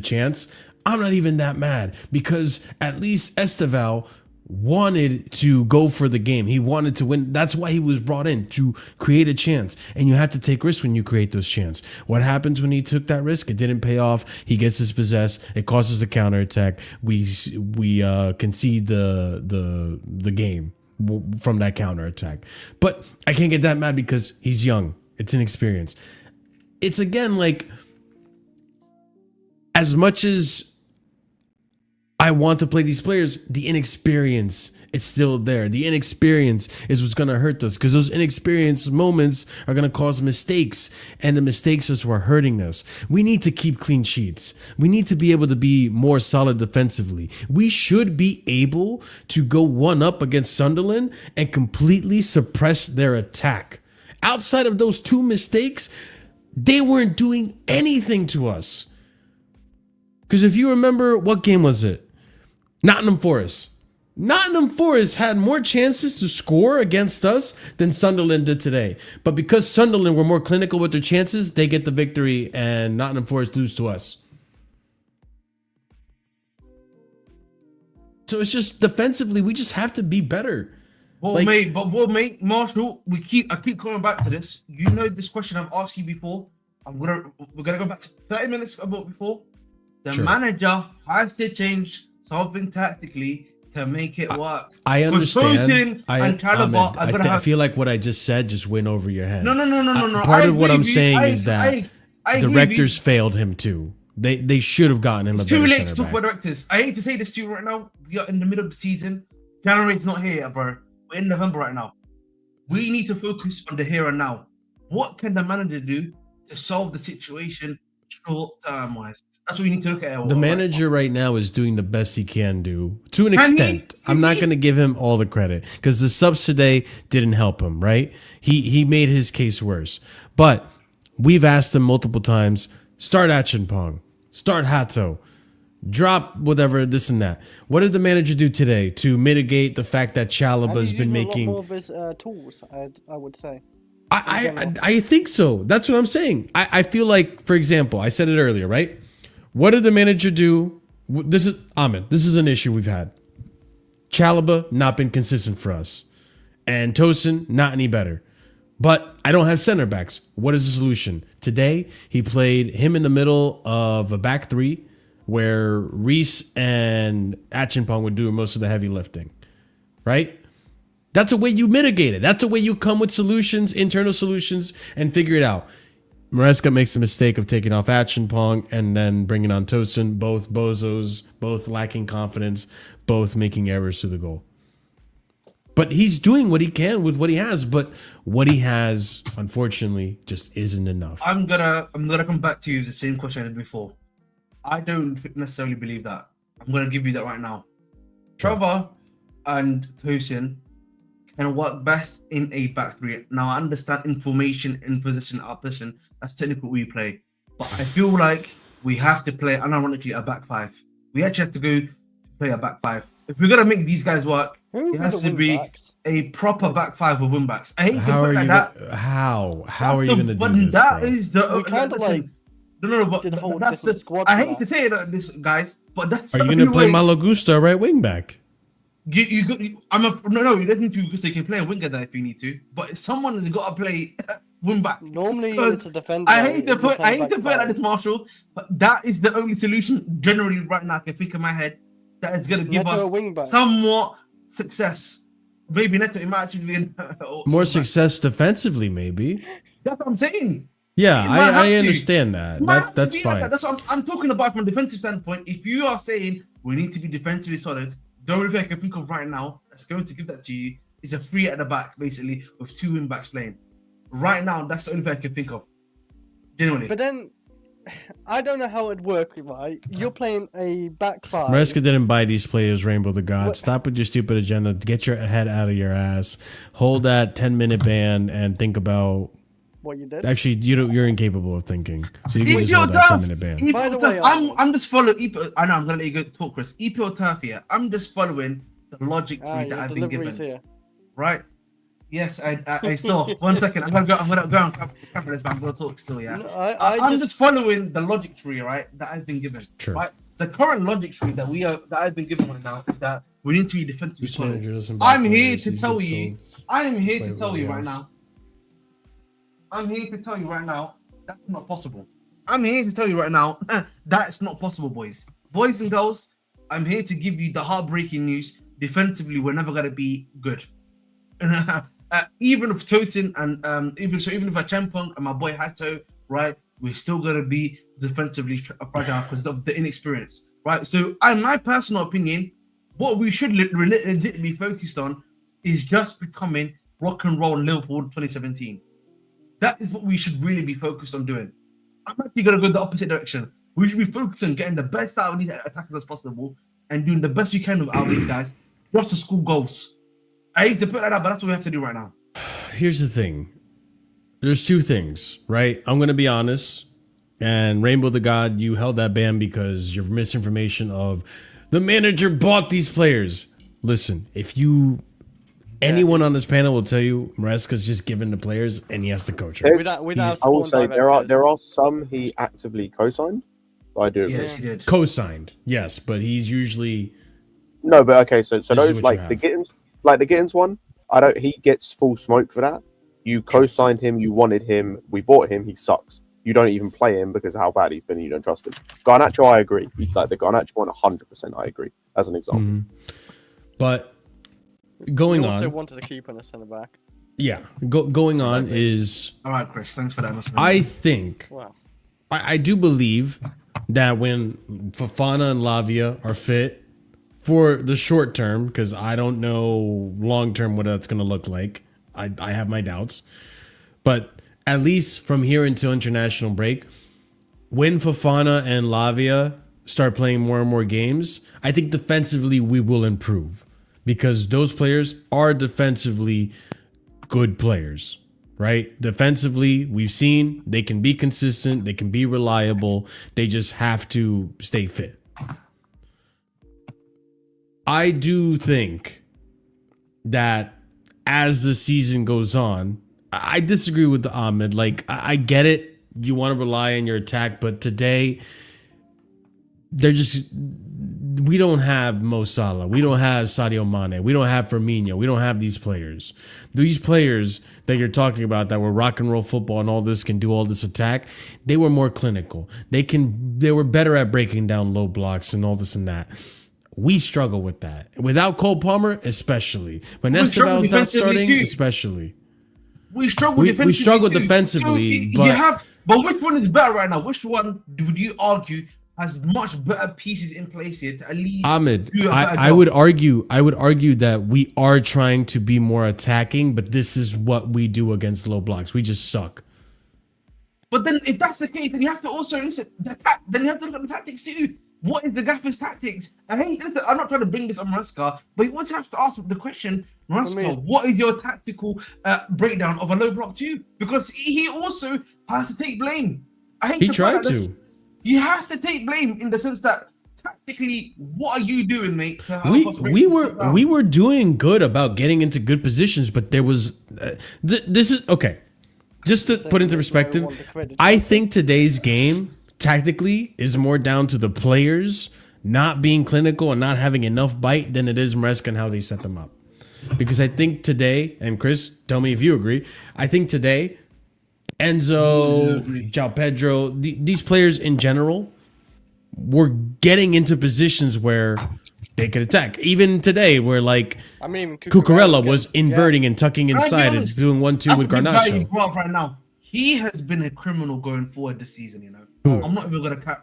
[SPEAKER 1] chance. I'm not even that mad because at least Esteval wanted to go for the game. He wanted to win. That's why he was brought in, to create a chance. And you have to take risks when you create those chances. What happens when he took that risk? It didn't pay off. He gets dispossessed. It causes a counterattack. We concede the game from that counterattack. But I can't get that mad because he's young. It's inexperienced. It's again like, as much as I want to play these players, the inexperience is still there. The inexperience is what's going to hurt us, because those inexperienced moments are going to cause mistakes, and the mistakes are what are hurting us. We need to keep clean sheets. We need to be able to be more solid defensively. We should be able to go one up against Sunderland and completely suppress their attack. Outside of those two mistakes, they weren't doing anything to us. Because if you remember, what game was it? Nottingham Forest. Nottingham Forest had more chances to score against us than Sunderland did today. But because Sunderland were more clinical with their chances, they get the victory and Nottingham Forest lose to us. So it's just defensively, we just have to be better.
[SPEAKER 6] Well, mate, Marshall, I keep coming back to this. You know this question I've asked you before. We're gonna go back to 30 minutes about before. The manager has to change something tactically to make it work.
[SPEAKER 1] I understand. I feel like what I just said just went over your head.
[SPEAKER 6] No.
[SPEAKER 1] Part of what I'm saying is that directors failed him too. They should have gotten him. It's
[SPEAKER 6] too late to talk about directors. I hate to say this to you right now. We are in the middle of the season. January's not here yet, bro. We're in November right now. We need to focus on the here and now. What can the manager do to solve the situation short term wise? That's what we need to look at.
[SPEAKER 1] The manager right now is doing the best he can do to an extent. I'm not going to give him all the credit because the subs today didn't help him, right? He made his case worse. But we've asked him multiple times, start Achampong, start Hato, drop whatever, this and that. What did the manager do today to mitigate the fact that Chalaba's been making...
[SPEAKER 4] more of his tools, I would say.
[SPEAKER 1] I think so. That's what I'm saying. I feel like, for example, I said it earlier, right? What did the manager do This is Ahmed. This is an issue we've had. Chalobah not been consistent for us, and Tosin not any better. But I don't have center backs. What is the solution? Today he played him in the middle of a back three, where Reese and Acheampong would do most of the heavy lifting, right? That's a way you mitigate it. That's a way you come with solutions, internal solutions, and figure it out. Maresca makes the mistake of taking off Acheampong and then bringing on Tosin, both bozos, both lacking confidence, both making errors to the goal. But he's doing what he can with what he has, but what he has, unfortunately, just isn't enough.
[SPEAKER 6] I'm gonna come back to you the same question I did before. I don't necessarily believe that. I'm gonna give you that right now. Trevor and Tosin can work best in a back three. Now I understand information in position, our position. That's technically what we play. But I feel like we have to play, unironically, a back five. We actually have to go to play a back five. If we're gonna make these guys work, it has to be a proper back five with wing backs. I hate to put it like that.
[SPEAKER 1] How are you gonna do this?
[SPEAKER 6] But that is the
[SPEAKER 4] kind of like
[SPEAKER 6] but that's the squad. I hate to say it, this guys, but that's.
[SPEAKER 1] Are you gonna play Malo Gusto right wing back?
[SPEAKER 6] No, you don't need to because they can play a winger there if you need to. But someone has got to play wing back.
[SPEAKER 4] Normally, it's a defender.
[SPEAKER 6] I hate to put it like this, Marshall, but that is the only solution generally right now I can think in my head that is going to give us somewhat success. Maybe Neto, it might actually be
[SPEAKER 1] more success defensively, maybe.
[SPEAKER 6] That's what I'm saying.
[SPEAKER 1] Yeah, I understand that. That's fine.
[SPEAKER 6] Like that's what I'm talking about from a defensive standpoint. If you are saying we need to be defensively solid, the only thing I can think of right now that's going to give that to you is a three at the back, basically, with two wing backs playing. Right now, that's the only thing I can think of. Genuinely.
[SPEAKER 4] But then, I don't know how it'd work, right? You're playing a back five.
[SPEAKER 1] Maresca didn't buy these players, Rainbow the God. Stop with your stupid agenda. Get your head out of your ass. Hold that 10-minute ban and think about
[SPEAKER 4] what you did.
[SPEAKER 1] Actually, you're incapable of thinking. So you can just hold that 10-minute ban.
[SPEAKER 4] By the way,
[SPEAKER 6] I'm just following. I know I'm gonna let you go talk, Chris. EP or turf here. I'm just following the logic tree that I've been given.
[SPEAKER 4] Here.
[SPEAKER 6] Right? Yes, I saw. 1 second. I'm gonna go on camera this, but I'm gonna talk still. Yeah. No, I'm just following the logic tree, right? That I've been given.
[SPEAKER 1] True.
[SPEAKER 6] Right. The current logic tree that I've been given right now is that we need to be defensively solid. I'm here to tell you. I am here to tell you right now. I'm here to tell you right now, that's not possible. I'm here to tell you right now, that's not possible, boys. Boys and girls, I'm here to give you the heartbreaking news. Defensively, we're never going to be good. Even if Tosin and even if Acheampong and my boy Hato, right, we're still going to be defensively fragile because of the inexperience, right? So, in my personal opinion, what we should legitimately be focused on is just becoming rock and roll Liverpool 2017. That is what we should really be focused on doing. I'm actually going to go the opposite direction. We should be focused on getting the best out of these attackers as possible and doing the best we can out of these guys just to score goals. I hate to put that out, but that's what we have to do right now.
[SPEAKER 1] Here's the thing. There's two things, right? I'm going to be honest. And Rainbow the God, you held that ban because you're misinformation of the manager bought these players. Listen, if you... Anyone on this panel will tell you Maresca's just given the players and he has to coach her.
[SPEAKER 3] I will say there are some he actively co-signed. I do agree.
[SPEAKER 6] Yes, he did.
[SPEAKER 1] Co-signed, yes, but he's usually
[SPEAKER 3] no. But okay, so those like the Gittins one. He gets full smoke for that. You co-signed him, you wanted him, we bought him. He sucks. You don't even play him because of how bad he's been. And you don't trust him. Garnacho, I agree. Like the Garnacho one, 100%. I agree. As an example,
[SPEAKER 1] but. Going
[SPEAKER 4] also
[SPEAKER 1] on.
[SPEAKER 4] wanted to keep on a centre back.
[SPEAKER 1] Yeah, going on is.
[SPEAKER 6] All right, Chris. Thanks for that.
[SPEAKER 1] I think.
[SPEAKER 4] Wow.
[SPEAKER 1] I do believe that when Fofana and Lavia are fit for the short term, because I don't know long term what that's going to look like. I have my doubts, but at least from here until international break, when Fofana and Lavia start playing more and more games, I think defensively we will improve. Because those players are defensively good players, right? Defensively, we've seen they can be consistent, they can be reliable, they just have to stay fit. I do think that as the season goes on, I disagree with the Ahmed. Like, I get it, you want to rely on your attack, but today they're just we don't have Mo Salah, we don't have Sadio Mane, we don't have Firmino, we don't have these players. These players that you're talking about that were rock and roll football and all this, can do all this attack, they were more clinical. They were better at breaking down low blocks and all this and that. We struggle with that. Without Cole Palmer, especially. When Esteval's not starting, especially.
[SPEAKER 6] We struggle defensively.
[SPEAKER 1] We struggle defensively,
[SPEAKER 6] but which one is better right now? Which one would you argue has much better pieces in place here to at least
[SPEAKER 1] Ahmed, I would argue that we are trying to be more attacking, but this is what we do against low blocks. We just suck.
[SPEAKER 6] But then if that's the case, then you have to also listen. Then you have to look at the tactics too. What is the Gaffer's tactics? I'm not trying to bring this on Maresca, but you also have to ask the question, Maresca, what is your tactical breakdown of a low block too? Because he also has to take blame.
[SPEAKER 1] He tried to.
[SPEAKER 6] He has to take blame in the sense that tactically, what are you doing, mate?
[SPEAKER 1] We were doing good about getting into good positions, but there was this is okay. Just to put into perspective, I think today's game tactically is more down to the players not being clinical and not having enough bite than it is Maresca and how they set them up. Because I think today, and Chris, tell me if you agree, I think today, Enzo, João Pedro, these players in general were getting into positions where they could attack. Even today, where Cucurella was inverting and tucking inside and doing 1-2 with Garnacho.
[SPEAKER 6] Right now, he has been a criminal going forward this season, you know. I'm not even going to cry.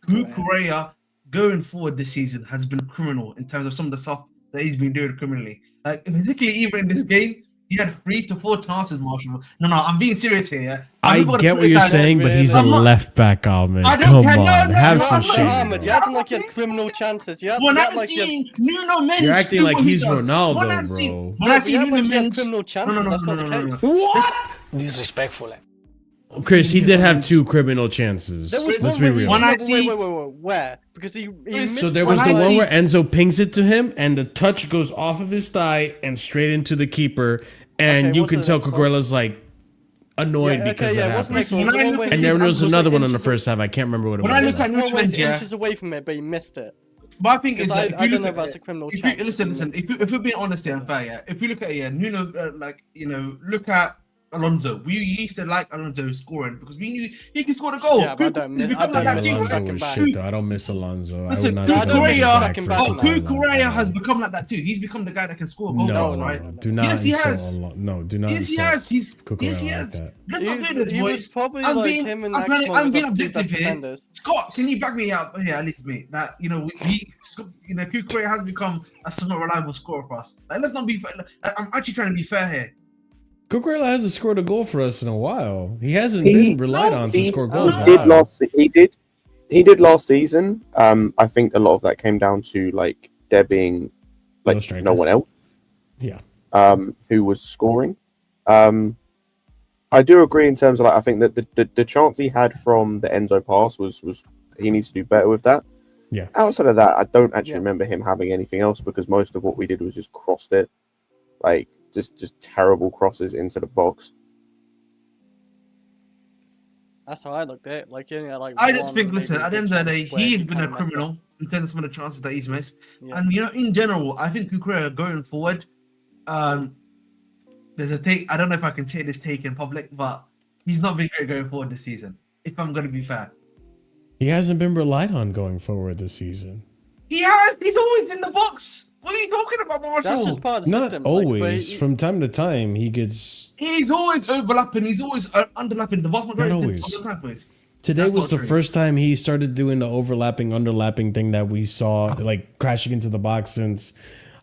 [SPEAKER 6] Cucurella going forward this season has been criminal in terms of some of the stuff that he's been doing criminally. Like, particularly even in this game, he had 3 to 4 chances, Marshall. No, I'm being serious here. Yeah?
[SPEAKER 1] I get what you're saying, but he's a left back, Ahmed. Come on, have some shit.
[SPEAKER 4] Ahmed, you acting like you had criminal chances.
[SPEAKER 6] When I'm seeing Nuno Mendes,
[SPEAKER 1] you're acting like he's Ronaldo, bro.
[SPEAKER 6] When I see Nuno Mendes,
[SPEAKER 4] criminal chances, that's not the case.
[SPEAKER 2] What? Disrespectful.
[SPEAKER 1] Chris, he did have 2 criminal chances. Let's be real.
[SPEAKER 4] Wait, where? Because he
[SPEAKER 1] so there was the one where Enzo pings it to him, and the touch goes off of his thigh and straight into the keeper, and you can tell Cucurella's like annoyed because it happened. And there was another one in the first half. I can't remember what it was.
[SPEAKER 6] When I look at
[SPEAKER 4] Nuno inches away from it, but he missed it.
[SPEAKER 6] But I think
[SPEAKER 4] I don't know if that's a criminal chance.
[SPEAKER 6] Listen. If we're being honest here and fair, yeah. If we look at Nuno, look at Alonso. We used to like Alonso scoring because we knew he could score the goal.
[SPEAKER 4] Yeah, but
[SPEAKER 1] I don't miss Alonso.
[SPEAKER 6] Listen, Cucurella has become like that too. He's become the guy that can score goals, right?
[SPEAKER 1] Do not.
[SPEAKER 6] Yes, he has.
[SPEAKER 1] No, do not.
[SPEAKER 6] Yes, he has. Yes, he has. Let's not do this, boys. I'm being objective here. Scott, can you back me up here, at least, mate? That Cucurella has become a somewhat reliable scorer for us. Like, let's not be. I'm actually trying to be fair here.
[SPEAKER 1] Cucurella hasn't scored a goal for us in a while. He hasn't been relied on to score goals.
[SPEAKER 3] He did last season. I think a lot of that came down to like there being like no one else.
[SPEAKER 1] Yeah.
[SPEAKER 3] Who was scoring. I do agree in terms of like I think that the chance he had from the Enzo pass was he needs to do better with that.
[SPEAKER 1] Yeah.
[SPEAKER 3] Outside of that, I don't actually remember him having anything else because most of what we did was just crossed it, like. Just terrible crosses into the box.
[SPEAKER 4] That's how I looked at it.
[SPEAKER 6] I just think, listen, at the end of the day, he's been a criminal in terms of some of the chances that he's missed. Yeah. And, in general, I think Cucurella going forward, there's a take. I don't know if I can take this take in public, but he's not been great going forward this season, if I'm going to be fair.
[SPEAKER 1] He hasn't been relied on going forward this season.
[SPEAKER 6] He has. He's always in the box. What are you talking about, Marshall?
[SPEAKER 4] That's just part of the system.
[SPEAKER 1] Not always. From time to time, he gets.
[SPEAKER 6] He's always overlapping. He's always underlapping. The vast majority
[SPEAKER 1] of the
[SPEAKER 6] time, please.
[SPEAKER 1] Today was the first time he started doing the overlapping, underlapping thing that we saw, like crashing into the box since.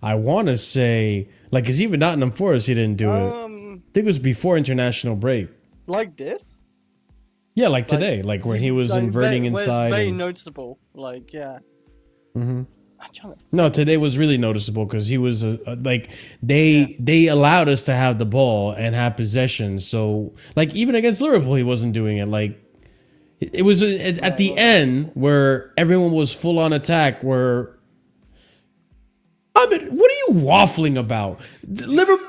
[SPEAKER 1] I want to say, because even Nottingham Forest, he didn't do it. I think it was before international break.
[SPEAKER 4] Like this?
[SPEAKER 1] Yeah, like today, when he was inverting inside.
[SPEAKER 4] It's very noticeable.
[SPEAKER 1] Mm-hmm. No, today was really noticeable because he was they allowed us to have the ball and have possession. So even against Liverpool, he wasn't doing it. It was at the end where everyone was full on attack. Where what are you waffling about? Liverpool,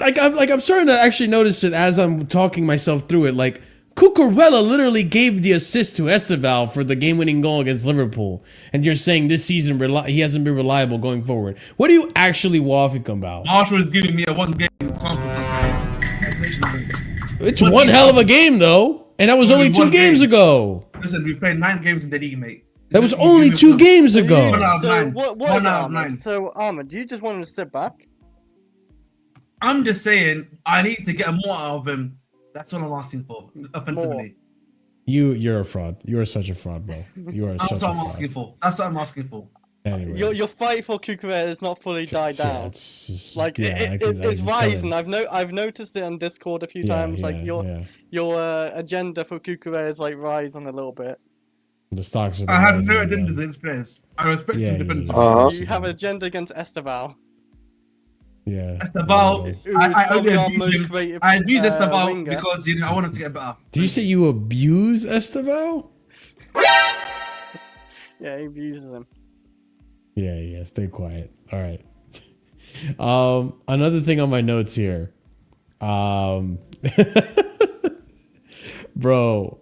[SPEAKER 1] I'm starting to actually notice it as I'm talking myself through it. Cucurella literally gave the assist to Esteval for the game-winning goal against Liverpool, and you're saying this season he hasn't been reliable going forward. What are you actually waffling about?
[SPEAKER 6] Marshall is giving me a one game sample size.
[SPEAKER 1] It's one hell of a game, though, and that was only 2 games ago.
[SPEAKER 6] Listen, we played 9 games in the league, mate.
[SPEAKER 1] That was only 2 games ago.
[SPEAKER 4] So what is Ahmed? So Ahmed, do you just want him to sit back?
[SPEAKER 6] I'm just saying, I need to get more out of him. That's all I'm asking for, offensively.
[SPEAKER 1] You're a fraud. You are such a fraud, bro. You are such a fraud.
[SPEAKER 6] That's what I'm asking for. That's what I'm asking for.
[SPEAKER 1] Anyways.
[SPEAKER 4] Your fight for Cucurella has not fully died down.
[SPEAKER 1] It's
[SPEAKER 4] rising. I've noticed it on Discord a few times. Your agenda for Cucurella is like rising a little bit.
[SPEAKER 1] The stocks are.
[SPEAKER 6] I have no agenda against players. I respect him defensively.
[SPEAKER 4] You have an agenda against Esteval.
[SPEAKER 1] Yeah.
[SPEAKER 6] Esteval, I only abuse him. I abuse Esteval because I want him to get better.
[SPEAKER 1] Do you say you abuse Esteval?
[SPEAKER 4] Yeah, he abuses him.
[SPEAKER 1] Yeah, stay quiet. All right. Another thing on my notes here. Bro,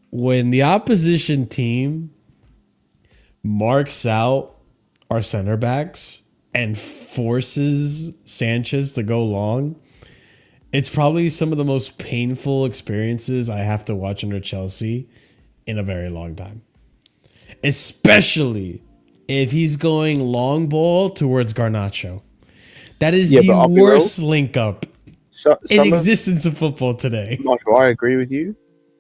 [SPEAKER 1] when the opposition team marks out our center backs and forces Sanchez to go long, it's probably some of the most painful experiences I have to watch under Chelsea in a very long time. Especially if he's going long ball towards Garnacho. That is the worst link up in existence of football today.
[SPEAKER 3] Michael, I agree with you.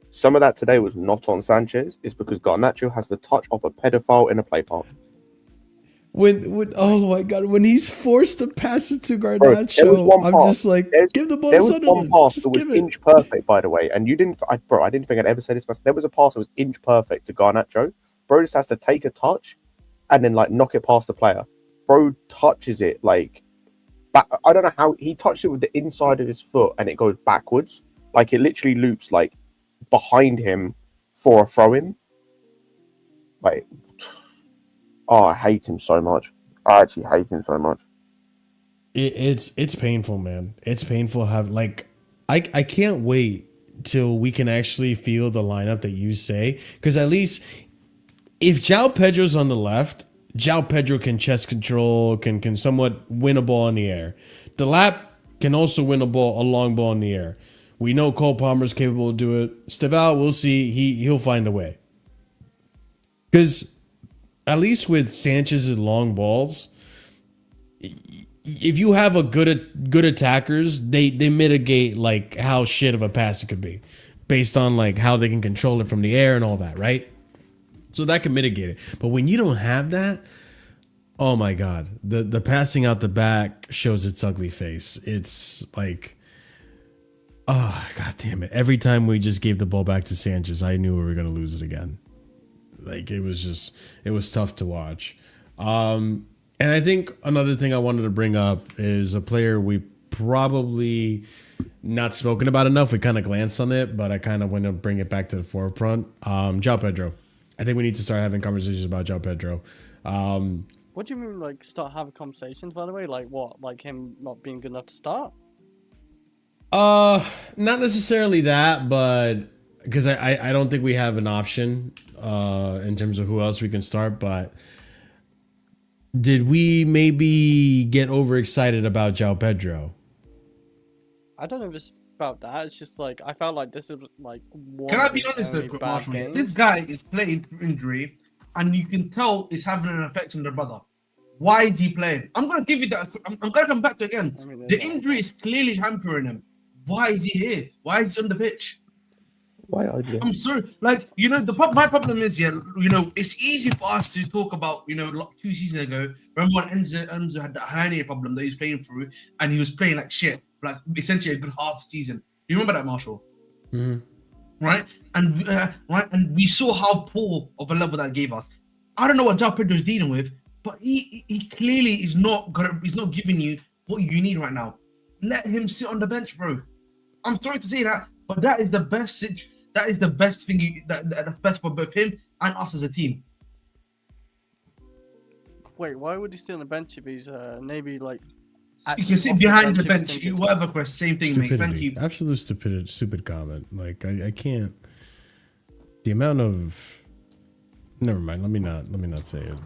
[SPEAKER 3] Some of that today was not on Sanchez. It's because Garnacho has the touch of a pedophile in a play park.
[SPEAKER 1] When oh my god, when he's forced to pass it to Garnacho, I'm just like, give the ball to Sunderland.
[SPEAKER 3] There was one pass that was inch perfect, by the way, and you didn't. I didn't think I'd ever say this, but there was a pass that was inch perfect to Garnacho. Bro just has to take a touch and then like knock it past the player. Bro touches it like back. I don't know how he touched it with the inside of his foot, and it goes backwards. Like it literally loops like behind him for a throw in. Like. Oh, I hate him so much. I actually hate him so much.
[SPEAKER 1] It's painful, man. It's painful. I can't wait till we can actually feel the lineup that you say, because at least if João Pedro's on the left, João Pedro can chest control, can somewhat win a ball in the air. Delap can also win a long ball in the air. We know Cole Palmer's capable of doing it. Esteval, we'll see. He'll find a way. Because at least with Sanchez's long balls, if you have a good attackers, they mitigate like how shit of a pass it could be, based on like how they can control it from the air and all that, right? So that can mitigate it. But when you don't have that, oh my god, the passing out the back shows its ugly face. It's like, oh god damn it! Every time we just gave the ball back to Sanchez, I knew we were gonna lose it again. Like it was tough to watch. And I think another thing I wanted to bring up is a player we probably not spoken about enough. We kind of glanced on it, but I kind of want to bring it back to the forefront. João Pedro. I think we need to start having conversations about João Pedro.
[SPEAKER 4] What do you mean, like, start having conversations, by the way? Like what? Like him not being good enough to start?
[SPEAKER 1] Not necessarily that, but because I don't think we have an option in terms of who else we can start, but did we maybe get overexcited about João Pedro?
[SPEAKER 4] I don't know if it's about that. It's just like I felt like this is like one.
[SPEAKER 6] Can I be honest though, Marshall? This guy is playing through injury, and you can tell it's having an effect on the brother. Why is he playing? I'm gonna give you that. I'm gonna come back to it again. The injury is clearly hampering him. Why is he here? Why is he on the pitch?
[SPEAKER 3] Why are you?
[SPEAKER 6] I'm sorry. Like, my problem is, it's easy for us to talk about, 2 seasons ago. Remember when Enzo had that hernia problem that he was playing through, and he was playing like shit, like essentially a good half season. You remember that, Marshall?
[SPEAKER 1] Mm-hmm.
[SPEAKER 6] Right? And we saw how poor of a level that gave us. I don't know what João Pedro is dealing with, but he clearly is not giving you what you need right now. Let him sit on the bench, bro. I'm sorry to say that, but that is the best. That is the best thing. That's best for both him and us as a team.
[SPEAKER 4] Wait, why would he stay on the bench if he's maybe like
[SPEAKER 6] You can sit behind the bench, whatever, Chris. Same thing,
[SPEAKER 1] stupidity.
[SPEAKER 6] mate. Thank you.
[SPEAKER 1] Absolute stupid comment. Like I can't. The amount of. Never mind. Let me not say it.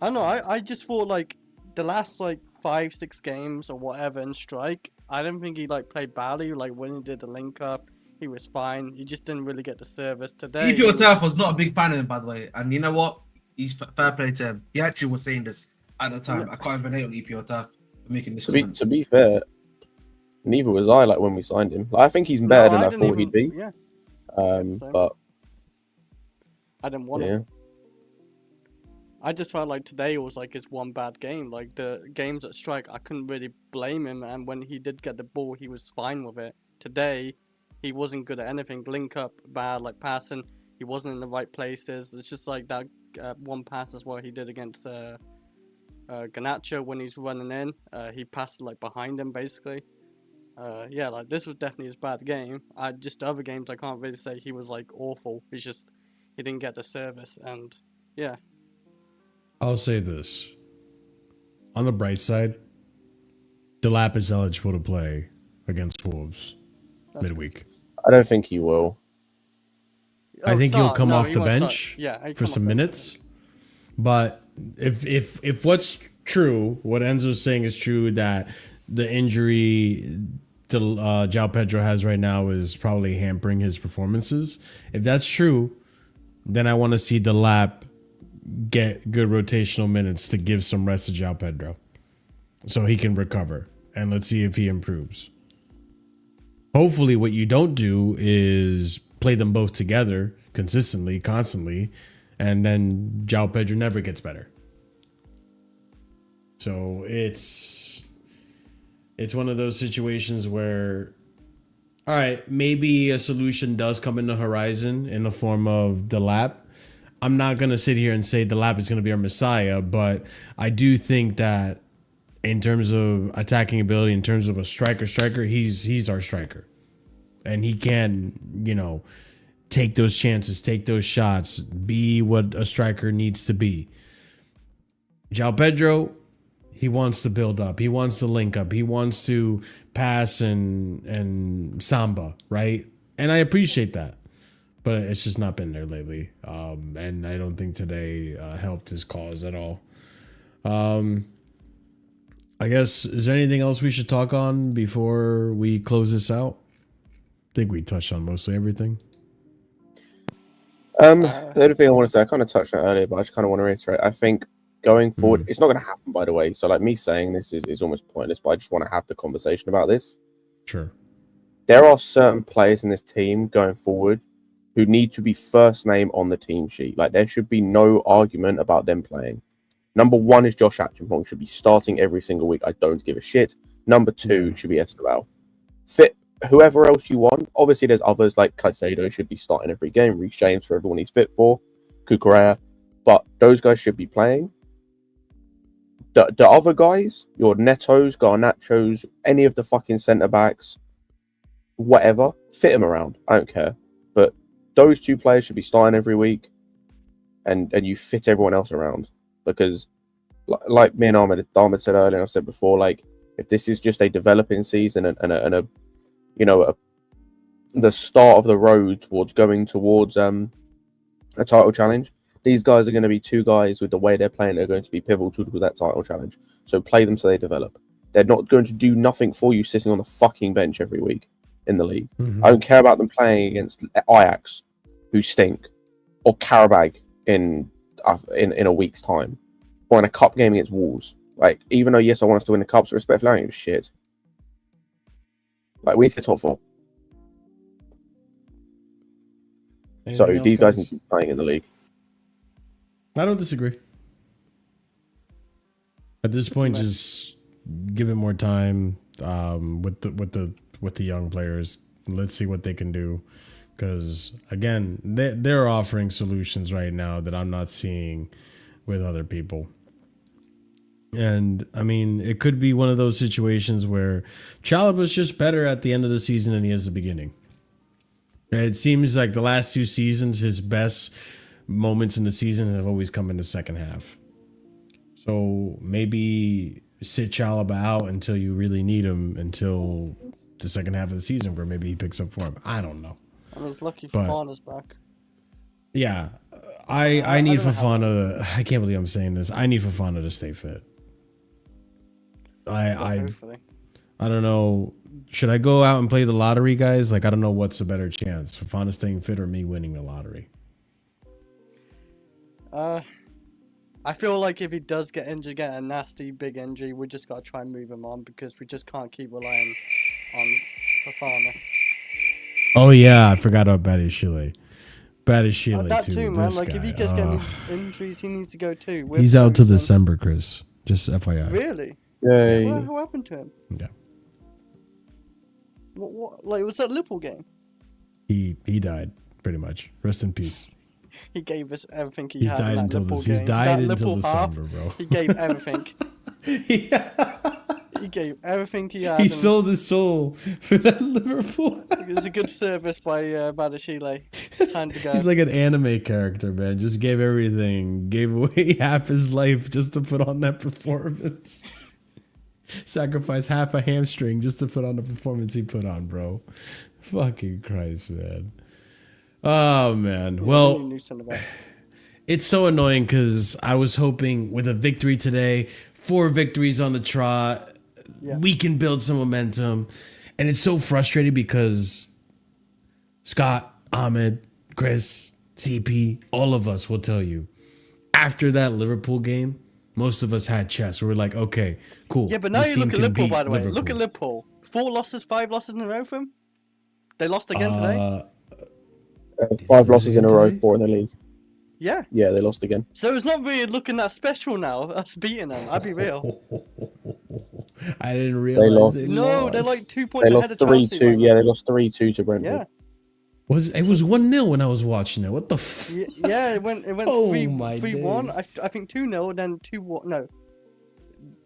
[SPEAKER 4] I don't know. I just thought like the last like 5-6 games or whatever in strike, I don't think he like played badly. Like when he did the link up, he was fine. He just didn't really get the service today.
[SPEAKER 6] EPO Turf was not a big fan of him, by the way. And you know what? He's fair play to him. He actually was saying this at the time. I can't even hate on EPO Turf for making this.
[SPEAKER 3] To be fair, neither was I. Like when we signed him, like, I think he's better than I thought he'd be.
[SPEAKER 4] Yeah.
[SPEAKER 3] But
[SPEAKER 4] I didn't want him. I just felt like today was like his one bad game. Like the games at strike, I couldn't really blame him. And when he did get the ball, he was fine with it. Today, he wasn't good at anything. Link up, bad, like passing. He wasn't in the right places. It's just like that one pass as well he did against Garnacho when he's running in. He passed like behind him basically. Yeah, like this was definitely his bad game. Just the other games, I can't really say he was like awful. It's just he didn't get the service, and yeah.
[SPEAKER 1] I'll say this. On the bright side, Delap is eligible to play against Wolves midweek.
[SPEAKER 3] I don't think he will.
[SPEAKER 1] I think he'll come off the bench for some minutes. But if what's true, what Enzo's saying is true, that the injury João Pedro has right now is probably hampering his performances. If that's true, then I want to see Delap get good rotational minutes to give some rest to João Pedro so he can recover, and let's see if he improves. Hopefully what you don't do is play them both together consistently, constantly, and then João Pedro never gets better. So it's one of those situations where, all right, maybe a solution does come in the horizon in the form of Delap. I'm not going to sit here and say Delap is going to be our messiah, but I do think that in terms of attacking ability, in terms of a striker, he's our striker. And he can, take those chances, take those shots, be what a striker needs to be. João Pedro, he wants to build up. He wants to link up. He wants to pass and samba, right? And I appreciate that. But it's just not been there lately. And I don't think today helped his cause at all. I guess, is there anything else we should talk on before we close this out? I think we touched on mostly everything.
[SPEAKER 3] The only thing I want to say, I kind of touched on it earlier, but I just kind of want to reiterate. I think going forward, it's not going to happen, by the way. So like me saying this is almost pointless, but I just want to have the conversation about this.
[SPEAKER 1] Sure.
[SPEAKER 3] There are certain players in this team going forward who need to be first name on the team sheet. Like, there should be no argument about them playing. Number one is Josh Achimpong, should be starting every single week. I don't give a shit. Number two should be Esteval. Fit whoever else you want. Obviously, there's others like Caicedo should be starting every game. Reece James for everyone he's fit for. Cucurella. But those guys should be playing. The other guys, your Netos, Garnachos, any of the fucking centre-backs, whatever, fit them around. I don't care. But those two players should be starting every week, and you fit everyone else around. Because, like me and Ahmed said earlier, and I've said before, like, if this is just a developing season and the start of the road towards going towards a title challenge, these guys are going to be two guys with the way they're playing. They're going to be pivotal to that title challenge. So play them so they develop. They're not going to do nothing for you sitting on the fucking bench every week in the league. Mm-hmm. I don't care about them playing against Ajax, who stink, or Karabag in a week's time, or in a cup game against Wolves. Like, even though, yes, I want us to win the cups, respectfully, I don't give a shit. Like, we need to get top four. So these guys need to be playing in the league.
[SPEAKER 1] I don't disagree. At this point, just give it more time with the young players. Let's see what they can do. Because again, they're offering solutions right now that I'm not seeing with other people. And I mean, it could be one of those situations where Chalobah's just better at the end of the season than he is at the beginning. It seems like the last two seasons, his best moments in the season have always come in the second half. So maybe sit Chalaba out until you really need him until the second half of the season where maybe he picks up form. I don't know.
[SPEAKER 4] I mean, it's lucky
[SPEAKER 1] But-
[SPEAKER 4] Fofana's back.
[SPEAKER 1] Yeah. I need
[SPEAKER 4] don't know how-
[SPEAKER 1] Fofana. I can't believe I'm saying this. I need Fofana to stay fit.
[SPEAKER 4] Hopefully.
[SPEAKER 1] I don't know. Should I go out and play the lottery, guys? Like, I don't know what's a better chance, Fofana staying fit or me winning the lottery.
[SPEAKER 4] I feel like if he does get injured, get a nasty big injury, we just gotta try and move him on because we just can't keep relying on Fofana.
[SPEAKER 1] Oh yeah, I forgot about Badishile. Badishile
[SPEAKER 4] That
[SPEAKER 1] too.
[SPEAKER 4] too, man.
[SPEAKER 1] This
[SPEAKER 4] Like
[SPEAKER 1] guy.
[SPEAKER 4] if he gets getting injuries, he needs to go too. With
[SPEAKER 1] He's out till
[SPEAKER 4] Ferguson.
[SPEAKER 1] December, Chris. Just FYI.
[SPEAKER 4] Really?
[SPEAKER 3] Yay.
[SPEAKER 4] What happened to him?
[SPEAKER 1] Yeah.
[SPEAKER 4] What? Like was that Liverpool game?
[SPEAKER 1] He died pretty much. Rest in peace.
[SPEAKER 4] He gave us everything he
[SPEAKER 1] He's
[SPEAKER 4] had.
[SPEAKER 1] died
[SPEAKER 4] in that
[SPEAKER 1] until
[SPEAKER 4] Liverpool
[SPEAKER 1] this. He's
[SPEAKER 4] game.
[SPEAKER 1] died
[SPEAKER 4] That
[SPEAKER 1] until
[SPEAKER 4] Liverpool half,
[SPEAKER 1] December, bro.
[SPEAKER 4] He gave everything.
[SPEAKER 1] Yeah.
[SPEAKER 4] He gave everything he had.
[SPEAKER 1] He
[SPEAKER 4] and
[SPEAKER 1] sold his soul for that Liverpool.
[SPEAKER 4] It was a good service by Badashile. Time to go.
[SPEAKER 1] He's like an anime character, man. Just gave everything. Gave away half his life just to put on that performance. Sacrificed half a hamstring just to put on the performance he put on, bro. Fucking Christ, man. Oh, man. Well,
[SPEAKER 4] New center backs.
[SPEAKER 1] it's so annoying because I was hoping with a victory today, 4 victories on the trot, we can build some momentum. And it's so frustrating because Scott, Ahmed, Chris, CP, all of us will tell you, after that Liverpool game, most of us had chest. We were like, okay, cool.
[SPEAKER 4] Yeah, but now
[SPEAKER 1] This
[SPEAKER 4] you look
[SPEAKER 1] team
[SPEAKER 4] at
[SPEAKER 1] can
[SPEAKER 4] Liverpool,
[SPEAKER 1] beat
[SPEAKER 4] by the way. Look
[SPEAKER 1] Liverpool.
[SPEAKER 4] at Liverpool. 4 losses, 5 losses in a row for them. They lost again today.
[SPEAKER 3] 5 losses in a row,
[SPEAKER 1] today?
[SPEAKER 3] 4 in the league.
[SPEAKER 4] Yeah.
[SPEAKER 3] Yeah, they lost again.
[SPEAKER 4] So it's not really looking that special now, us beating them. I'll be real.
[SPEAKER 1] I didn't realize
[SPEAKER 3] lost.
[SPEAKER 1] they
[SPEAKER 4] No,
[SPEAKER 1] lost.
[SPEAKER 4] they're like 2 points
[SPEAKER 3] They
[SPEAKER 4] ahead
[SPEAKER 3] lost
[SPEAKER 4] of Chelsea.
[SPEAKER 3] 3-2.
[SPEAKER 4] right
[SPEAKER 3] Yeah,
[SPEAKER 4] now.
[SPEAKER 3] they lost 3-2 to Brentford.
[SPEAKER 4] Yeah.
[SPEAKER 1] It was 1-0 when I was watching it. What the f?
[SPEAKER 4] Yeah, it went
[SPEAKER 1] Oh
[SPEAKER 4] 3-1.
[SPEAKER 1] my
[SPEAKER 4] I think 2-0, then 2-1.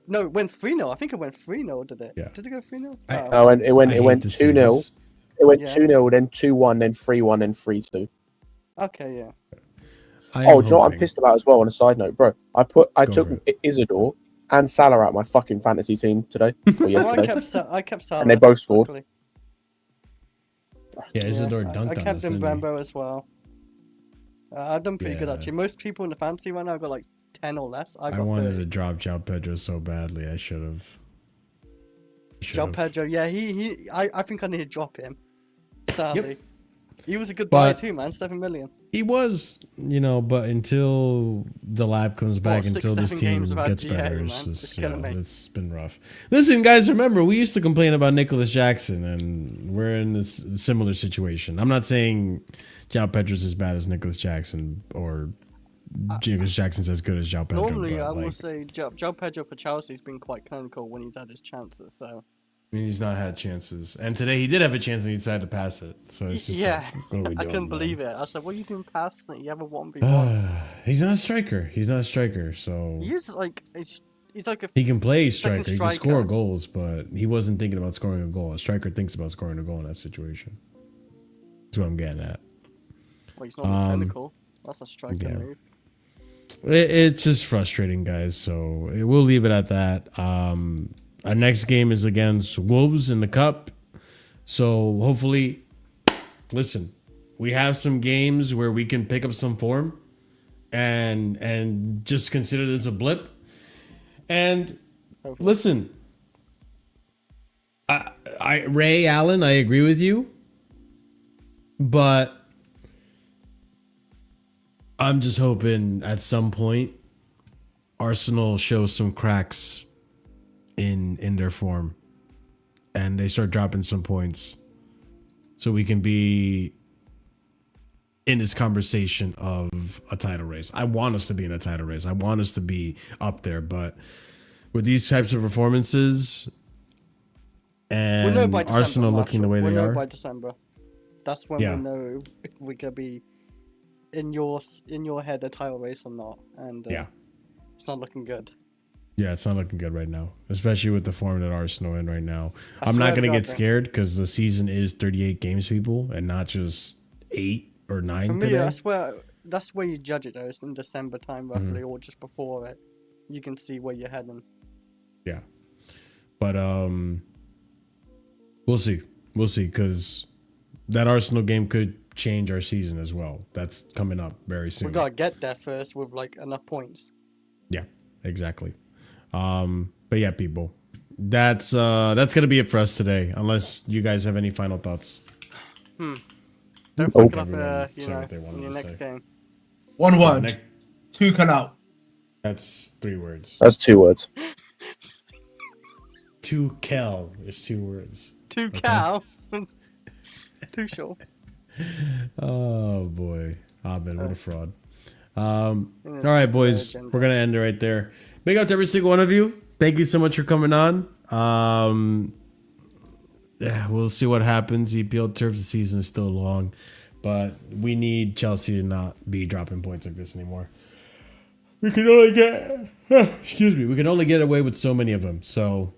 [SPEAKER 4] No, it went 3-0. I think it went 3-0, did it?
[SPEAKER 1] Yeah.
[SPEAKER 4] Did it go 3-0?
[SPEAKER 3] Oh, and it went
[SPEAKER 1] I hate to say
[SPEAKER 3] 2-0.
[SPEAKER 1] this.
[SPEAKER 3] It went
[SPEAKER 4] Yeah.
[SPEAKER 3] 2-0, then 2-1, then 3-1, then 3-2.
[SPEAKER 4] Okay, yeah.
[SPEAKER 1] I
[SPEAKER 3] Oh,
[SPEAKER 1] am
[SPEAKER 3] do you know what I'm
[SPEAKER 1] hoping-
[SPEAKER 3] pissed about as well? On a side note, bro, I
[SPEAKER 1] Go
[SPEAKER 3] took
[SPEAKER 1] for
[SPEAKER 3] Isidore and Salah out my fucking fantasy team today or
[SPEAKER 4] Well,
[SPEAKER 3] yesterday,
[SPEAKER 4] I kept Salah.
[SPEAKER 3] and they both scored.
[SPEAKER 4] luckily.
[SPEAKER 1] Yeah, Isidore
[SPEAKER 4] I
[SPEAKER 1] dunked on
[SPEAKER 4] kept
[SPEAKER 1] us.
[SPEAKER 4] in
[SPEAKER 1] didn't he?
[SPEAKER 4] Brembo as well. I've done pretty good
[SPEAKER 1] Yeah.
[SPEAKER 4] actually. Most people in the fantasy right now got like 10 or less. I
[SPEAKER 1] I
[SPEAKER 4] got
[SPEAKER 1] wanted
[SPEAKER 4] 30.
[SPEAKER 1] to drop João Pedro so badly. I should have.
[SPEAKER 4] João Pedro, yeah, I think I need to drop him. Sadly. He was a good
[SPEAKER 1] But-
[SPEAKER 4] buy too, man. 7 million.
[SPEAKER 1] He was, but until the lab comes back,
[SPEAKER 4] 6,
[SPEAKER 1] until this
[SPEAKER 4] 7
[SPEAKER 1] team
[SPEAKER 4] games without
[SPEAKER 1] gets
[SPEAKER 4] GA,
[SPEAKER 1] better,
[SPEAKER 4] man.
[SPEAKER 1] it's
[SPEAKER 4] It's
[SPEAKER 1] just,
[SPEAKER 4] killing me.
[SPEAKER 1] it's been rough. Listen, guys, remember, we used to complain about Nicholas Jackson, and we're in this similar situation. I'm not saying João Pedro's as bad as Nicholas Jackson, or Nicholas Jackson's as good as João Pedro.
[SPEAKER 4] Normally,
[SPEAKER 1] but,
[SPEAKER 4] I will
[SPEAKER 1] like,
[SPEAKER 4] say João Pedro for Chelsea's been quite clinical when he's had his chances. So
[SPEAKER 1] he's not had chances. And today he did have a chance and he decided to pass it. So it's just
[SPEAKER 4] yeah,
[SPEAKER 1] like, what are we
[SPEAKER 4] I
[SPEAKER 1] doing,
[SPEAKER 4] couldn't
[SPEAKER 1] man?
[SPEAKER 4] believe it. I was like, "What are you doing past that? You have a 1v1."
[SPEAKER 1] He's not a striker. He's not a striker. So
[SPEAKER 4] He's like, he's like a
[SPEAKER 1] he can play
[SPEAKER 4] second
[SPEAKER 1] striker. He can score
[SPEAKER 4] striker.
[SPEAKER 1] goals, but he wasn't thinking about scoring a goal. A striker thinks about scoring a goal in that situation. That's what I'm getting at.
[SPEAKER 4] Well, he's not clinical. That's a striker
[SPEAKER 1] yeah.
[SPEAKER 4] move.
[SPEAKER 1] It's just frustrating, guys. So we'll leave it at that. Our next game is against Wolves in the Cup. So hopefully, listen, we have some games where we can pick up some form and just consider this a blip. And listen, Ray Allen, I agree with you, but I'm just hoping at some point Arsenal shows some cracks in their form and they start dropping some points so we can be in this conversation of a title race. I want us to be in a title race. I want us to be up there, but with these types of performances and
[SPEAKER 4] We'll know by December,
[SPEAKER 1] Arsenal looking the way
[SPEAKER 4] we'll
[SPEAKER 1] they
[SPEAKER 4] know
[SPEAKER 1] are.
[SPEAKER 4] by December. That's when
[SPEAKER 1] Yeah.
[SPEAKER 4] we'll know if we're gonna be in your head a title race or not. And
[SPEAKER 1] Yeah.
[SPEAKER 4] it's not looking good.
[SPEAKER 1] Yeah, it's not looking good right now, especially with the form that Arsenal in right now.
[SPEAKER 4] I
[SPEAKER 1] I'm
[SPEAKER 4] swear
[SPEAKER 1] not
[SPEAKER 4] to
[SPEAKER 1] going to
[SPEAKER 4] God,
[SPEAKER 1] get
[SPEAKER 4] bro.
[SPEAKER 1] scared because the season is 38 games, people, and not just 8 or 9
[SPEAKER 4] For me,
[SPEAKER 1] today.
[SPEAKER 4] that's where you judge it though. It's in December time
[SPEAKER 1] Mm-hmm.
[SPEAKER 4] roughly, or just before it. You can see where you're heading.
[SPEAKER 1] Yeah. But we'll see. We'll see, because that Arsenal game could change our season as well. That's coming up very soon.
[SPEAKER 4] We gotta get there first with like enough points.
[SPEAKER 1] Yeah, exactly. But yeah, people, that's gonna be it for us today. Unless you guys have any final thoughts.
[SPEAKER 4] Don't fuck it up,
[SPEAKER 1] Everyone
[SPEAKER 4] in your next game.
[SPEAKER 6] One word. Two can out.
[SPEAKER 1] That's 3 words.
[SPEAKER 3] That's 2 words.
[SPEAKER 1] To Kel is 2 words.
[SPEAKER 4] Two cow. Too short.
[SPEAKER 1] Oh boy, Ahmed, what a fraud. All right, boys, we're gonna end it right there. Big up to every single one of you. Thank you so much for coming on. Yeah, we'll see what happens. EPL turf, the season is still long, but we need Chelsea to not be dropping points like this anymore. We can only we can only get away with so many of them. So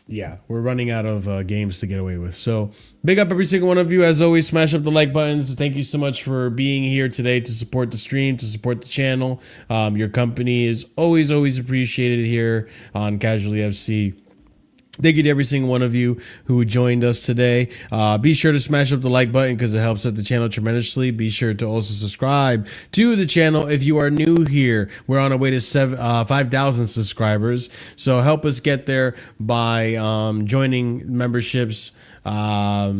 [SPEAKER 1] yeah, we're running out of games to get away with. So big up every single one of you. As always, smash up the like buttons. Thank you so much for being here today to support the stream, to support the channel. Your company is always appreciated here on Casually FC. Thank you to every single one of you who joined us today. Be sure to smash up the like button because it helps out the channel tremendously. Be sure to also subscribe to the channel if you are new here. We're on our way to 5,000 subscribers. So help us get there by joining memberships. By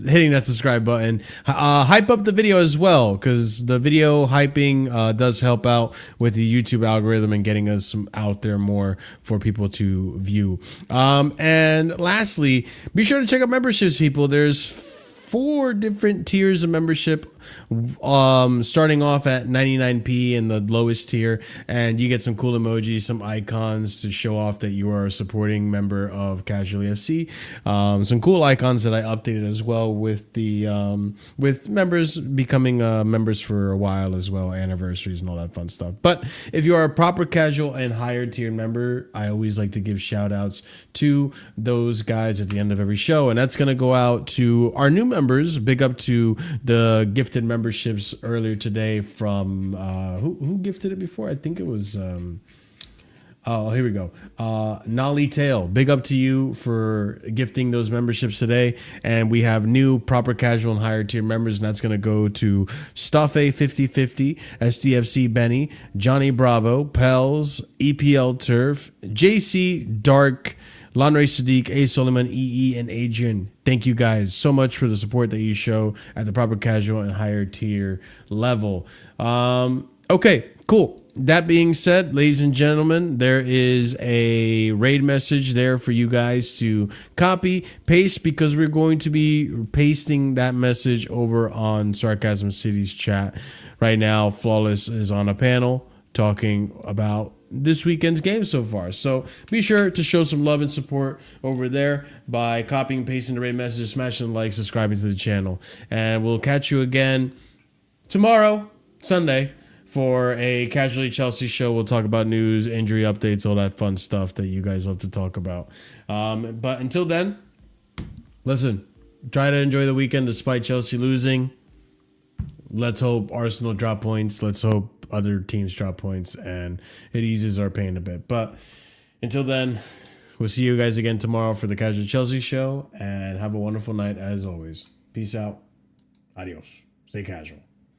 [SPEAKER 1] hitting that subscribe button. Hype up the video as well, because the video hyping does help out with the YouTube algorithm and getting us out there more for people to view. And lastly, be sure to check out memberships, people. There's 4 different tiers of membership, starting off at 99p in the lowest tier, and you get some cool emojis, some icons to show off that you are a supporting member of Casually FC. Some cool icons that I updated as well with the with members becoming members for a while as well, anniversaries and all that fun stuff. But if you are a proper casual and higher tier member, I always like to give shout outs to those guys at the end of every show, and that's going to go out to our new members. Big up to the gifted memberships earlier today from who gifted it before? I think it was oh, here we go. Nolly Tail. Big up to you for gifting those memberships today. And we have new proper casual and higher tier members, and that's going to go to Stuffe 5050, SDFC Benny, Johnny Bravo, Pels, EPL Turf, JC Dark, Lanre Sadiq, A. Soliman, EE, and Adrian. Thank you guys so much for the support that you show at the proper casual and higher tier level. Okay, cool. That being said, ladies and gentlemen, there is a raid message there for you guys to copy, paste, because we're going to be pasting that message over on Sarcasm City's chat. Right now, Flawless is on a panel talking about this weekend's game so far. So be sure to show some love and support over there by copying and pasting the raid message, smashing the like, subscribing to the channel. And we'll catch you again tomorrow, Sunday, for a Casually Chelsea show. We'll talk about news, injury updates, all that fun stuff that you guys love to talk about. But until then, listen, try to enjoy the weekend despite Chelsea losing. Let's hope Arsenal drop points. Let's hope other teams drop points, and it eases our pain a bit. But until then, we'll see you guys again tomorrow for the Casual Chelsea show, and have a wonderful night as always. Peace out. Adios. Stay casual.